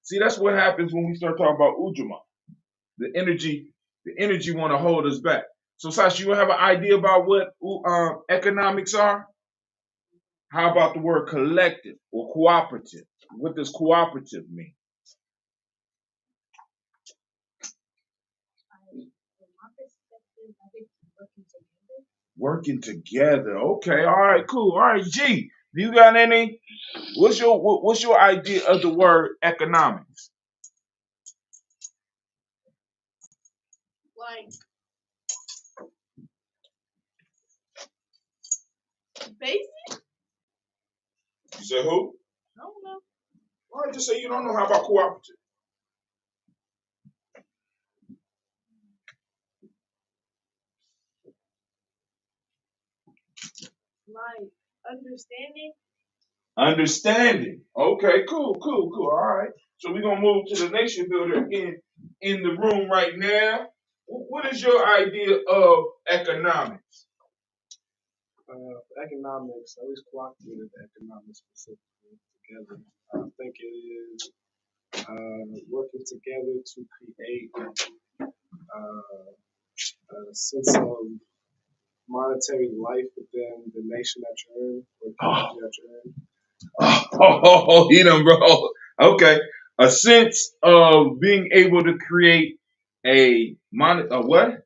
See, that's what happens when we start talking about Ujima. The energy want to hold us back. So, Sasha, you have an idea about what economics are? How about the word collective or cooperative? What does cooperative mean? Working together. Okay. All right. Cool. All right. G, do you got any? What's your idea of the word economics? Like basic? You said who? I don't know. All right. Just say you don't know. How about cooperative? Like understanding. Understanding. Okay, cool. All right. So we're gonna move to the nation builder in the room right now. What is your idea of economics? Economics, at least cooperative economics specifically together. I think it is working together to create a sense of monetary life within the nation that you're in or the community that you're in. He done, bro. Okay. A sense of being able to create a what?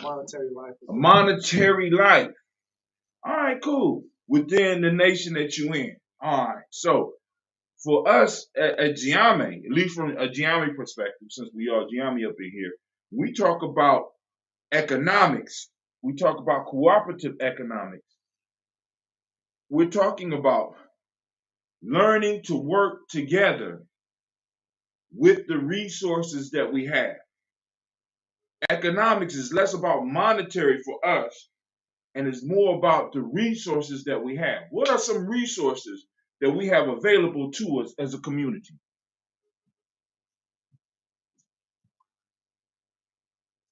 Monetary life. A monetary life. All right, cool. Within the nation that you in. All right. So for us at Giame, at least from a Giame perspective, since we are Giame up in here, we talk about economics. We talk about cooperative economics. We're talking about learning to work together with the resources that we have. Economics is less about monetary for us and is more about the resources that we have. What are some resources that we have available to us as a community?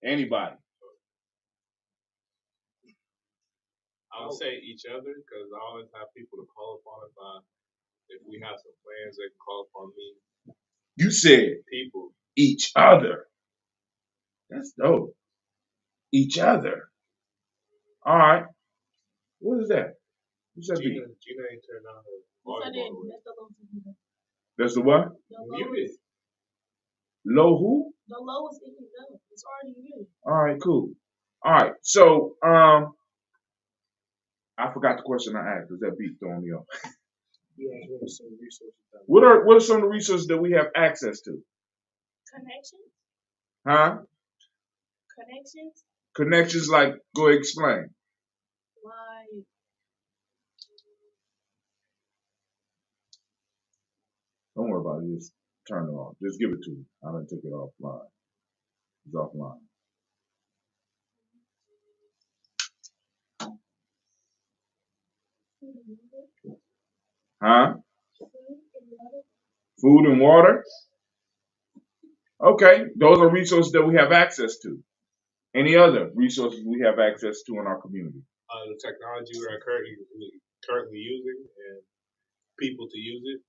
Anybody? I would say each other, because I always have people to call upon if we have some plans, they can call upon me. You said People. Each other. That's dope. Each other. All right. What is that? What's that beat? Gina ain't turned on her volume. That's the what? Muted. Low who? The low is in your It's already muted. All right, cool. All right, so I forgot the question I asked because that beat throwing me off. What are some of the resources that we have access to? Connections. Huh? Connections. Connections, like, go ahead, explain. Like. Don't worry about it. Just turn it off. Just give it to me. I done took it offline. It's offline. Huh? Food and water? Okay, those are resources that we have access to. Any other resources we have access to in our community? The technology we are currently using and people to use it.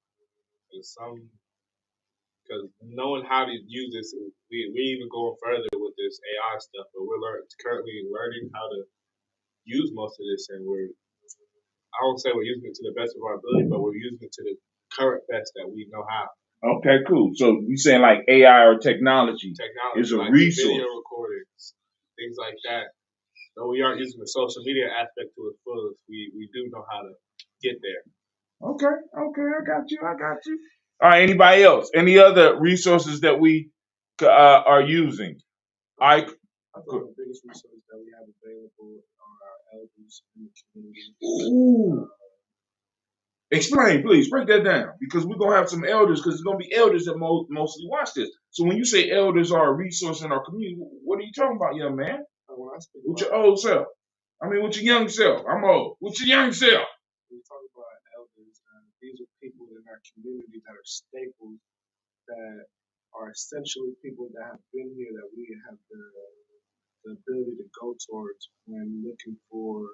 Because knowing how to use this, we even going further with this AI stuff, but we're currently learning how to use most of this, and I won't say we're using it to the best of our ability, but we're using it to the current best that we know how. Okay, cool. So you saying like AI or technology is a like resource. Video recordings, things like that. Though we aren't using the social media aspect to its fullest, we do know how to get there. Okay, I got you. All right, anybody else? Any other resources that we are using? I think the biggest resource that we have available are our elders in the community. Ooh. Explain, please. Break that down, because we're going to have some elders, because it's going to be elders that mostly watch this. So when you say elders are a resource in our community, what are you talking about, young man? With your old self. I mean, with your young self. I'm old. With your young self. When we talk about elders, these are people in our community that are staples, that are essentially people that have been here, that we have the ability to go towards when looking for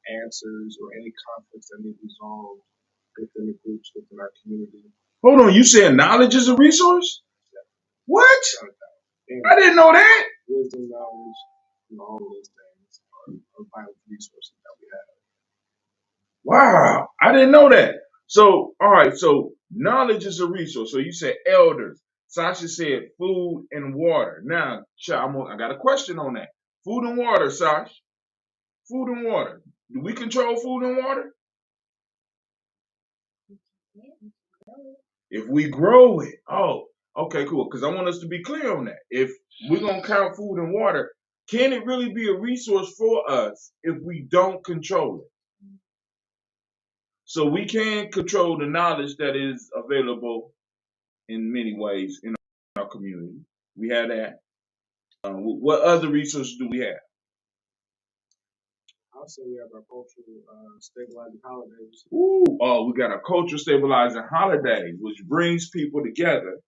answers or any conflicts that need resolved within the groups, within our community. Hold on, you said knowledge is a resource? Yeah. What? I didn't know that. Wisdom, knowledge, and all of those things are vital resources that we have. Wow, I didn't know that. So, all right, so knowledge is a resource. So you said elders. Sasha said food and water. Now, I got a question on that. Food and water, Sasha. Food and water. Do we control food and water? If we grow it. Oh, okay, cool. Because I want us to be clear on that. If we're going to count food and water, can it really be a resource for us if we don't control it? So we can control the knowledge that is available in many ways in our community. We have that. What other resources do we have? I'll say we have our cultural stabilizing holidays. We got our cultural stabilizing holidays, which brings people together.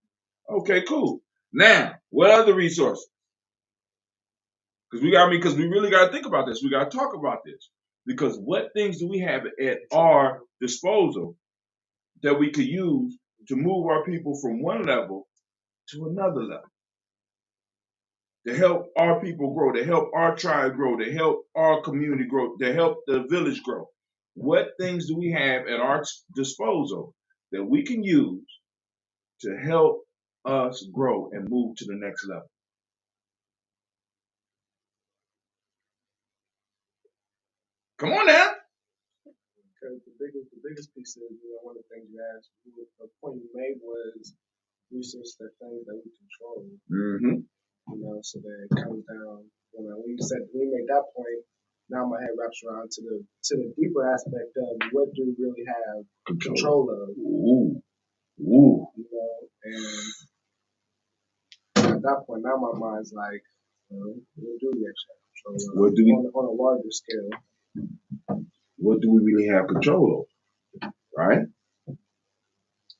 Okay, cool. Now, what other resources? Because we really got to think about this. We got to talk about this. Because what things do we have at our disposal that we could use to move our people from one level to another level? To help our people grow, to help our tribe grow, to help our community grow, to help the village grow. What things do we have at our disposal that we can use to help us grow and move to the next level? Come on now. Because the biggest piece is, one of the things you asked, the point you made was research the things that we control. Mm-hmm. So then it comes down, when we made that point, now my head wraps around to the deeper aspect of what do we really have control of. Ooh. And at that point, now my mind's like, what do we actually have control of? On a larger scale. What do we really have control of? Right?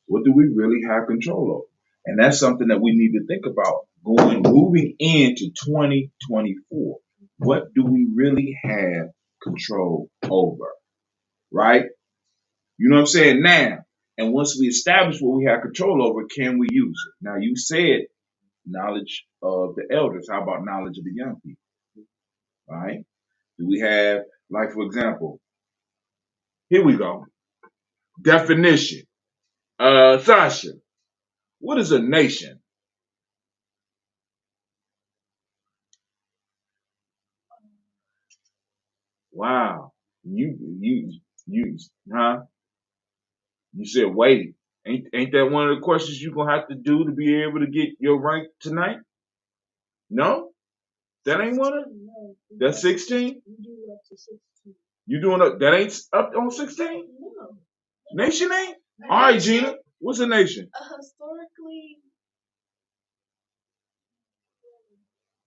What do we really have control of? And that's something that we need to think about moving into 2024. What do we really have control over? Right? You know what I'm saying? Now, and once we establish what we have control over, can we use it? Now, you said knowledge of the elders. How about knowledge of the young people? Right? Do we have, like, for example, Here we go. Definition. Sasha, what is a nation? Wow. You, huh? You said wait. Ain't that one of the questions you're gonna have to do to be able to get your rank tonight? No? That ain't one of them? No, That's 16? we do up to 16. You doing up that ain't up on 16? No. Nation ain't? Alright, Gina. What's a nation? Historically,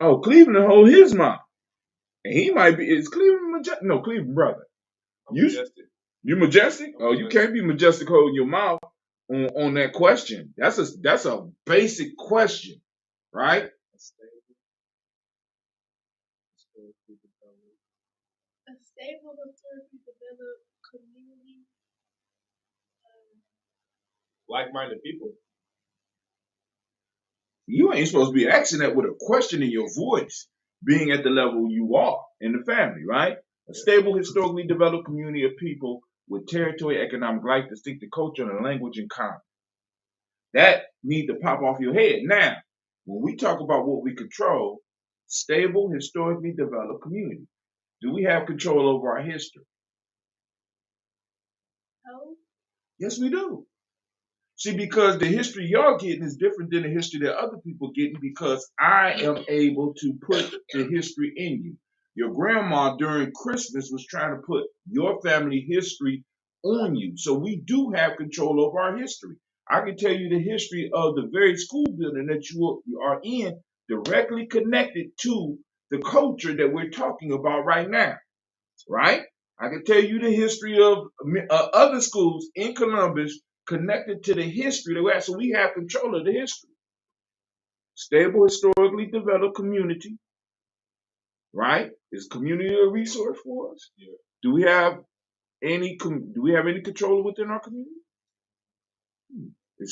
Oh, Cleveland hold his mouth. And he might be is Cleveland Majestic? No, Cleveland brother. You majestic? Oh, you can't be majestic holding your mouth on that question. That's a basic question, right? a stable, historically developed community. Like-minded people. You ain't supposed to be asking that with a question in your voice, being at the level you are in the family, right? A stable, historically developed community of people with territory, economic life, distinctive culture, and a language in common. That need to pop off your head. Now, when we talk about what we control, stable, historically developed community, do we have control over our history? No. Yes, we do. See, because the history y'all getting is different than the history that other people getting because I am able to put the history in you. Your grandma during Christmas was trying to put your family history on you. So we do have control over our history. I can tell you the history of the very school building that you are in directly connected to the culture that we're talking about right now, right? I can tell you the history of other schools in Columbus connected to the history that we have. So we have control of the history. Stable, historically developed community, right? Is community a resource for us? Yeah. Do we have any control within our community?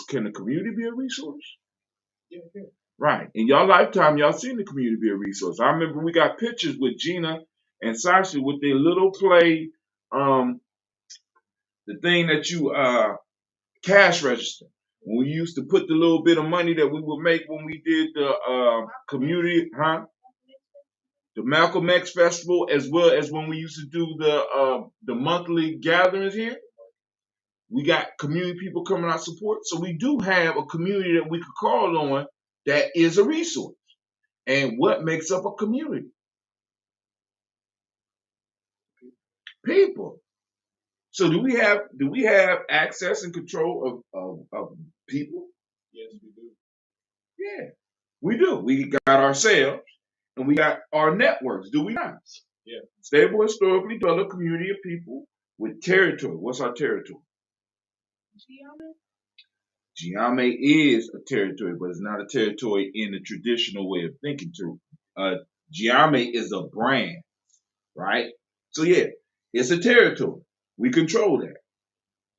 Can the community be a resource? Yeah. Right. In your lifetime, y'all seen the community be a resource. I remember we got pictures with Gina and Sasha with their little play, the thing that you cash register. When we used to put the little bit of money that we would make when we did the community, the Malcolm X Festival, as well as when we used to do the monthly gatherings here. We got community people coming out support. So we do have a community that we could call on that is a resource. And what makes up a community? People. So do we have access and control of people? Yes, we do. Yeah, we do. We got ourselves and we got our networks, do we not? Yeah. Stable, historically developed community of people with territory. What's our territory? Giame is a territory, but it's not a territory in the traditional way of thinking. Giame is a brand, right? So yeah, it's a territory. We control that.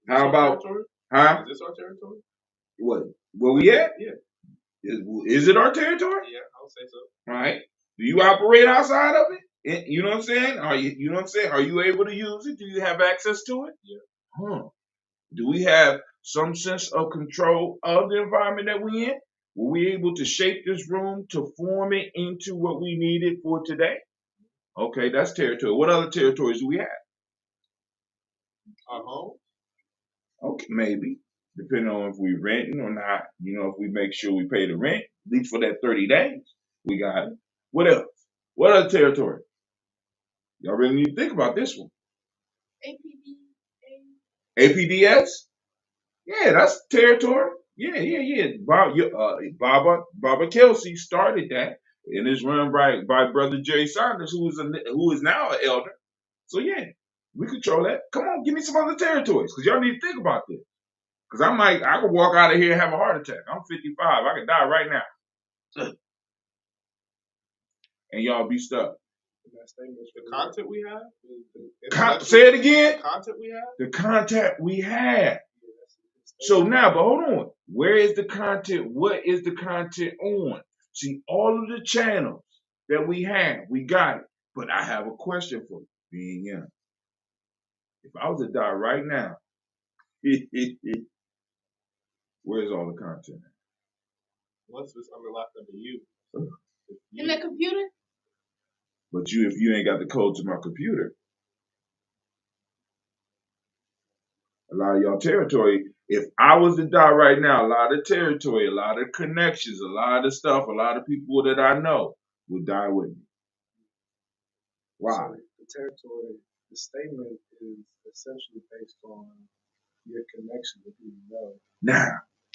How about, territory? huh? Is this our territory? What? Where we at? Yeah. Is it our territory? Yeah, I would say so. Right? Do you operate outside of it? You know what I'm saying? You know what I'm saying? Are you able to use it? Do you have access to it? Yeah. Huh. Do we have some sense of control of the environment that we in? Were we able to shape this room to form it into what we needed for today? Okay, that's territory. What other territories do we have? Our home? Okay, maybe. Depending on if we renting or not. You know, if we make sure we pay the rent, at least for that 30 days, we got it. What else? What other territory? Y'all really need to think about this one. APDS? Yeah, that's territory. Yeah. Baba Kelsey started that, and it's run by Brother Jerry Saunders, who is now an elder. So yeah, we control that. Come on, give me some other territories, because y'all need to think about this. Because I could walk out of here and have a heart attack. I'm 55. I could die right now. And y'all be stuck. The content we have? Say it again. The content we have? The content we have. So now, but hold on. Where is the content? What is the content on? See, all of the channels that we have, we got it. But I have a question for you, being young. If I was to die right now, where's all the content? Once it's unlocked under you. In the computer? But if you ain't got the code to my computer, a lot of y'all territory, if I was to die right now, a lot of territory, a lot of connections, a lot of stuff, a lot of people that I know would die with me. Why? So the territory, the statement is essentially based on your connection with who you know. Now,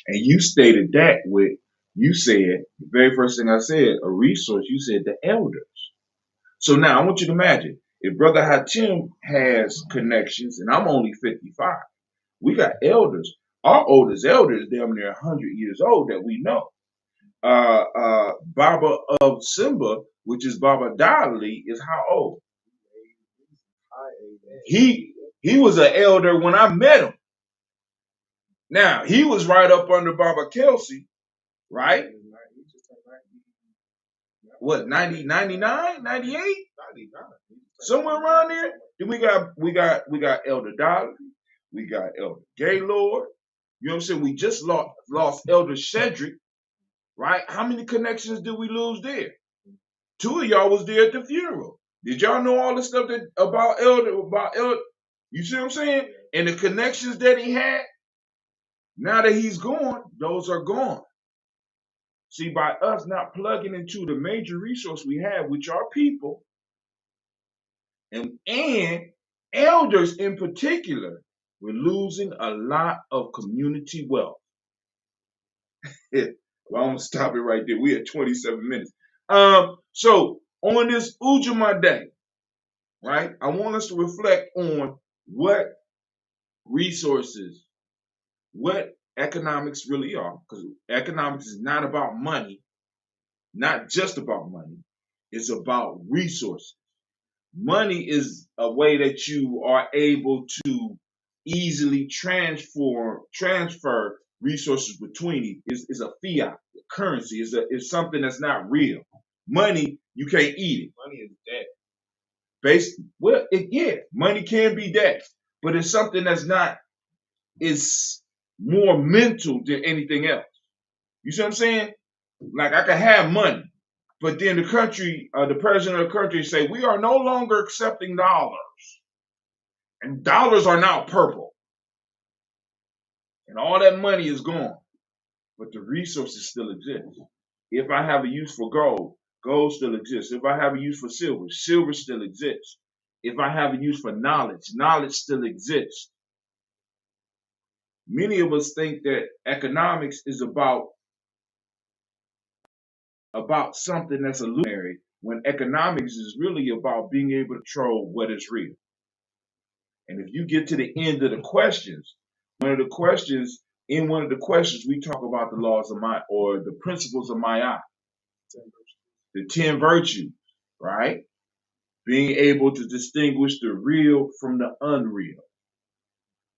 and you stated that with, you said, the very first thing I said, a resource, you said the elders. So now I want you to imagine, if Brother Hatim has connections, and I'm only 55, we got elders. Our oldest elder is damn near 100 years old that we know. Baba of Simba, which is Baba Dali, is how old? He was an elder when I met him. Now, he was right up under Baba Kelsey, right? What, 90, 99, 98? Somewhere around there. Then we got Elder Dolly, we got Elder Gaylord. You know what I'm saying? We just lost Elder Cedric, right? How many connections did we lose there? 2 of y'all was there at the funeral. Did y'all know all the stuff about Elder? You see what I'm saying? And the connections that he had, now that he's gone, those are gone. See, by us not plugging into the major resource we have, which are people, and elders in particular, we're losing a lot of community wealth. Well, I'm gonna stop it right there. We at 27 minutes. So on this Ujamaa Day, right? I want us to reflect on what resources, what economics really are, because economics is not about money, not just about money. It's about resources. Money is a way that you are able to easily transfer resources between you. It's a fiat currency. It's something that's not real. Money, you can't eat it. Money is debt. Money can be debt, but it's something that's not. It's more mental than anything else. You see what I'm saying? Like I can have money, but then the president of the country say, we are no longer accepting dollars. And dollars are now purple. And all that money is gone. But the resources still exist. If I have a use for gold, gold still exists. If I have a use for silver, silver still exists. If I have a use for knowledge, knowledge still exists. Many of us think that economics is about something that's illusionary, when economics is really about being able to control what is real. And if you get to the end of the questions, one of the questions we talk about the laws of Maya, or the principles of Maya, the 10 virtues, right? Being able to distinguish the real from the unreal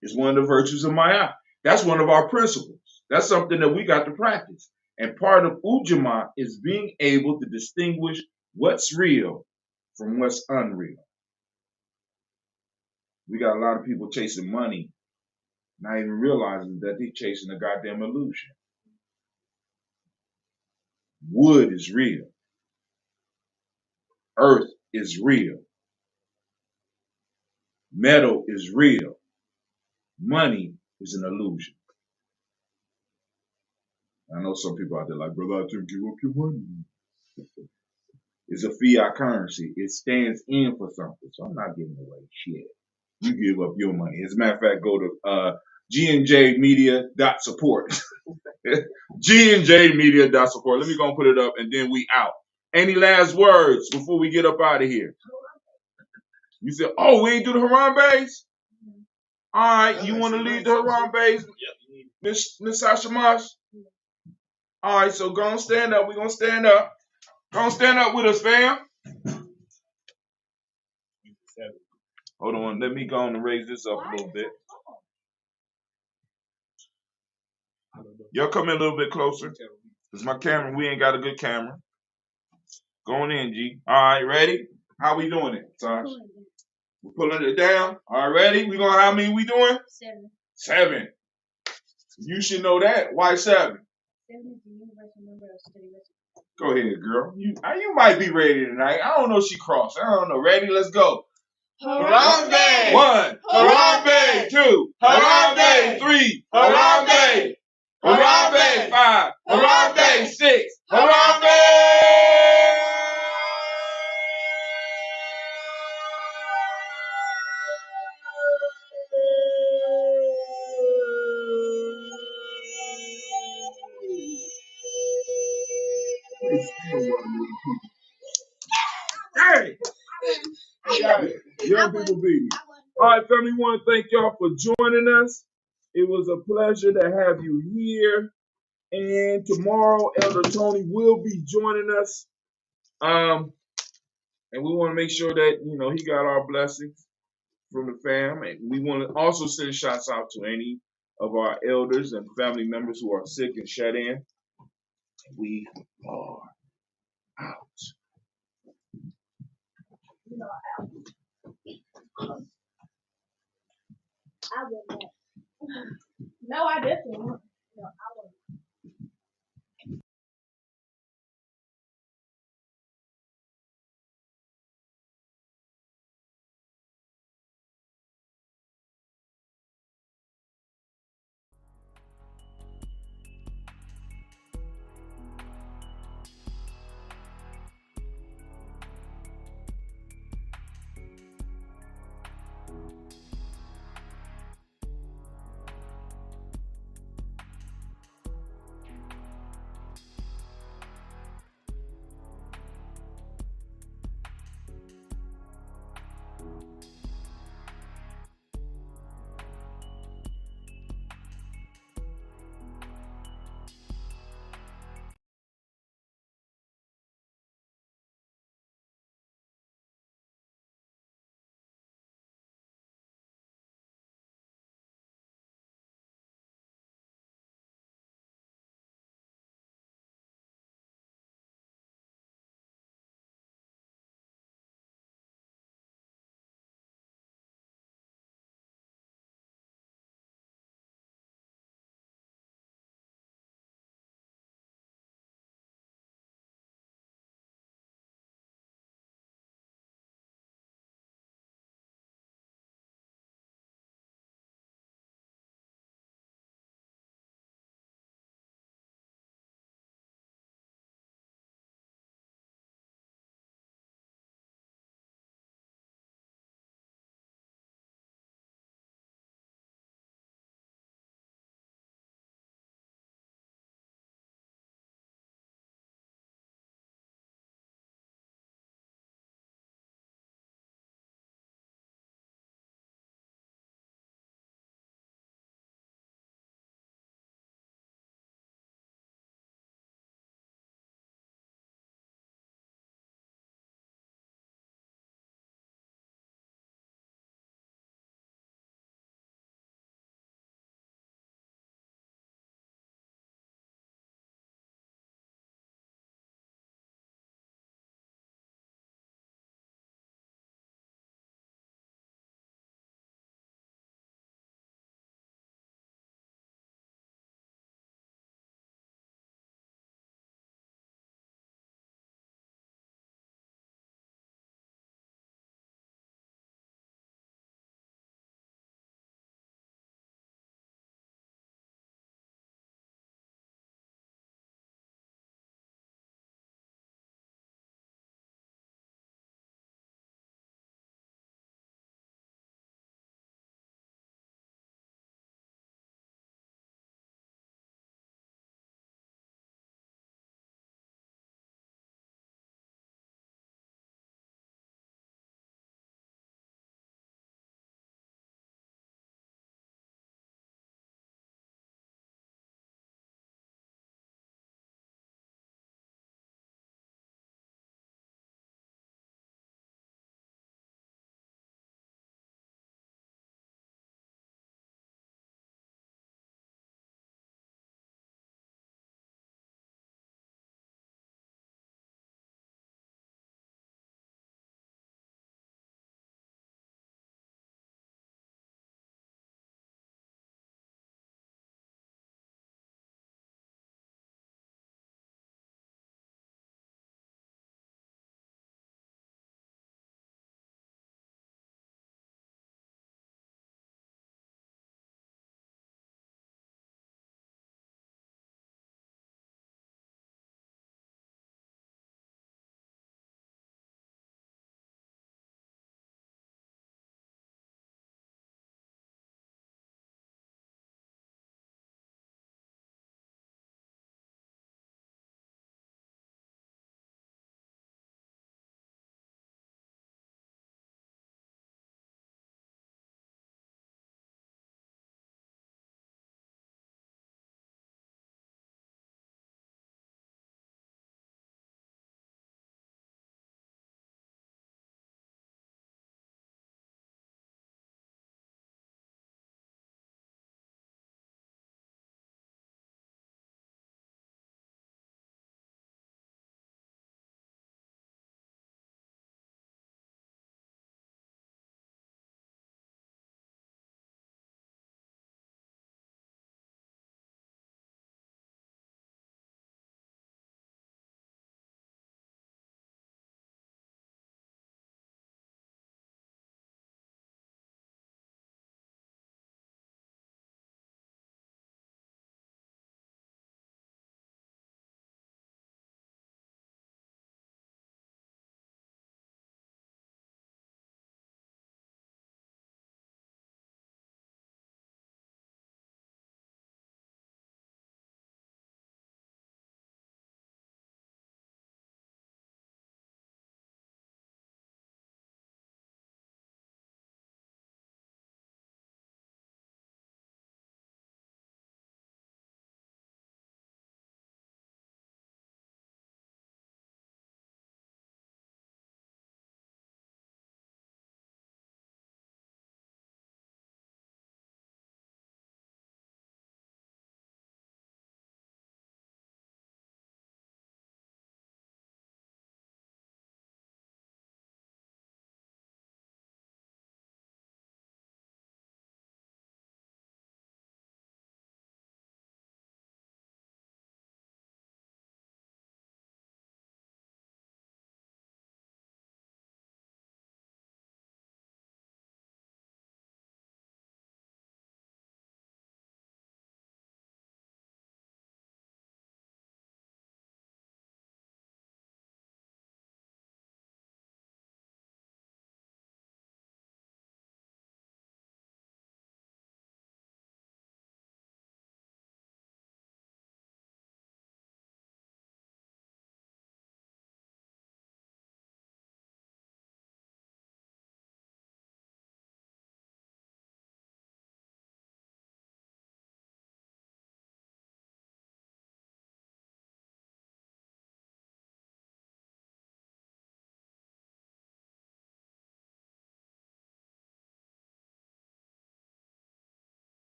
is one of the virtues of Maya. That's one of our principles. That's something that we got to practice. And part of Ujamaa is being able to distinguish what's real from what's unreal. We got a lot of people chasing money, not even realizing that they're chasing a goddamn illusion. Wood is real. Earth is real. Metal is real. Money is an illusion. I know some people out there like, brother, I think give up your money. It's a fiat currency. It stands in for something. So I'm not giving away shit. You give up your money. As a matter of fact, go to GNJmedia.support. GNJmedia.support. Let me go and put it up, and then we out. Any last words before we get up out of here? You said, oh, we ain't do the Harambe's? All right, you want to lead the Harambe's, Miss Sasha Mosh? All right, so go and stand up. We're going to stand up. Go and stand up with us, fam. Hold on, let me go and raise this up a little bit. Y'all come in a little bit closer. Because my camera, we ain't got a good camera. Going in, G. All right, ready? How we doing it, Tosh? We're pulling it down. All right, ready? We gonna how many we doing? 7. 7. You should know that. Why 7? 7 is the universal number of steady reciprocity. Go ahead, girl. You might be ready tonight. I don't know if she crossed. I don't know. Ready? Let's go. Harambe! 1. Harambe. 2. Harambe. 3. Harambe. Harambe. 5. Harambe. 6. Harambe. Hey! Young people be. All right, family, we want to thank y'all for joining us. It was a pleasure to have you here. And tomorrow, Elder Tony will be joining us. And we want to make sure that, he got our blessings from the fam. And we want to also send shots out to any of our elders and family members who are sick and shut in. We are out. I will not. No, I definitely won't. No, I won't.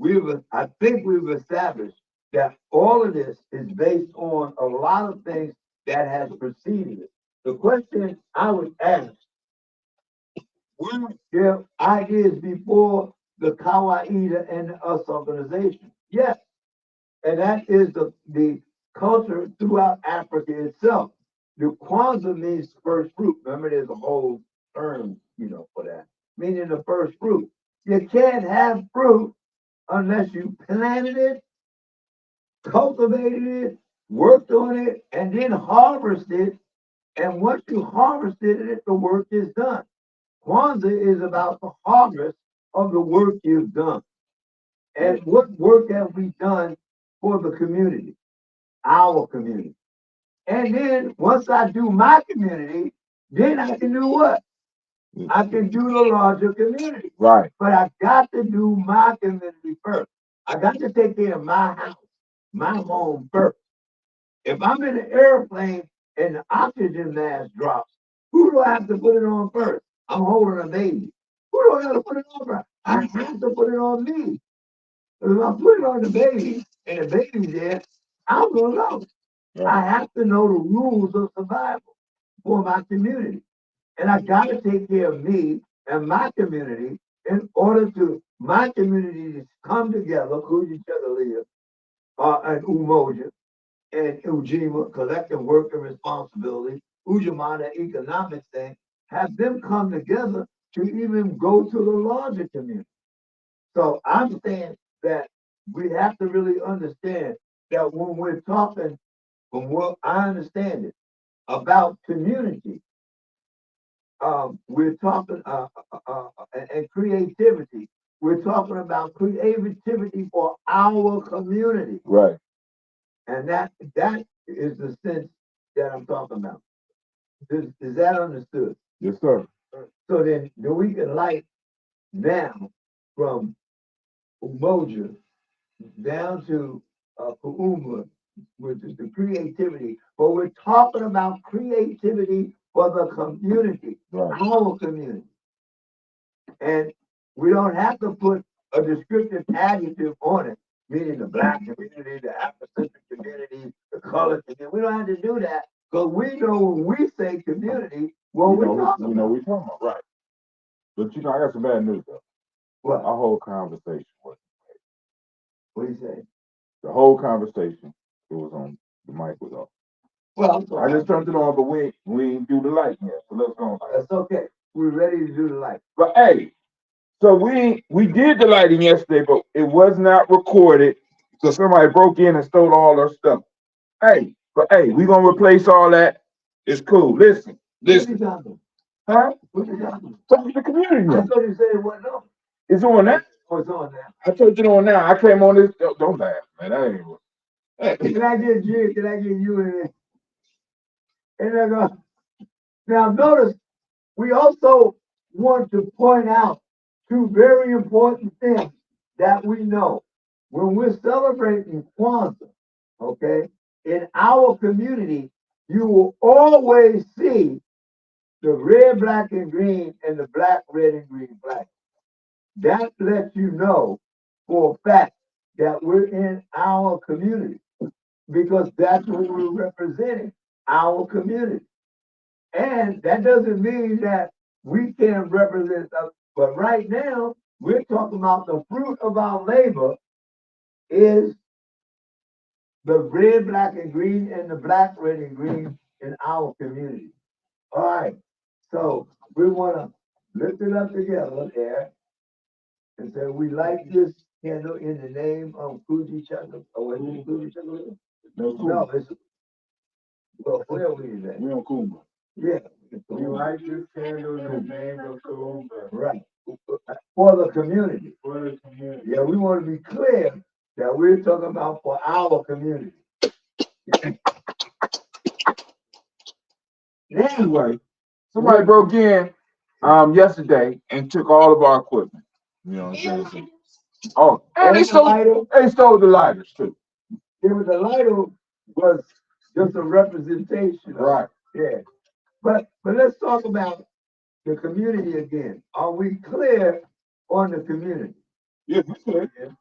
I think we've established that all of this is based on a lot of things that has preceded it. The question I would ask, were there ideas before the Kawaida and the US organization? Yes. And that is the culture throughout Africa itself. The Kwanzaa means first fruit. Remember, there's a whole term, for that, meaning the first fruit. You can't have fruit unless you planted it, cultivated it, worked on it, and then harvested it. And once you harvested it, the work is done. Kwanzaa is about the harvest of the work you've done. And what work have we done for the community, our community? And then once I do my community, then I can do what? I can do the larger community. Right. But I got to do my community first. I got to take care of my house, my home first. If I'm in an airplane and the oxygen mask drops, who do I have to put it on first? I'm holding a baby. Who do I have to put it on first? I have to put it on me. If I put it on the baby and the baby's there, I'm gonna go. Yeah. I have to know the rules of survival for my community. And I gotta take care of me and my community in order to my community to come together, Kujichagulia, and Umoja and Ujima, collective work and responsibility, Ujimana economic thing, have them come together to even go to the larger community. So I'm saying that we have to really understand that when we're talking, from what I understand it, about community, we're talking and creativity. We're talking about creativity for our community. Right. And that is the sense that I'm talking about. Is that understood? Yes, sir. So then we can light now from Umoja down to Kuuma, which is the creativity. But we're talking about creativity for the community, right, our community. And we don't have to put a descriptive adjective on it, meaning the black community, the Afro-Centric community, the colored community. We don't have to do that because we know when we say community, what we're talking about. We're talking about, right. But I got some bad news though. What? Our whole conversation was. What do you say? The whole conversation, it was on, the mic was off. Well, I just turned it on, but we ain't do the light yet, so let's go on. That's okay. We're ready to do the light. But hey, so we did the lighting yesterday, but it was not recorded. So somebody broke in and stole all our stuff. Hey, but hey, we gonna replace all that. It's cool. Listen. Huh? What you talking? Talking to the community. I thought you said it wasn't on. It's on now. Oh, it's on now. I told you on now. I came on this. Don't laugh, man. That ain't. Hey. Can I get you? Can I get you in there? And I go. Now notice we also want to point out two very important things that we know when we're celebrating Kwanzaa. Okay, in our community, you will always see the red, black, and green, and the black, red, and green flag. That lets you know for a fact that we're in our community because that's what we're representing, our community. And that doesn't mean that we can't represent us, but right now we're talking about the fruit of our labor is the red, black, and green, and the black, red, and green in our community. All right. So we want to lift it up together there and say we light this candle in the name of Fuji Chaka. Oh, is it Fuji Chaka? No, it's well, where are we at? We're on Kumba. Yeah. We light this candle in the name of Kumba. Right. For the community. For the community. Yeah, we want to be clear that we're talking about for our community. Anyway, somebody broke in yesterday and took all of our equipment. You know what I'm saying? Oh, and they stole the lighters too. Yeah, but the lighter was just a representation. Right. Yeah. But let's talk about the community again. Are we clear on the community? Yes, we're clear.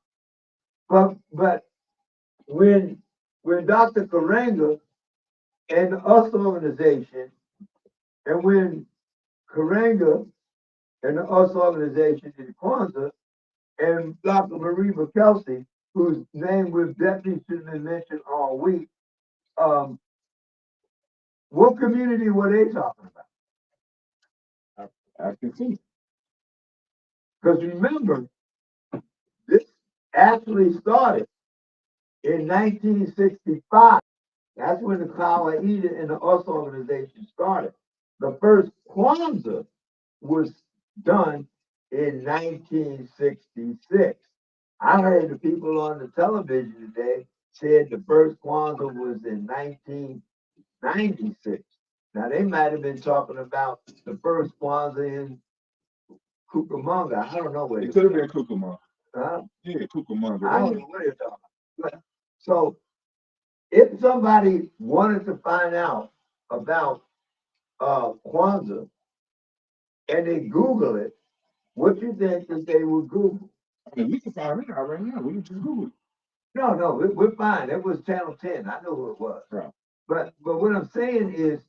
But when Dr. Karanga and the US organization, and when Karanga and the US organization did Kwanzaa, and Dr. Marie Kelsey, whose name we've definitely should have been mentioned all week, um, what community were they talking about? I can see. Because remember, this actually started in 1965. That's when the Kawaida and the US organization started. The first Kwanzaa was done in 1966. I heard the people on the television today said the first Kwanzaa was in 1996. Now they might have been talking about the first Kwanzaa in Cucamonga. I don't know where it could have been Cucamonga. Huh? Yeah, Cucamonga. I don't know what you're talking about. So if somebody wanted to find out about Kwanzaa and they Google it, what you think that they would Google? I mean, we can find it out right now. We can just Google it. No, we're fine. It was Channel 10. I know who it was. Right. But what I'm saying is,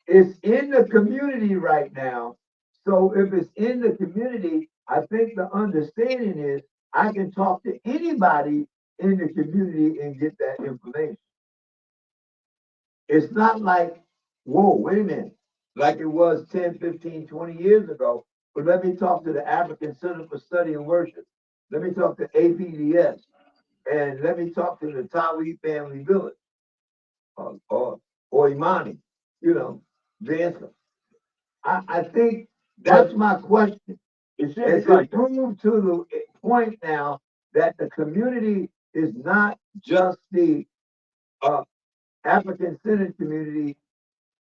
it's in the community right now. So if it's in the community, I think the understanding is I can talk to anybody in the community and get that information. It's not like, whoa, wait a minute, like it was 10, 15, 20 years ago. But let me talk to the African Center for Study and Worship. Let me talk to APDS. And let me talk to the Tawi Family Village or Imani, the answer. I think that's my question. It's like proved to the point now that the community is not just the African centered community.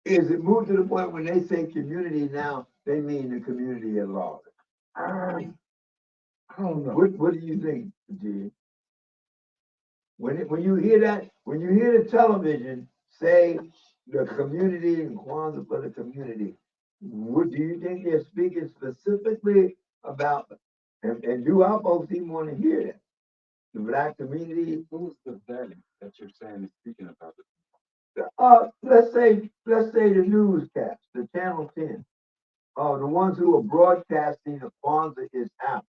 Is it moved to the point when they say community now, they mean the community at large? I don't know. What do you think, G? When you hear that, when you hear the television say the community and Kwanzaa for the community, what do you think they're speaking specifically about? And do our folks even want to hear that? The black community. Who's the value that you're saying is speaking about it? Let's say the newscast, the Channel 10, the ones who are broadcasting the Kwanzaa is out.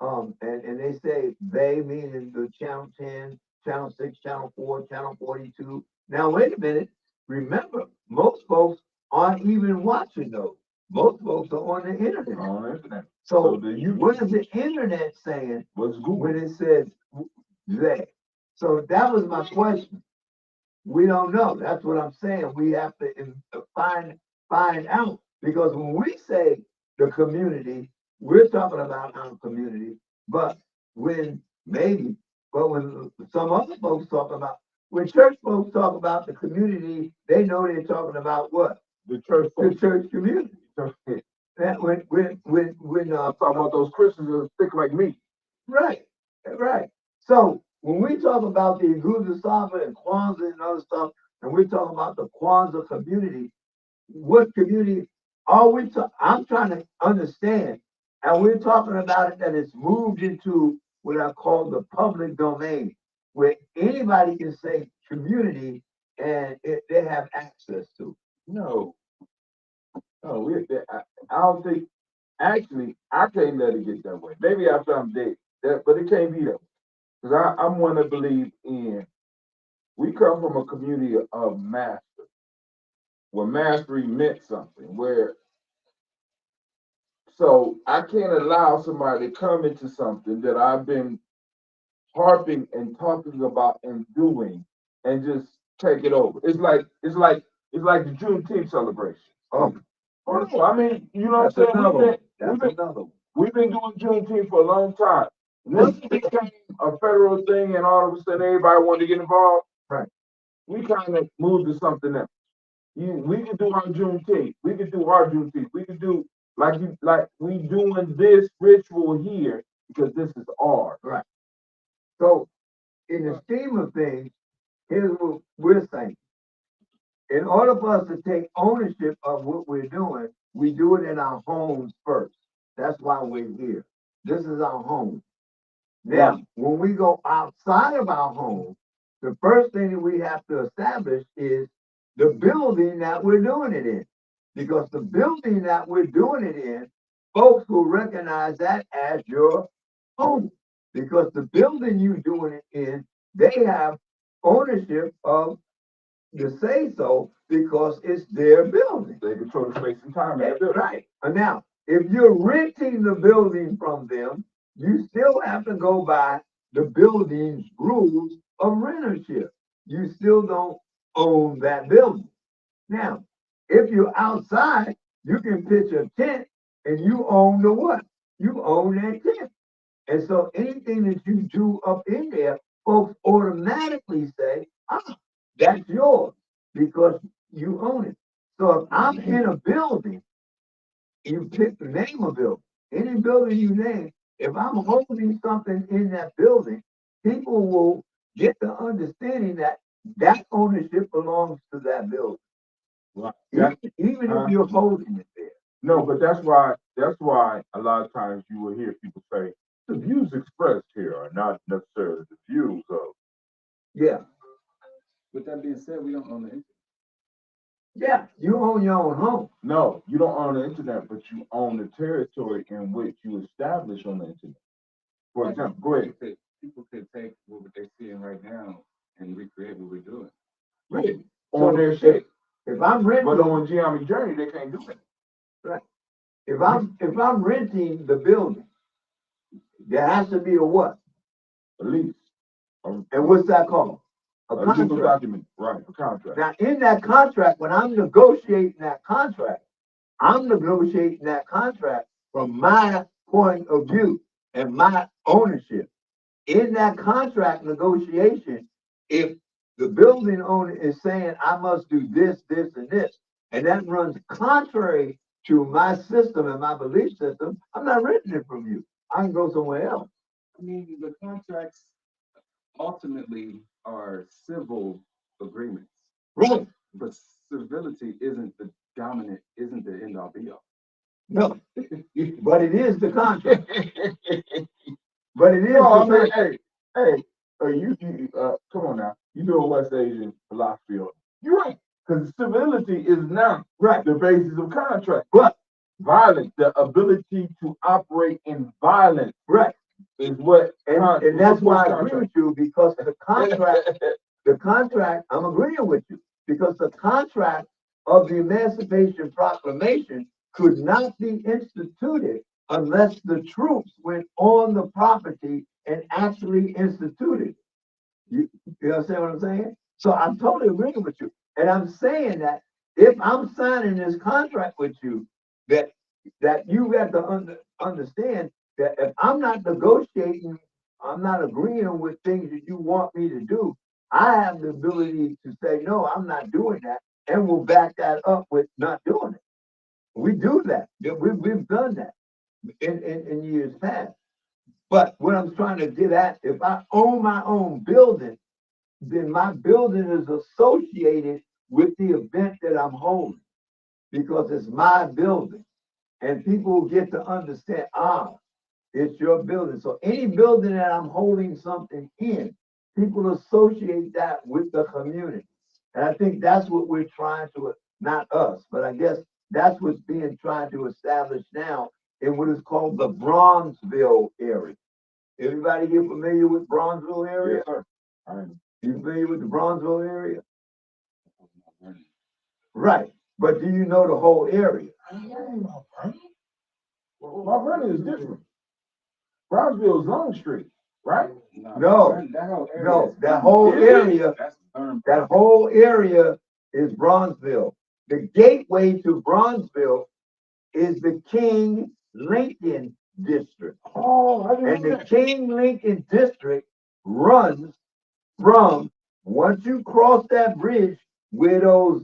And they say they meaning the Channel 10, Channel 6, Channel 4, Channel 42. Now, wait a minute. Remember, most folks aren't even watching those. Most folks are on the internet. On the internet. So what is the internet saying when it says they? So that was my question. We don't know. That's what I'm saying. We have to find out, because when we say the community, we're talking about our community. But when when some other folks talk about, when church folks talk about the community, they know they're talking about what? The church. The church community. That when talking about those Christians that think like me. Right. Right. So when we talk about the Iguza Saba and Kwanzaa and other stuff, and we're talking about the Kwanzaa community, what community are we I'm trying to understand. And we're talking about it that it's moved into what I call the public domain, where anybody can say community and they have access to. No, I don't think, actually, I can't let it get that way. Maybe after I'm dead, but it can't be that way. Because I'm one to believe in, we come from a community of master, where mastery meant something, so I can't allow somebody to come into something that I've been harping and talking about and doing and just take it over. It's like the Juneteenth celebration. Oh no, I mean, you know what I'm saying? We've been doing Juneteenth for a long time. Once it became a federal thing and all of a sudden everybody wanted to get involved, right? We kind of moved to something else. We can do our Juneteenth. We can do our Juneteenth. We can do like we doing this ritual here because this is ours. Right. So in the scheme of things, here's what we're saying. In order for us to take ownership of what we're doing, we do it in our homes first. That's why we're here. This is our home. Now, when we go outside of our home, the first thing that we have to establish is the building that we're doing it in. Because the building that we're doing it in, folks will recognize that as your home. Because the building you're doing it in, they have ownership of the say so because it's their building. They control the space and time. That's right. And now, if you're renting the building from them, you still have to go by the building's rules of rentership. You still don't own that building. Now, if you're outside, you can pitch a tent and you own the what? You own that tent. And so anything that you do up in there, folks automatically say, ah, that's yours because you own it. So if I'm in a building, you pick the name of building, any building you name, if I'm holding something in that building, people will get the understanding that that ownership belongs to that building. Right. Even if you're holding it there. No, but that's why a lot of times you will hear people say the views expressed here are not necessarily the views of. Yeah. With that being said, we don't own the internet. Yeah, you own your own home. No, you don't own the internet, but you own the territory in which you establish on the internet. For example, go ahead. People could take what they're seeing right now and recreate what we're doing. Right. On their shit. If I'm renting, but on Gianni Journey, they can't do it. Right. If I'm renting the building, there has to be a what? A lease. And what's that called? A legal document, right? A contract. Now, in that contract, when I'm negotiating that contract, I'm negotiating that contract from my point of view and my ownership. In that contract negotiation, if the building owner is saying I must do this, this, and this, and that runs contrary to my system and my belief system, I'm not renting it from you. I can go somewhere else. I mean, the contracts ultimately are civil agreements. Right. But civility isn't the end all be all. No, but it is the contract. But it is. No, I mean, hey, come on now. You do a West Asian philosophy. You're right. Because civility is not the basis of contract. But violence, the ability to operate in violence, is what. And that's why I agree with you, because the contract, I'm agreeing with you, because the contract of the Emancipation Proclamation could not be instituted unless the troops went on the property and actually instituted. You understand what I'm saying? So I'm totally agreeing with you. And I'm saying that if I'm signing this contract with you, that you have to understand that if I'm not negotiating, I'm not agreeing with things that you want me to do, I have the ability to say, no, I'm not doing that, and we'll back that up with not doing it. We do that. We've done that in years past. But what I'm trying to get at, if I own my own building, then my building is associated with the event that I'm holding because it's my building. And people get to understand, it's your building. So any building that I'm holding something in, people associate that with the community. And I think that's what we're trying to, not us, but I guess that's what's being tried to establish now in what is called the Bronzeville area. Everybody here familiar with Bronzeville area? Yes, sir. You familiar with the Bronzeville area? Right. But do you know the whole area? I don't know about Vernon. My Vernon is different. Brownsville is Long Street, right? No, that whole area is Bronzeville. The gateway to Bronzeville is the King Lincoln District. And the King Lincoln District runs from, once you cross that bridge where those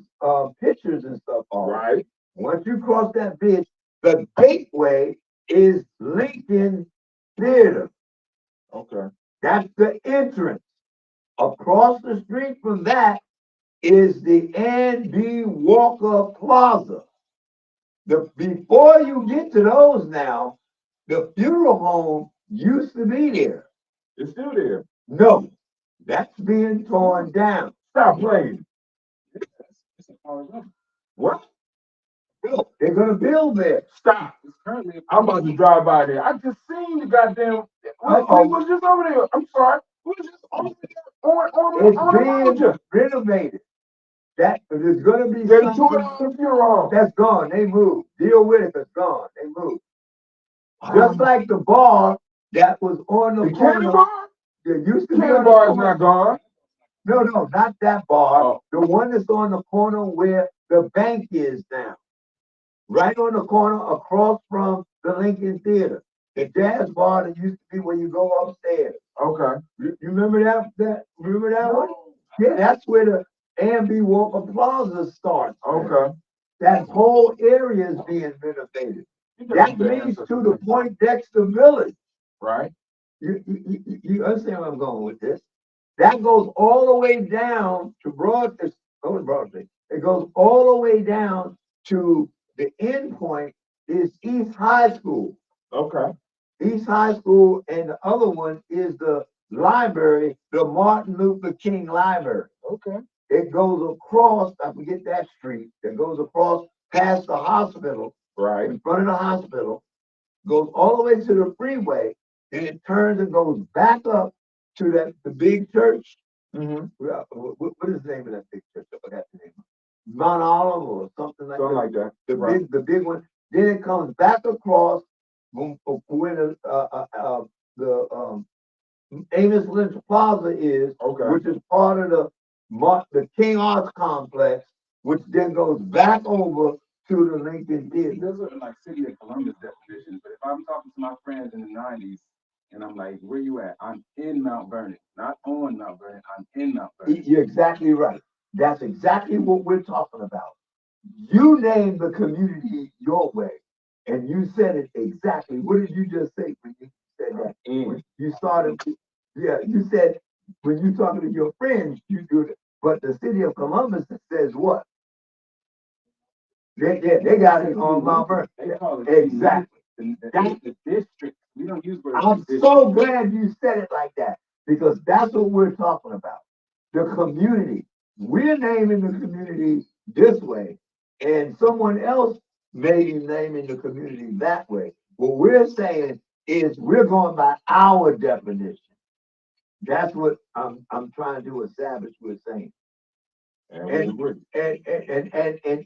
pictures and stuff are, right? Once you cross that bridge, the gateway is Lincoln Theater. Okay. That's the entrance. Across the street from that is the Ann B. Walker Plaza. Before you get to those now, the funeral home used to be there. It's still there. No, that's being torn down. Stop playing. It's a part of them. What? No, they're gonna build there. Stop. It's currently. I'm about to drive by there. I just seen the goddamn. We Uh-oh. was just over there. I'm sorry. We was just over there on It's the road. being renovated. That there's gonna be They tore something down the funeral home. that's gone. They moved. Deal with it. It's gone. They moved. Just like the bar that was on the The candy corner. bar? There used to be Candy on the bar is corner. not gone. No, not that bar. Oh. The one that's on the corner where the bank is now. Right on the corner across from the Lincoln Theater. The jazz bar that used to be where you go upstairs. Okay. You remember that? Remember that one? Yeah, that's where the A&B Walker Plaza starts. Okay. That whole area is being renovated. That leads to the Poindexter Village. Right. You understand where I'm going with this? That goes all the way down to Broadway. It goes all the way down to the end point is East High School. Okay. East High School, and the other one is the library, the Martin Luther King Library. Okay. It goes across, I forget that street, it goes across past the hospital, Right. in front of the hospital, goes all the way to the freeway, and it turns and goes back up to the big church. Mm-hmm. What is the name of that big church? I forgot the name. Mount Olive or something like Something that. like that. The Right. big one. Then it comes back across where the Amos Lynch Plaza is, Okay. which is part of the King Arts Complex, which then goes back over to the Lincoln Theater. Those are like City of Columbus definitions. But if I'm talking to my friends in the 90s and I'm like, where you at? I'm in Mount Vernon, not on Mount Vernon. I'm in Mount Vernon. You're exactly right. That's exactly what we're talking about. You named the community your way, and you said it exactly. What did you just say when you said that? When you started, yeah, you said when you talking to your friends, you do it. But the city of Columbus says what? They got it on Mount Vernon. They call it Exactly. The district. We don't use words. I'm so glad you said it like that, because that's what we're talking about. The community. We're naming the community this way, and someone else may be naming the community that way. What we're saying is we're going by our definition. That's what I'm trying to establish. We're saying. And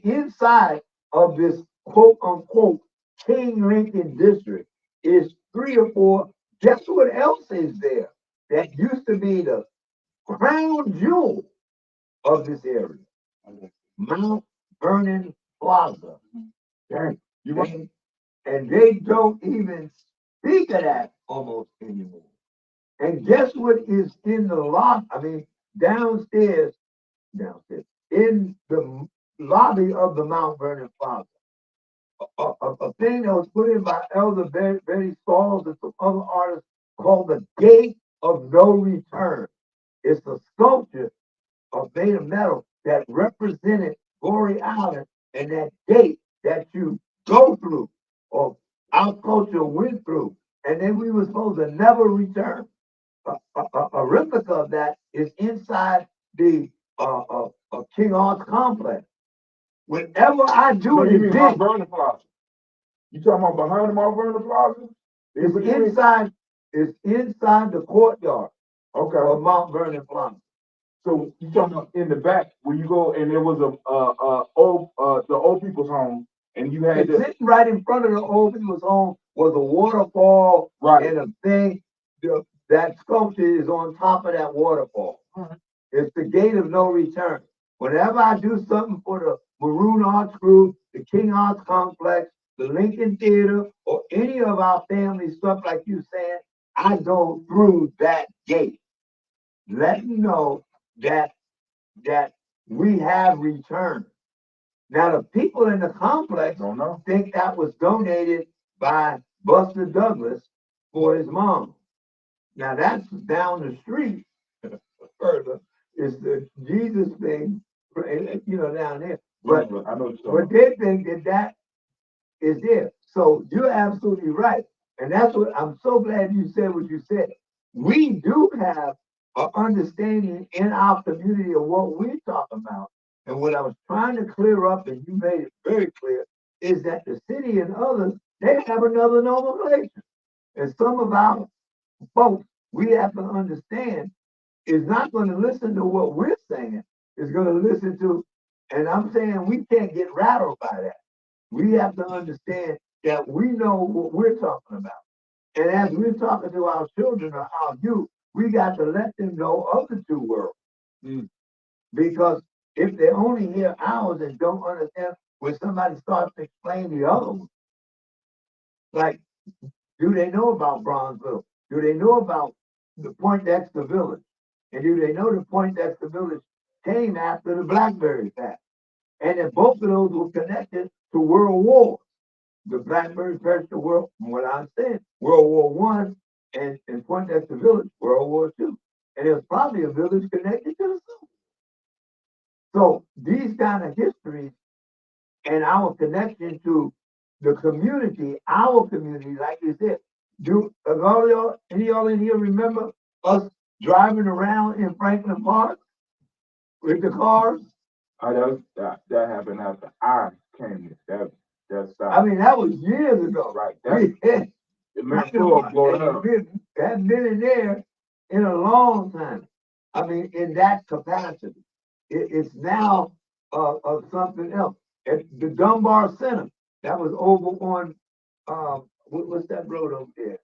inside of this quote unquote King Lincoln district is 3 or 4. Guess what else is there? That used to be the crown jewel of this area. Mount Vernon Plaza. Okay? And they don't even speak of that almost anymore. And guess what is in the downstairs, in the lobby of the Mount Vernon Plaza? A thing that was put in by Elder Betty Stalls and some other artists called the Gate of No Return. It's a sculpture made of metal that represented Goree Island and that gate that you go through, or our culture went through, and then we were supposed to never return. A replica of that is inside the King Arts complex. Whenever I do an event, Mount Vernon Plaza. You talking about behind the Mount Vernon Plaza? it's inside the courtyard of Mount Vernon Plaza. So you talking about in the back where you go and there was the old people's home, and you had sitting right in front of the old people's home was a waterfall, right, and a thing. That sculpture is on top of that waterfall. Right. It's the Gate of No Return. Whenever I do something for the Maroon Arts Group, the King Arts Complex, the Lincoln Theater, or any of our family stuff like you saying, I go through that gate. Let me know that we have returned. Now the people in the complex don't know. think that was donated by Buster Douglas for his mom. Now that's down the street further. Is the Jesus thing, down there. But I know but they think that is there. So you're absolutely right. And that's what I'm so glad you said what you said. we do have an understanding in our community of what we're talking about. And what I was trying to clear up, and you made it very clear, is that the city and others, they have another nomenclature. And some of our folks, we have to understand, is not going to listen to what we're saying, is going to listen to, and I'm saying we can't get rattled by that. We have to understand that we know what we're talking about. And as we're talking to our children or our youth, we got to let them know of the two worlds. Mm. Because if they only hear ours and don't understand when somebody starts to explain the other one, like, do they know about Bronzeville? Do they know about the Poindexter Village? And do they know the Poindexter Village came after the Blackberry Pact? And that both of those were connected to World War. The Blackberry Patch to World, from what I understand, World War One, and Poindexter Village, World War Two. And it was probably a village connected to the Civil War. So these kind of histories and our connection to the community, our community, like you said, all y'all, any of y'all in here remember us driving around in Franklin Park with the cars? That happened after I came here. I mean, that was years ago. Right. Hadn't been in there in a long time. I mean, in that capacity. It's now of something else. At the Dunbar Center, that was over on, what's that road over there?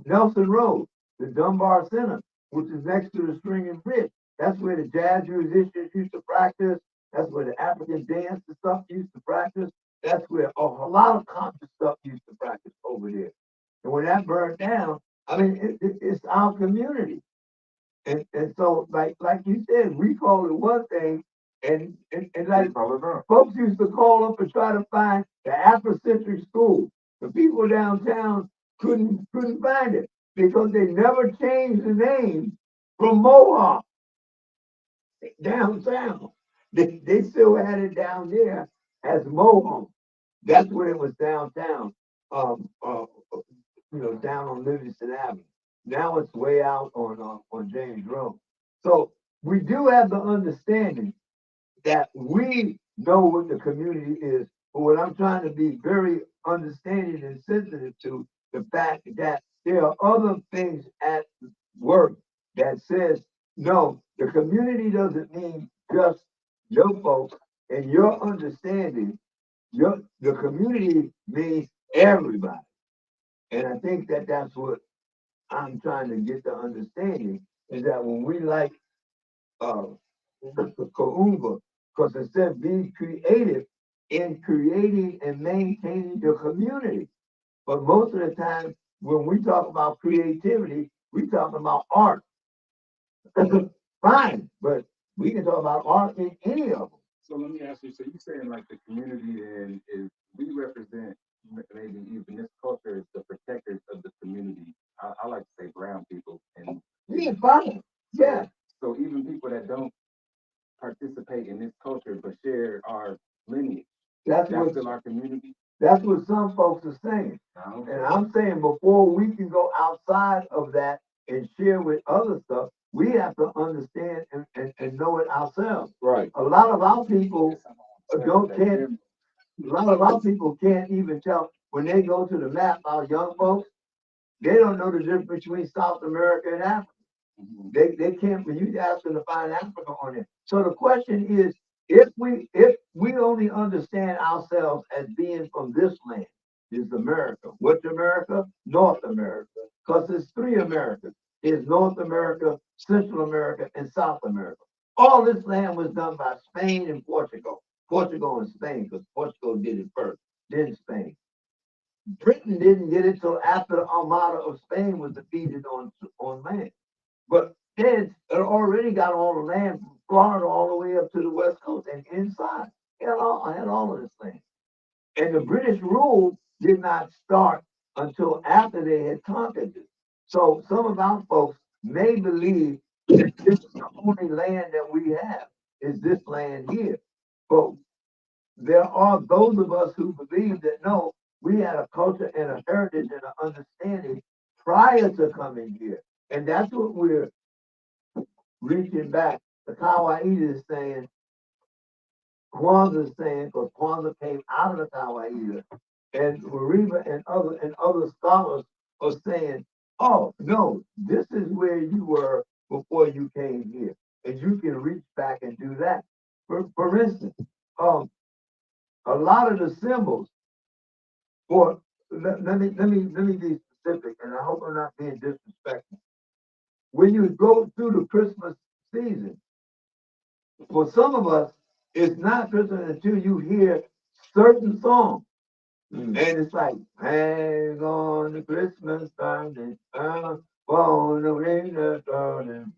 Nelson Road, the Dunbar Center, which is next to the String Bridge. That's where the jazz musicians used to practice. That's where the African dance and stuff used to practice. That's where a lot of concert stuff used to practice over there. And when that burned down, I mean, it's our community. And so, like you said, we call it one thing, and like folks used to call up and try to find the Afrocentric school. The people downtown couldn't find it because they never changed the name from Mohawk downtown. They still had it down there as Mohawk. That's where it was downtown. Um, uh, down on Livingston Avenue. Now it's way out on James Road. So we do have the understanding that we know what the community is, but what I'm trying to be very understanding and sensitive to the fact that there are other things at work that says, no, the community doesn't mean just your folks and your understanding. The community means everybody. And I think that that's what I'm trying to get the understanding is that when we like Kaumba, because it said be creative in creating and maintaining the community. But most of the time, when we talk about creativity, we talk about art. Fine, but we can talk about art in any of them. So let me ask you, so you're saying like the community then is, we represent maybe even this culture is the protectors of the community. I like to say brown people. And yeah, fine. Yeah. So even people that don't participate in this culture but share our lineage, that's still our community. That's what some folks are saying. And I'm saying before we can go outside of that and share with other stuff, we have to understand and know it ourselves. Right. A lot of our people can't even tell when they go to the map, our young folks, they don't know the difference between South America and Africa. Mm-hmm. They can't, when you ask them to find Africa on it. So the question is, if we only understand ourselves as being from this land, is America. Which America? North America. Because there's three Americas. There's North America, Central America, and South America. All this land was done by Spain and Portugal. Portugal and Spain, because Portugal did it first, then Spain. Britain didn't get it till after the Armada of Spain was defeated on land. But they had already got all the land from Florida all the way up to the West Coast and inside. Had all of this land. And the British rule did not start until after they had conquered it. So some of our folks may believe that this is the only land that we have, is this land here. But there are those of us who believe that no, we had a culture and a heritage and an understanding prior to coming here. And that's what we're reaching back. The Kawaii is saying, Kwanzaa is saying, because Kwanzaa came out of the Kawaii, and Mariba and other scholars are saying, oh no, this is where you were before you came here, and you can reach back and do that. For instance, a lot of the symbols for let me be specific, and I hope I'm not being disrespectful. When you go through the Christmas season, for some of us, it's not Christmas until you hear certain songs. And it's like, hang on the Christmas burning, on the winter burning,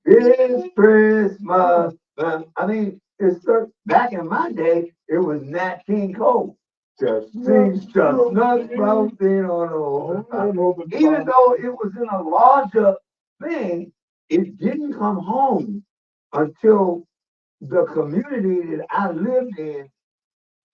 it's Christmas. I mean, it's back in my day, it was Nat King Cole. Just seems chestnuts roasting on the open. Even though it was in a larger thing, it didn't come home until the community that I lived in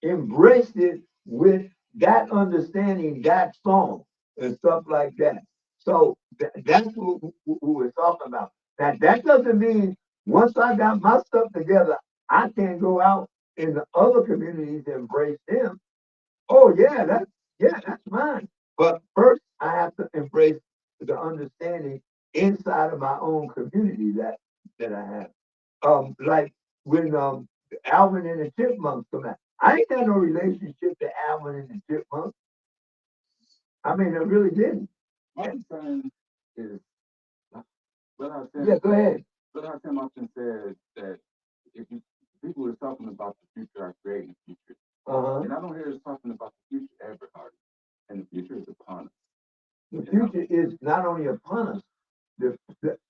embraced it with that understanding, that song, and stuff like that. So that's what we're talking about. That doesn't mean once I got my stuff together, I can't go out in the other communities and embrace them. Oh that's mine. But first, I have to embrace the understanding inside of my own community that I have. Like when Alvin and the Chipmunks come out. I ain't got no relationship to Alvin and the Chipmunks. I mean, I really didn't. My concern is, Yeah, go ahead. But Tim often said that if you, people are talking about the future are creating the future. And I don't hear us talking about the future ever, Hardy. And the future is upon us. The future is not only upon us.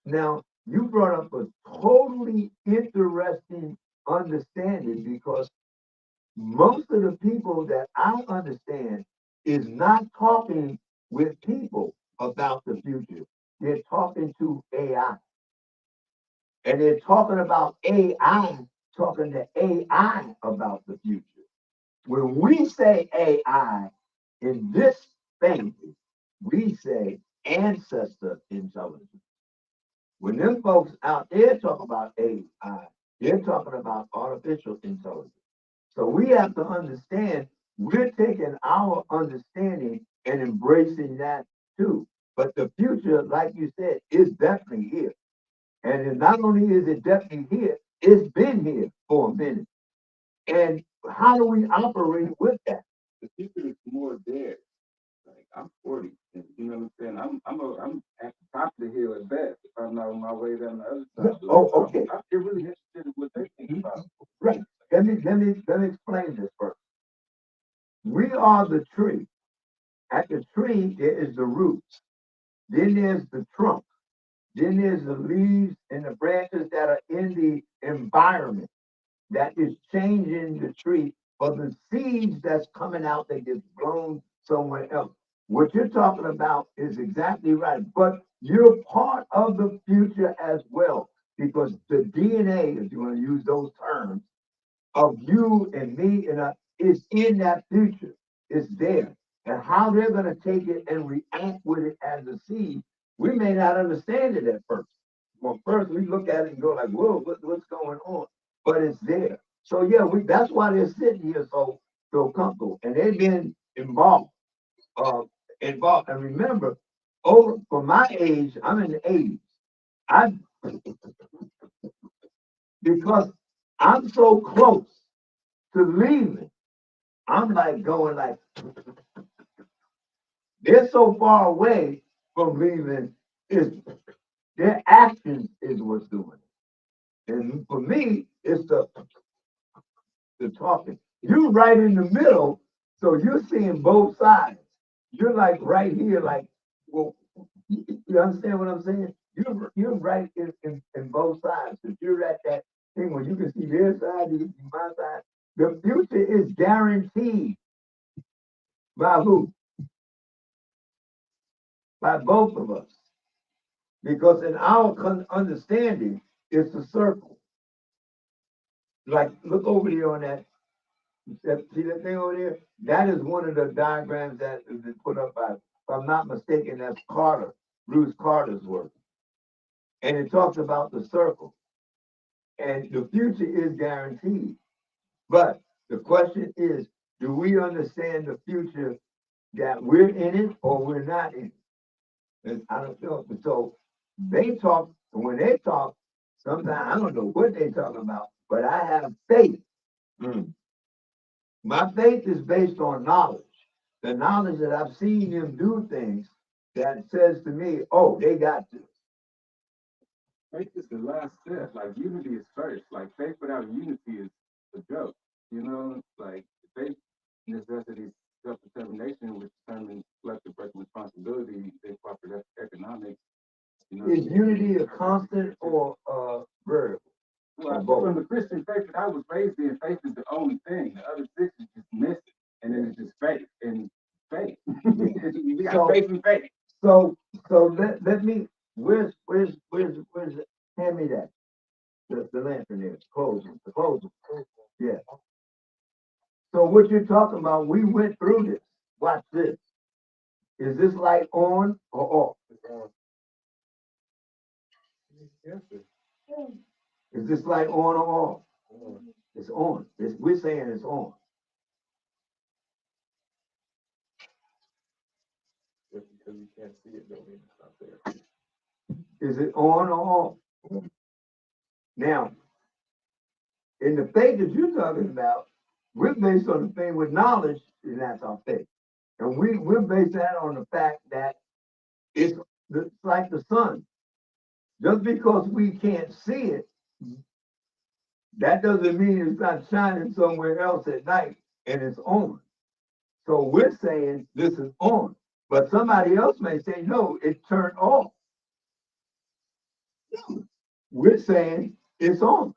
Now, you brought up a totally interesting understanding because most of the people that I understand is not talking with people about the future. They're talking to AI. And they're talking about AI, talking to AI about the future. When we say AI in this family, we say ancestor intelligence. When them folks out there talk about AI, they're talking about artificial intelligence. So we have to understand we're taking our understanding and embracing that too. But the future, like you said, is definitely here. And not only is it definitely here, it's been here for a minute. And how do we operate with that? The future is more there. Like I'm 40, and you know what I'm saying. I'm at the top of the hill at best. If I'm not on my way down the other side. Oh, okay. I'm really interested in what they think about. Right. Let me explain this first. We are the tree. At the tree, there is the roots. Then there's the trunk. Then there's the leaves and the branches that are in the environment that is changing the tree for the seeds that's coming out that gets blown somewhere else. What you're talking about is exactly right, but you're part of the future as well because the DNA, if you want to use those terms, of you and me and is in that future. It's there. And how they're going to take it and react with it as a seed, we may not understand it at first. Well, first we look at it and go like, whoa, what's going on? But it's there. So yeah, that's why they're sitting here so comfortable. And they've been uh, involved. And remember, over for my age, I'm in the 80s. I because I'm so close to leaving. I'm like going like they're so far away from leaving. Is their actions is what's doing it. And for me, it's the talking. You're right in the middle, so you're seeing both sides. You're like right here, like, well, you understand what I'm saying? You're right in both sides. If you're at that thing where you can see their side, you can see my side. The future is guaranteed by who? By both of us. Because in our understanding, it's a circle. Like, look over there on see that thing over there? That is one of the diagrams that has been put up by if I'm not mistaken, that's Carter, Bruce Carter's work. And it talks about the circle. And the future is guaranteed. But the question is, do we understand the future that we're in it or we're not in it? And I don't know. So they talk, and when they talk, sometimes I don't know what they talk about, but I have faith. Mm. My faith is based on knowledge. The knowledge that I've seen them do things that says to me, oh, they got this. Faith is the last step. Like unity is first. Like faith without unity is a joke. You know, like faith necessitates self-determination, which determines collective personal responsibility, then cooperative economics. You know, is unity a constant or a variable? Well, from the Christian faith that I was raised in, faith is the only thing. The other six is just missing, and then it's just faith and faith. We got faith and faith. So let me. Where's hand me that the lantern there. Close them. The close them. Yeah. So what you're talking about? We went through this. Watch this. Is this light on or off? Yes, sir. Is this light on or off? It's on. We're saying it's on. Just because you can't see it, don't mean it's not there. Is it on or off? Now, in the faith that you're talking about, we're based on the faith with knowledge, and that's our faith. And we're based that on the fact that it's like the sun. Just because we can't see it, that doesn't mean it's not shining somewhere else at night and it's on. So we're saying this is on, but somebody else may say, no, it turned off. We're saying it's on.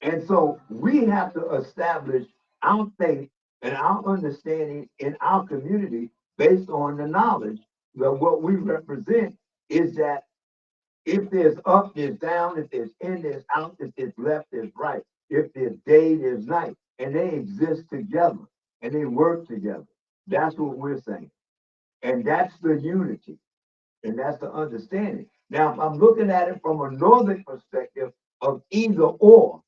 And so we have to establish our faith and our understanding in our community based on the knowledge that what we represent is that if there's up, there's down, if there's in, there's out, if there's left, there's right, if there's day, there's night, and they exist together and they work together. That's what we're saying. And that's the unity. And that's the understanding. Now, if I'm looking at it from a northern perspective of either or,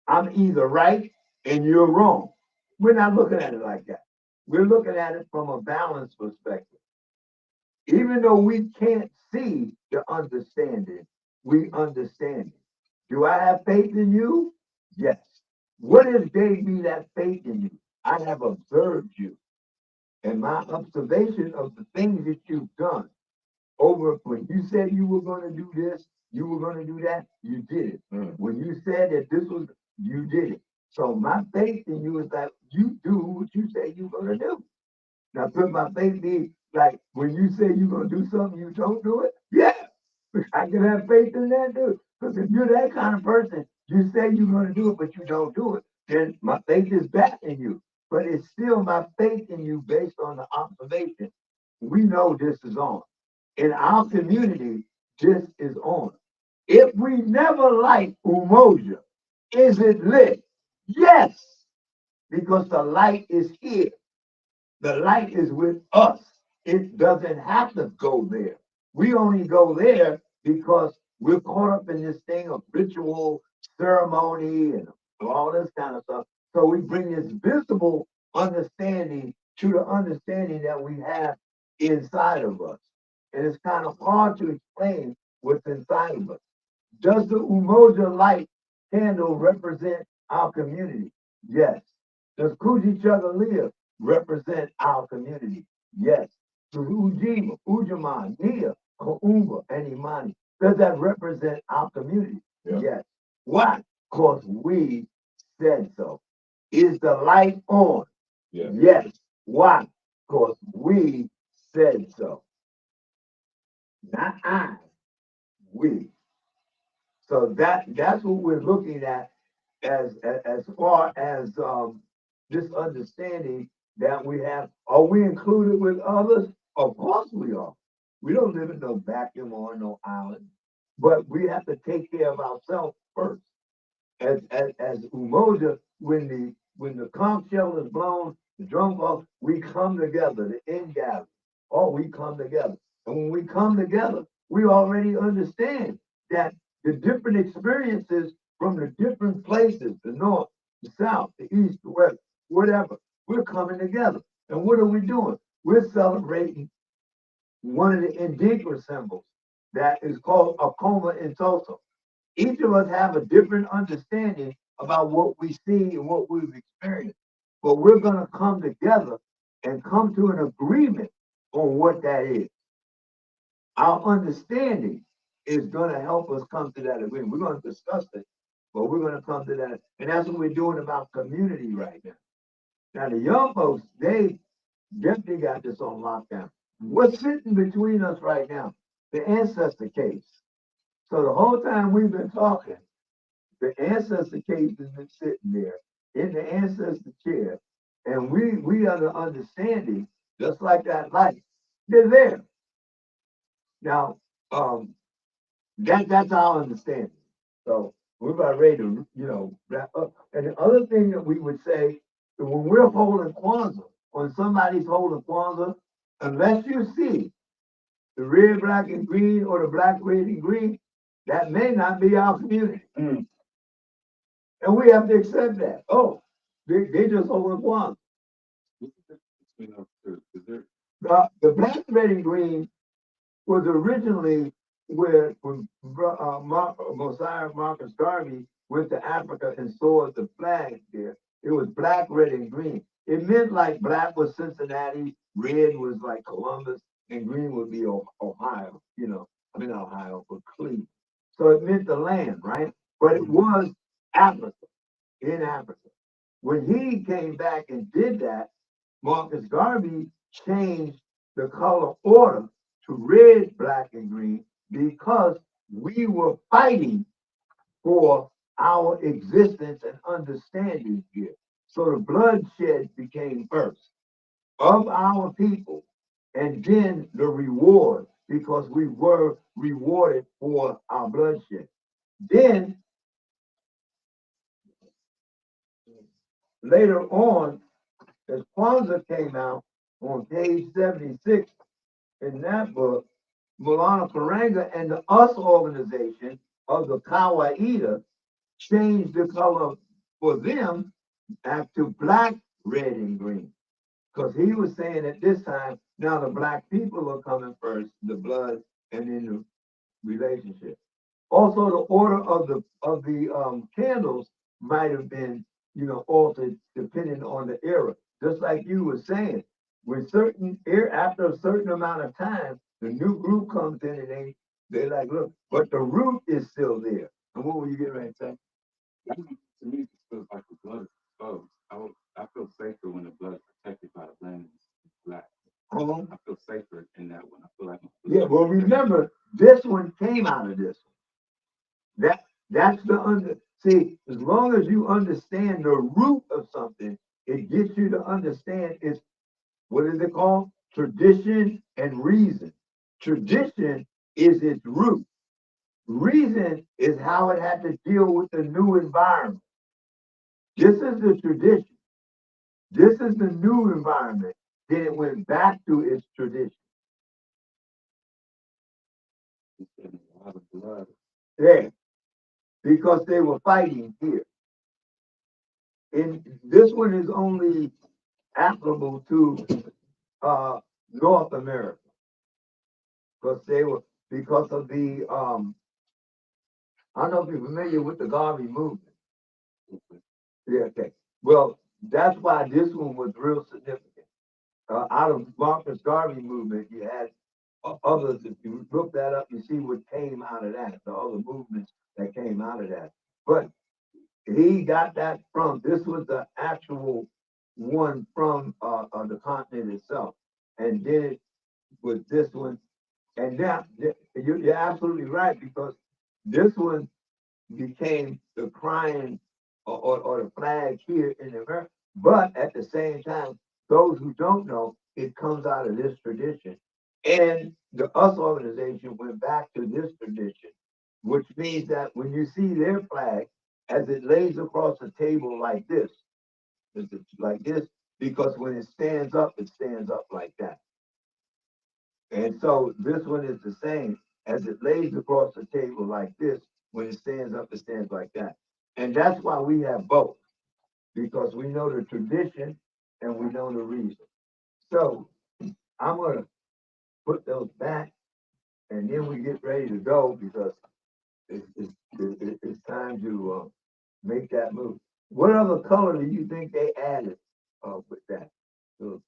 I'm either right and you're wrong. We're not looking at it like that. We're looking at it from a balanced perspective. Even though we can't see the understanding, we understand it. Do I have faith in you? Yes. What if gave me that faith in you? I have observed you. And my observation of the things that you've done over when you said you were going to do this, you were going to do that, you did it. When you said that this was, you did it. So my faith in you is that you do what you say you're going to do. Now, could my faith be like when you say you're going to do something, you don't do it? Yeah, I can have faith in that too. Because if you're that kind of person, you say you're going to do it, but you don't do it, then my faith is back in you. But it's still my faith in you based on the observation. We know this is on. In our community, this is on. If we never light Umoja, is it lit? Yes, because the light is here. The light is with us. It doesn't have to go there. We only go there because we're caught up in this thing of ritual ceremony and all this kind of stuff. So we bring this visible understanding to the understanding that we have inside of us. And it's kind of hard to explain what's inside of us. Does the Umoja light candle represent our community? Yes. Does Kuji Chagalia represent our community? Yes. Does Ujima, Ujaman, Nia, Kaumba, and Imani, does that represent our community? Yeah. Yes. Why? Because we said so. Is the light on? Yeah. Yes. Why? Because we said so. Not I, we. So that's what we're looking at as far as this understanding that we have. Are we included with others? Of course we are. We don't live in no vacuum or no island, but we have to take care of ourselves first. As Umoja, when the conch shell is blown The drum call, we come together, the in gathering. Oh, we come together. And when we come together, we already understand that the different experiences from the different places, the north, the south, the east, the west, whatever, we're coming together. And what are we doing? We're celebrating one of the indigenous symbols that is called a coma in Tulsa. Each of us have a different understanding about what we see and what we've experienced. But we're going to come together and come to an agreement on what that is. Our understanding is going to help us come to that agreement. We're going to discuss it, but we're going to come to that. And that's what we're doing about community right now. Now, the young folks, they definitely got this on lockdown. What's sitting between us right now? The ancestor case. So the whole time we've been talking, the ancestor case has been sitting there in the ancestor chair, and we are the understanding, just like that light, they're there. Now, that's our understanding. So we're about ready to, wrap up. And the other thing that we would say, that when we're holding Kwanzaa, when somebody's holding Kwanzaa, unless you see the red, black, and green, or the black, red, and green, that may not be our community. And we have to accept that. Oh, they just holding Kwanzaa. The black, red, and green was originally where when Mosiah Marcus Garvey went to Africa and saw the flag there. It was black, red, and green. It meant like black was Cincinnati, red was like Columbus, and green would be Ohio, I mean not Ohio, but Cleveland. So it meant the land, right? But it was Africa, in Africa. When he came back and did that, Marcus Garvey changed the color order to red, black, and green because we were fighting for our existence and understanding here. So the bloodshed became first of our people, and then the reward, because we were rewarded for our bloodshed. Then later on, as Kwanzaa came out on page 76 in that book, Mulana Faranga and the US organization of the Kawaida changed the color for them back to black, red, and green. Because he was saying at this time, now the black people are coming first, the blood, and then the relationship. Also, the order of the candles might have been, altered depending on the era. Just like you were saying, with certain after a certain amount of time, the new group comes in and they like, look, but the root is still there. And what were you getting ready to say? To me, it feels like the blood is exposed. I feel safer when the blood is protected by the blend is black. I feel safer in that one. I feel like yeah. Well, remember, this one came out of this one. That's the see. As long as you understand the root of something, it gets you to understand its what is it called? Tradition and reason. Tradition is its root. Reason is how it had to deal with the new environment. This is the tradition. This is the new environment. Then it went back to its tradition. Yeah, because they were fighting here. And this one is only applicable to North America because of the I don't know if you're familiar with the Garvey movement. Yeah, okay. Well, that's why this one was real significant. Out of Marcus Garvey movement, you had others. If you look that up, you see what came out of that, the other movements that came out of that. But he got that from, this was the actual one from the continent itself. And then it was this one. And now, you're absolutely right, because this one became the crying or the flag here in America. But at the same time, those who don't know, it comes out of this tradition. And the US organization went back to this tradition, which means that when you see their flag, as it lays across the table like this, because when it stands up like that. And so this one is the same. As it lays across the table like this, when it stands up, it stands like that. And that's why we have both, because we know the tradition and we know the reason. So I'm gonna put those back and then we get ready to go because it's time to make that move. What other color do you think they added with that? Those,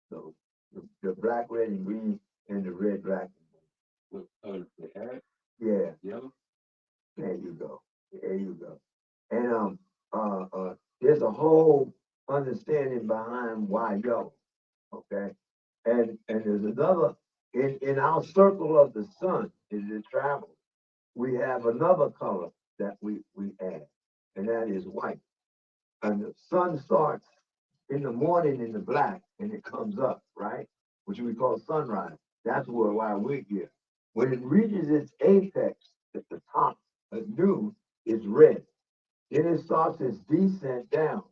the black, red, and green, and the red, black. What color they add? Yeah, Yellow. there you go. There you go. And there's a whole understanding behind why yellow. Okay, and there's another in our circle of the sun as it travels. We have another color that we add, and that is white. And the sun starts in the morning in the black and it comes up, right? Which we call sunrise. That's why we're here. When it reaches its apex at the top at noon, it's red. Then it starts its descent down,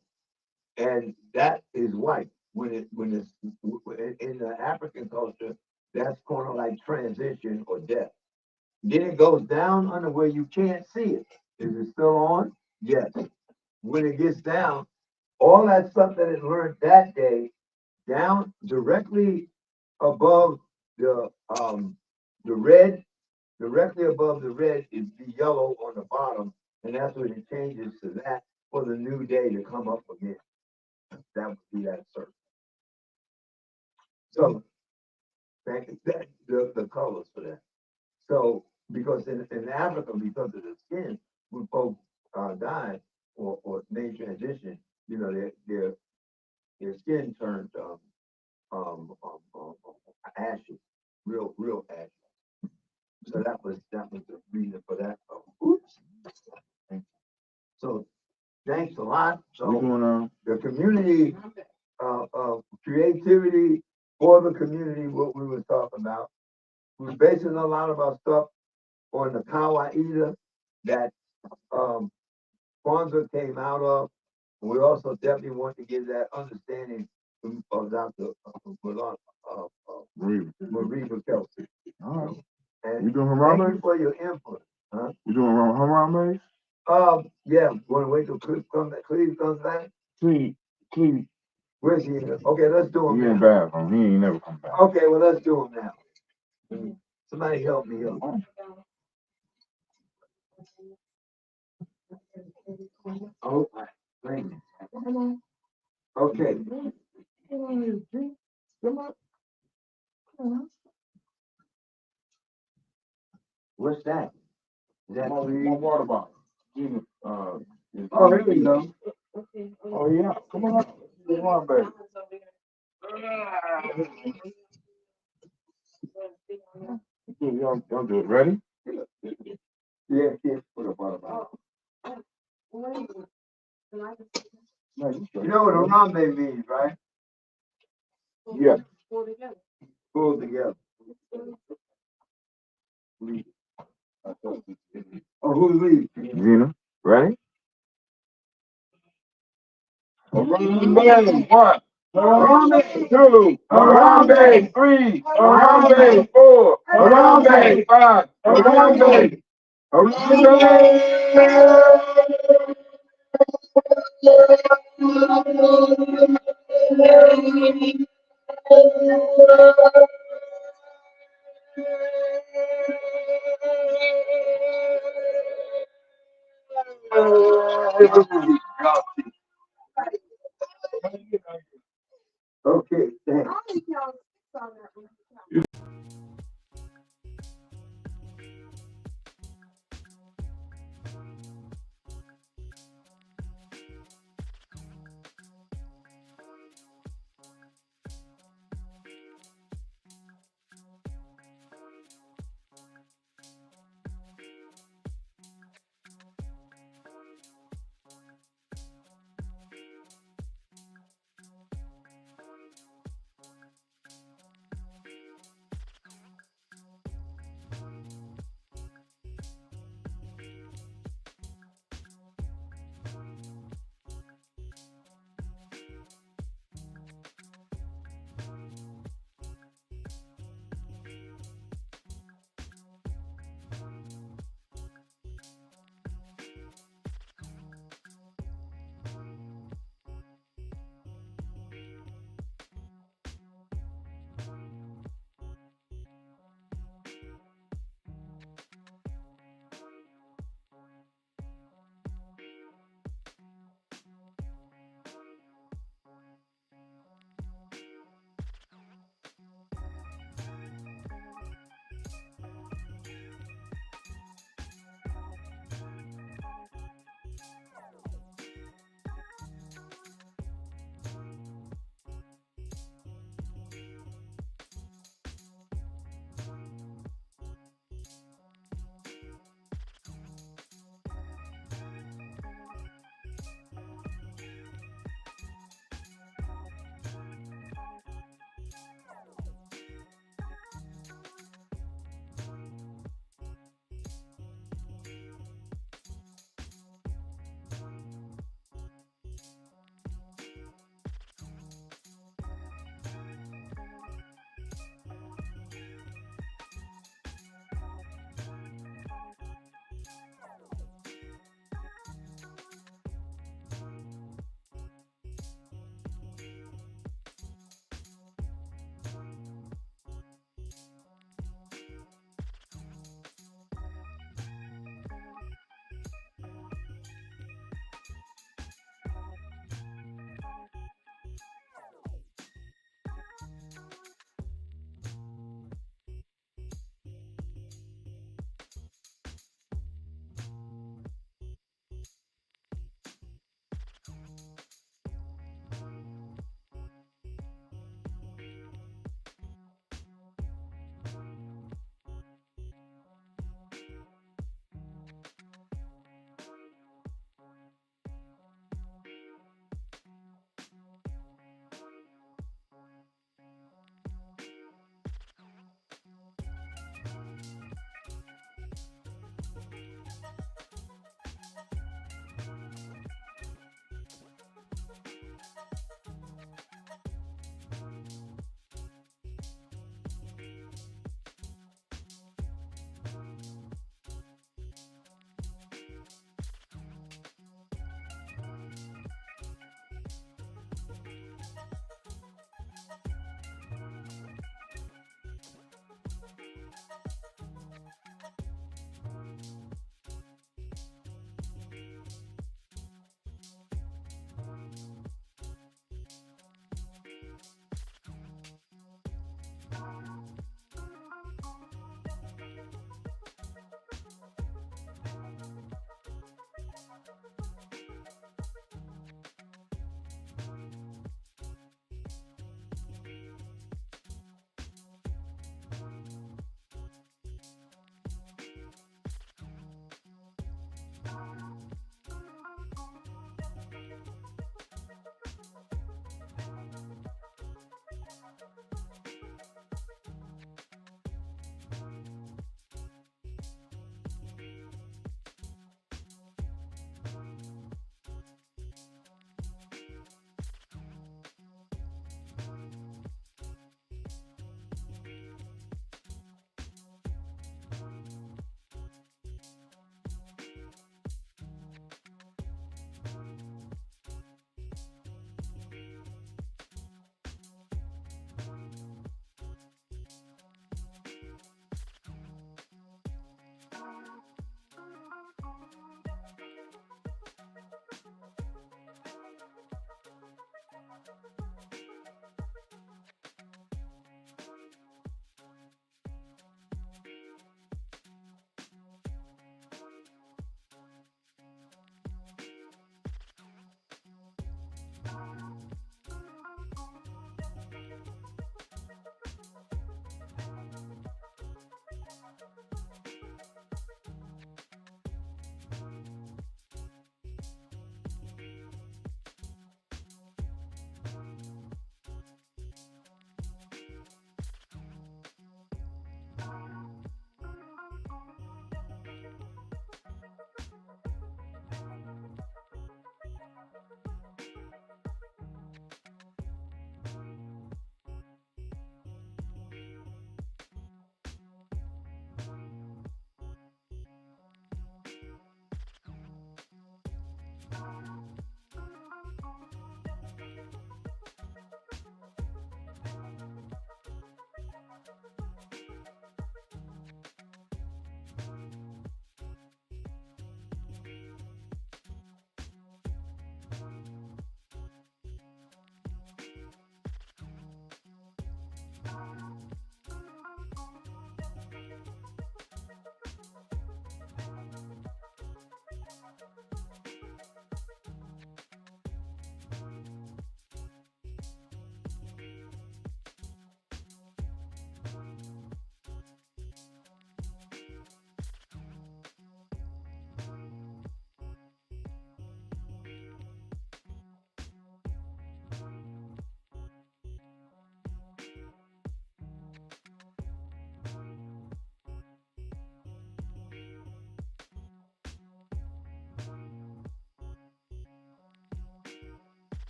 and that is white. When it's in the African culture, that's kind of like transition or death. Then it goes down under where you can't see it. Is it still on? Yes. When it gets down, all that stuff that it learned that day, down directly above the red, directly above the red is the yellow on the bottom, and that's when it changes to that for the new day to come up again. That would be that circle. So thank you. That the colors for that. So because in Africa, because of the skin, when folks die or made transition, you know, their skin turned ashes, real ashes. So that was the reason for that. Oops. So thanks a lot. So the community creativity for the community, what we were talking about. We're basing a lot of our stuff on the Kawaida that Kwanzaa came out of. We also definitely want to give that understanding of Dr. Marie Kelsey. All right. And you doing Harambe? Thank you for your input. Huh? You doing Harambe? Yeah, want to wait till Cleve comes back? Cleve. Where's he? Okay, let's do him. He in bathroom. He ain't never come back. Okay, well, let's do him now. Somebody help me up. Oh, thank you. Okay. What's that? Is that my water bottle? Oh, here you go. Oh, yeah. Come on. Come on, baby. Y'all do it. Ready? Yeah, put a water bottle. You know what Harambe means, right? Yeah. Pull together. Oh, who's lead? Gina. Ready? Harambe, one. Harambe, two. Harambe, three. Harambe, four. Harambe, five. Harambe. Okay, thanks.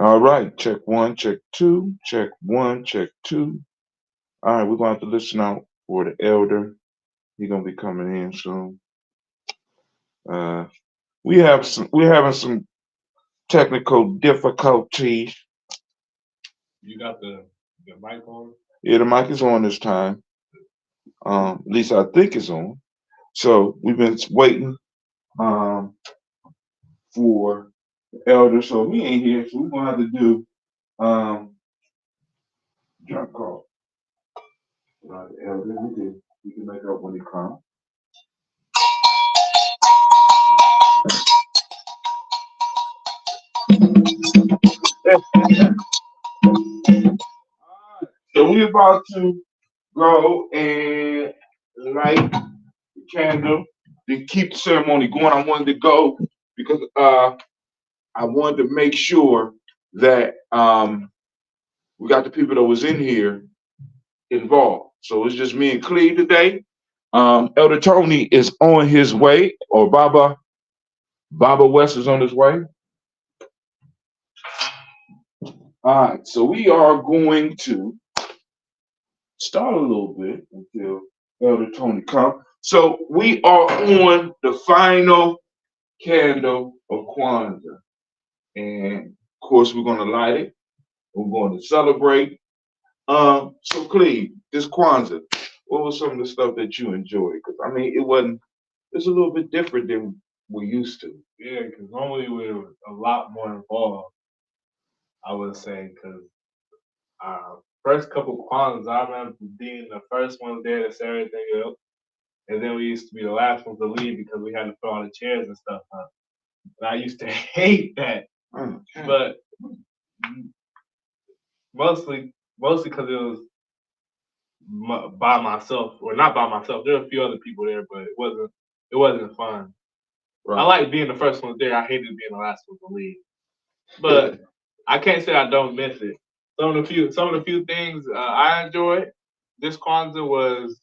All right, check one, check two, check one, check two. All right, we're gonna have to listen out for the elder. He's gonna be coming in soon. Uh, we're having some technical difficulties. You got the mic on? Yeah, the mic is on this time. At least I think it's on. So we've been waiting for the elder. So he ain't here, so we're gonna have to do jump call. The elder, we can make up when he comes. So we're about to go and light the candle to keep the ceremony going. I wanted to go because I wanted to make sure that we got the people that was in here involved. So it's just me and Cleve today. Elder Tony is on his way, or Baba West is on his way. All right, so we are going to start a little bit until Elder Tony comes. So we are on the final candle of Kwanzaa. And of course, we're going to light it. We're going to celebrate. So Cleve, this Kwanzaa, what was some of the stuff that you enjoyed? Because I mean, it's a little bit different than we're used to. Yeah, because normally we're a lot more involved, I would say, because first couple Kwanzaa, I remember being the first ones there to set everything up. And then we used to be the last ones to leave because we had to put all the chairs and stuff up. And I used to hate that. Okay. But mostly because it was by myself, or not by myself. There were a few other people there, but it wasn't fun. Right. I like being the first one there. I hated being the last one to leave. But I can't say I don't miss it. Some of the few things I enjoyed this Kwanzaa was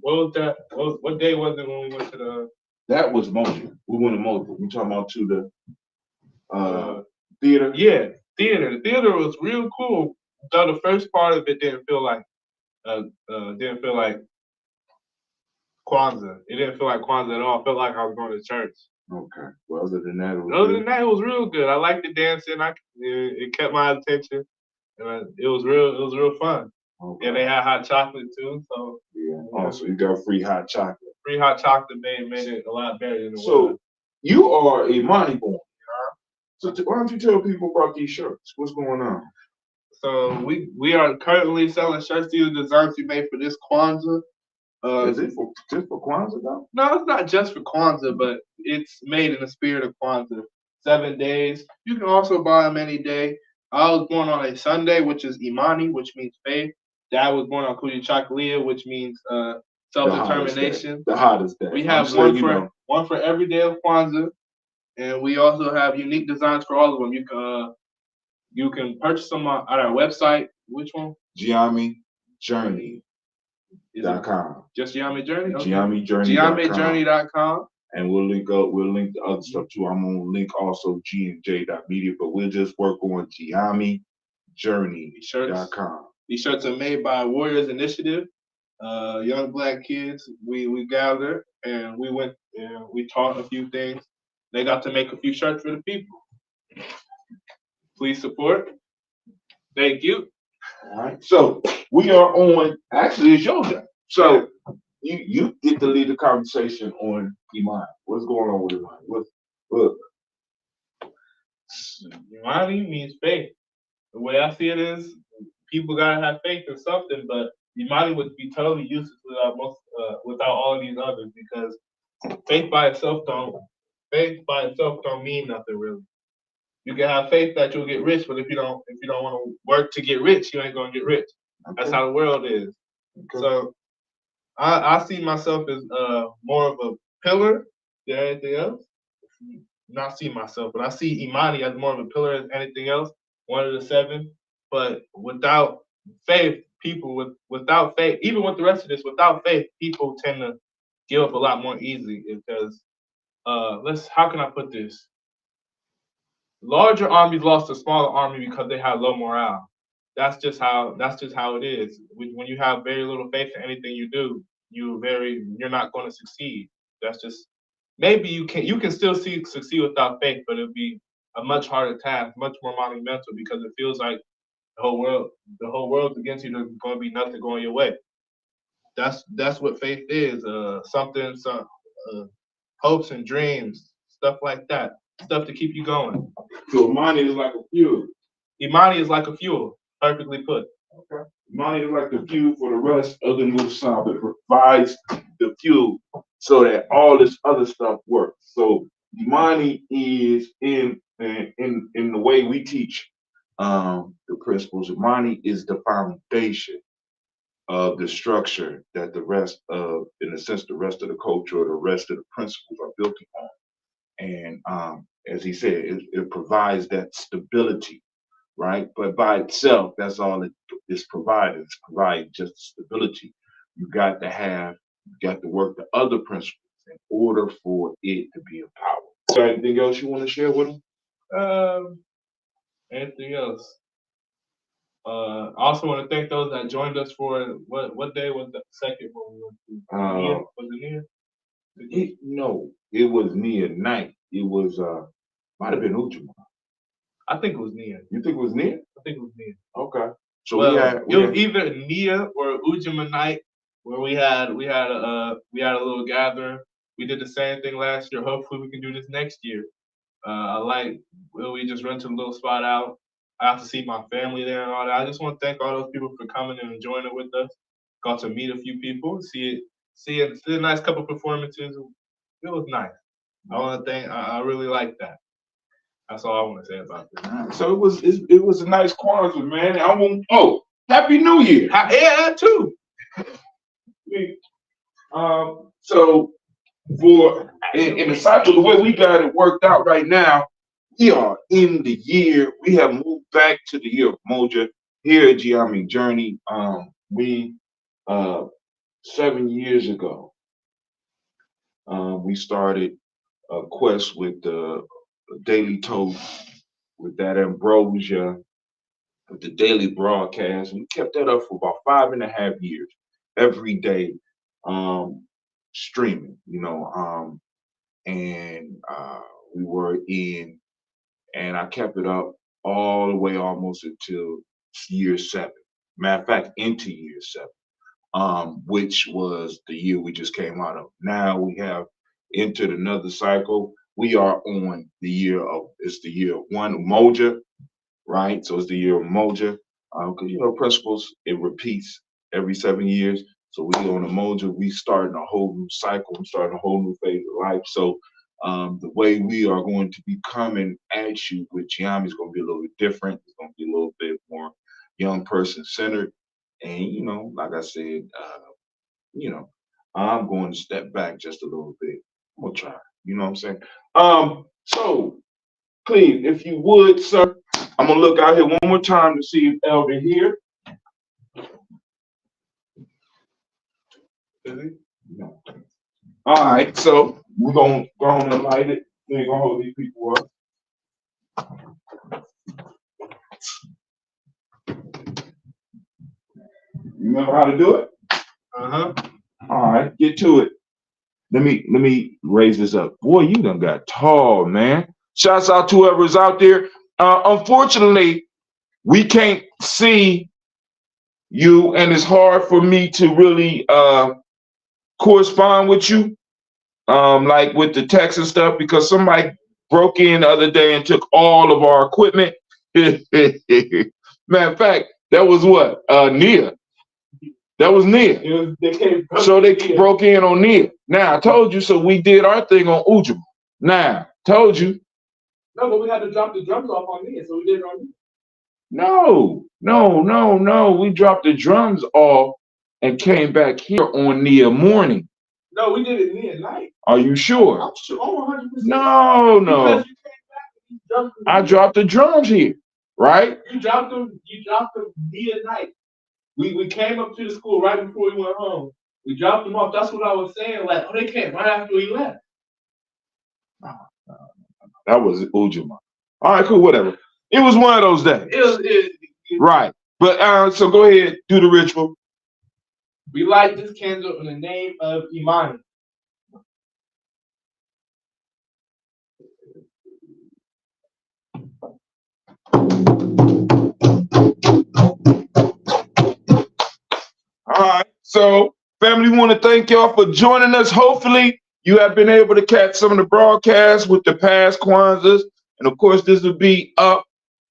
what was that? What day was it when we went to the? That was Moji. We went to Moji. We talking about to the theater. Yeah, theater. The theater was real cool. Though the first part of it didn't feel like Kwanzaa. It didn't feel like Kwanzaa at all. It felt like I was going to church. Okay. Well, other than that, it was real good. I liked the dancing. It kept my attention, and it was real fun. Okay. And they had hot chocolate too. So yeah. Also, you got free hot chocolate. Free hot chocolate made it a lot better than it was. So you are a Monty boy. So why don't you tell people about these shirts? What's going on? So we are currently selling shirts. These are designs we made for this Kwanzaa. Is it just for Kwanzaa though? No, it's not just for Kwanzaa, but it's made in the spirit of Kwanzaa. 7 days. You can also buy them any day. I was born on a Sunday, which is Imani, which means faith. Dad was born on Kuji Chakalia, which means self-determination. The hottest day. We have one for every day of Kwanzaa, and we also have unique designs for all of them. You can purchase them at our website. Which one? GiamiJourney.com. Just Giami Journey? Okay. GiamiJourney.com. And we'll link the other stuff too. I'm gonna link also GNJ.media, but we'll just work on GiamiJourney.com. These shirts are made by Warriors Initiative, young Black kids. We gathered and we went and we taught a few things. They got to make a few shirts for the people. Please support. Thank you. All right. So we are on. Actually, it's your day. So you get to lead the conversation on Imani. What's going on with Imani? What? Imani means faith. The way I see it is, people gotta have faith in something, but Imani would be totally useless without all these others, because faith by itself don't mean nothing really. You can have faith that you'll get rich, but if you don't want to work to get rich, you ain't gonna get rich. Okay. That's how the world is. Okay. So I see myself as more of a pillar than anything else. Not see myself, but I see Imani as more of a pillar than anything else. One of the 7. But without faith, even with the rest of this, without faith, people tend to give up a lot more easily because how can I put this? Larger armies lost to smaller army because they had low morale. That's just how it is. When you have very little faith in anything you do, you're not going to succeed. That's just maybe you can still succeed without faith, but it'll be a much harder task, much more monumental because it feels like the whole world's against you. There's going to be nothing going your way. That's what faith is. Some hopes and dreams, stuff like that, stuff to keep you going. So money is like a fuel. Imani is like a fuel, perfectly put. Okay. Money is like the fuel for the rest of the new sound. It provides the fuel so that all this other stuff works. So money is in the way we teach the principles. Money is the foundation of the structure that the rest of, in a sense, the rest of the culture or the rest of the principles are built upon. And as he said, it provides that stability, right? But by itself, that's all it is provided. It's providing just stability. You got to work the other principles in order for it to be empowered. So anything else you want to share with them? Anything else? I also want to thank those that joined us for what day was the second one we went to? Was it Nia? No, it was Nia night. It was might have been Ujima. I think it was Nia. You think it was Nia? I think it was Nia. Okay. So it was either Nia or Ujima night where we had a little gathering. We did the same thing last year. Hopefully we can do this next year. We just rent a little spot out. I have to see my family there and all that. I just want to thank all those people for coming and enjoying it with us. Got to meet a few people, see a nice couple performances. It was nice. I really like that. That's all I want to say about this. So it was a nice Kwanzaa, man. Happy New Year. Yeah, that too. So for in the cycle, the way we got it worked out right now, we are in the year. We have moved back to the year of Moja here at Geometry Journey. We 7 years ago, we started a quest with the daily toast, with that ambrosia, with the daily broadcast. And we kept that up for about 5.5 years, every day, streaming, and we were in, and I kept it up all the way almost until year 7. Matter of fact, into year 7, which was the year we just came out of. Now we have entered another cycle. We are on it's the year of one Moja, right? So it's the year of Moja. Because principles, it repeats every 7 years. So we on a Moja, we starting a whole new cycle, we starting a whole new phase of life. So the way we are going to be coming at you with Giami is going to be a little bit different. It's going to be a little bit more young person centered. And, like I said, I'm going to step back just a little bit. I'm going to try, you know what I'm saying? So, Cleve, if you would, sir, I'm going to look out here one more time to see if Elder here. Is he? No. All right, so we're going to go on and light it. We're going to hold these people up. You remember how to do it? Uh-huh. All right, get to it. Let me raise this up. Boy, you done got tall, man. Shouts out to whoever's out there. Unfortunately, we can't see you, and it's hard for me to really correspond with you, like with the text and stuff, because somebody broke in the other day and took all of our equipment. Matter of fact, that was what? Nia. That was Nia. They broke in on Nia. Now, I told you, so we did our thing on Ujima. Now, told you. No, but we had to drop the drums off on Nia, so we did it on Nia. No. We dropped the drums off and came back here on Nia morning. No, we did it Nia night. Are you sure? I'm sure. Oh, 100%. No. Because you came back and you dropped I dropped the drums here, right? You dropped them Nia night. We came up to the school right before we went home. We dropped them off. That's what I was saying. Like, they came right after we left. That was Ujima. All right, cool, whatever. It was one of those days. Right. But so go ahead, do the ritual. We light this candle in the name of Imani. All right. So, family, we want to thank y'all for joining us. Hopefully, you have been able to catch some of the broadcasts with the past Kwanzaas. And of course, this will be up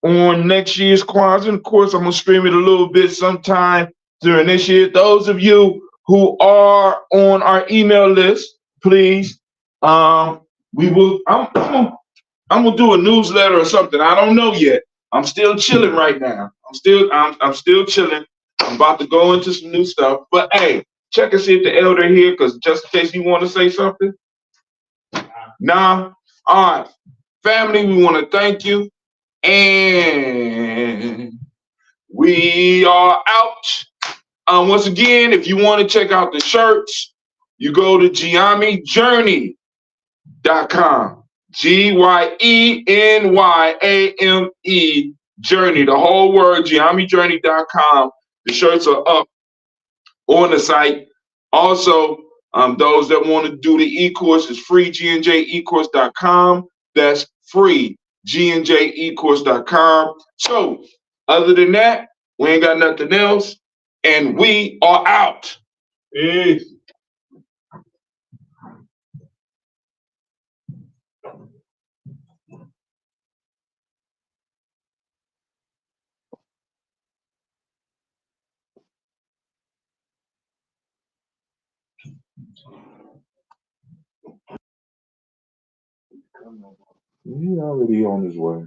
on next year's Kwanzaa. And of course, I'm going to stream it a little bit sometime during this year. Those of you who are on our email list, please, we will, I'm gonna do a newsletter or something. I don't know yet. I'm still chilling right now. I'm still chilling. I'm about to go into some new stuff. But hey, check and see if the elder here, because just in case you want to say something. Nah. All right. Family, we want to thank you. And we are out. Once again, if you want to check out the shirts, you go to GyenyJourney.com. GYENYAME Journey, the whole word, GyenyJourney.com. The shirts are up on the site. Also, those that want to do the e-course is free, GNJecourse.com. That's free, GNJecourse.com. So, other than that, we ain't got nothing else, and we are out. Peace. He already on his way.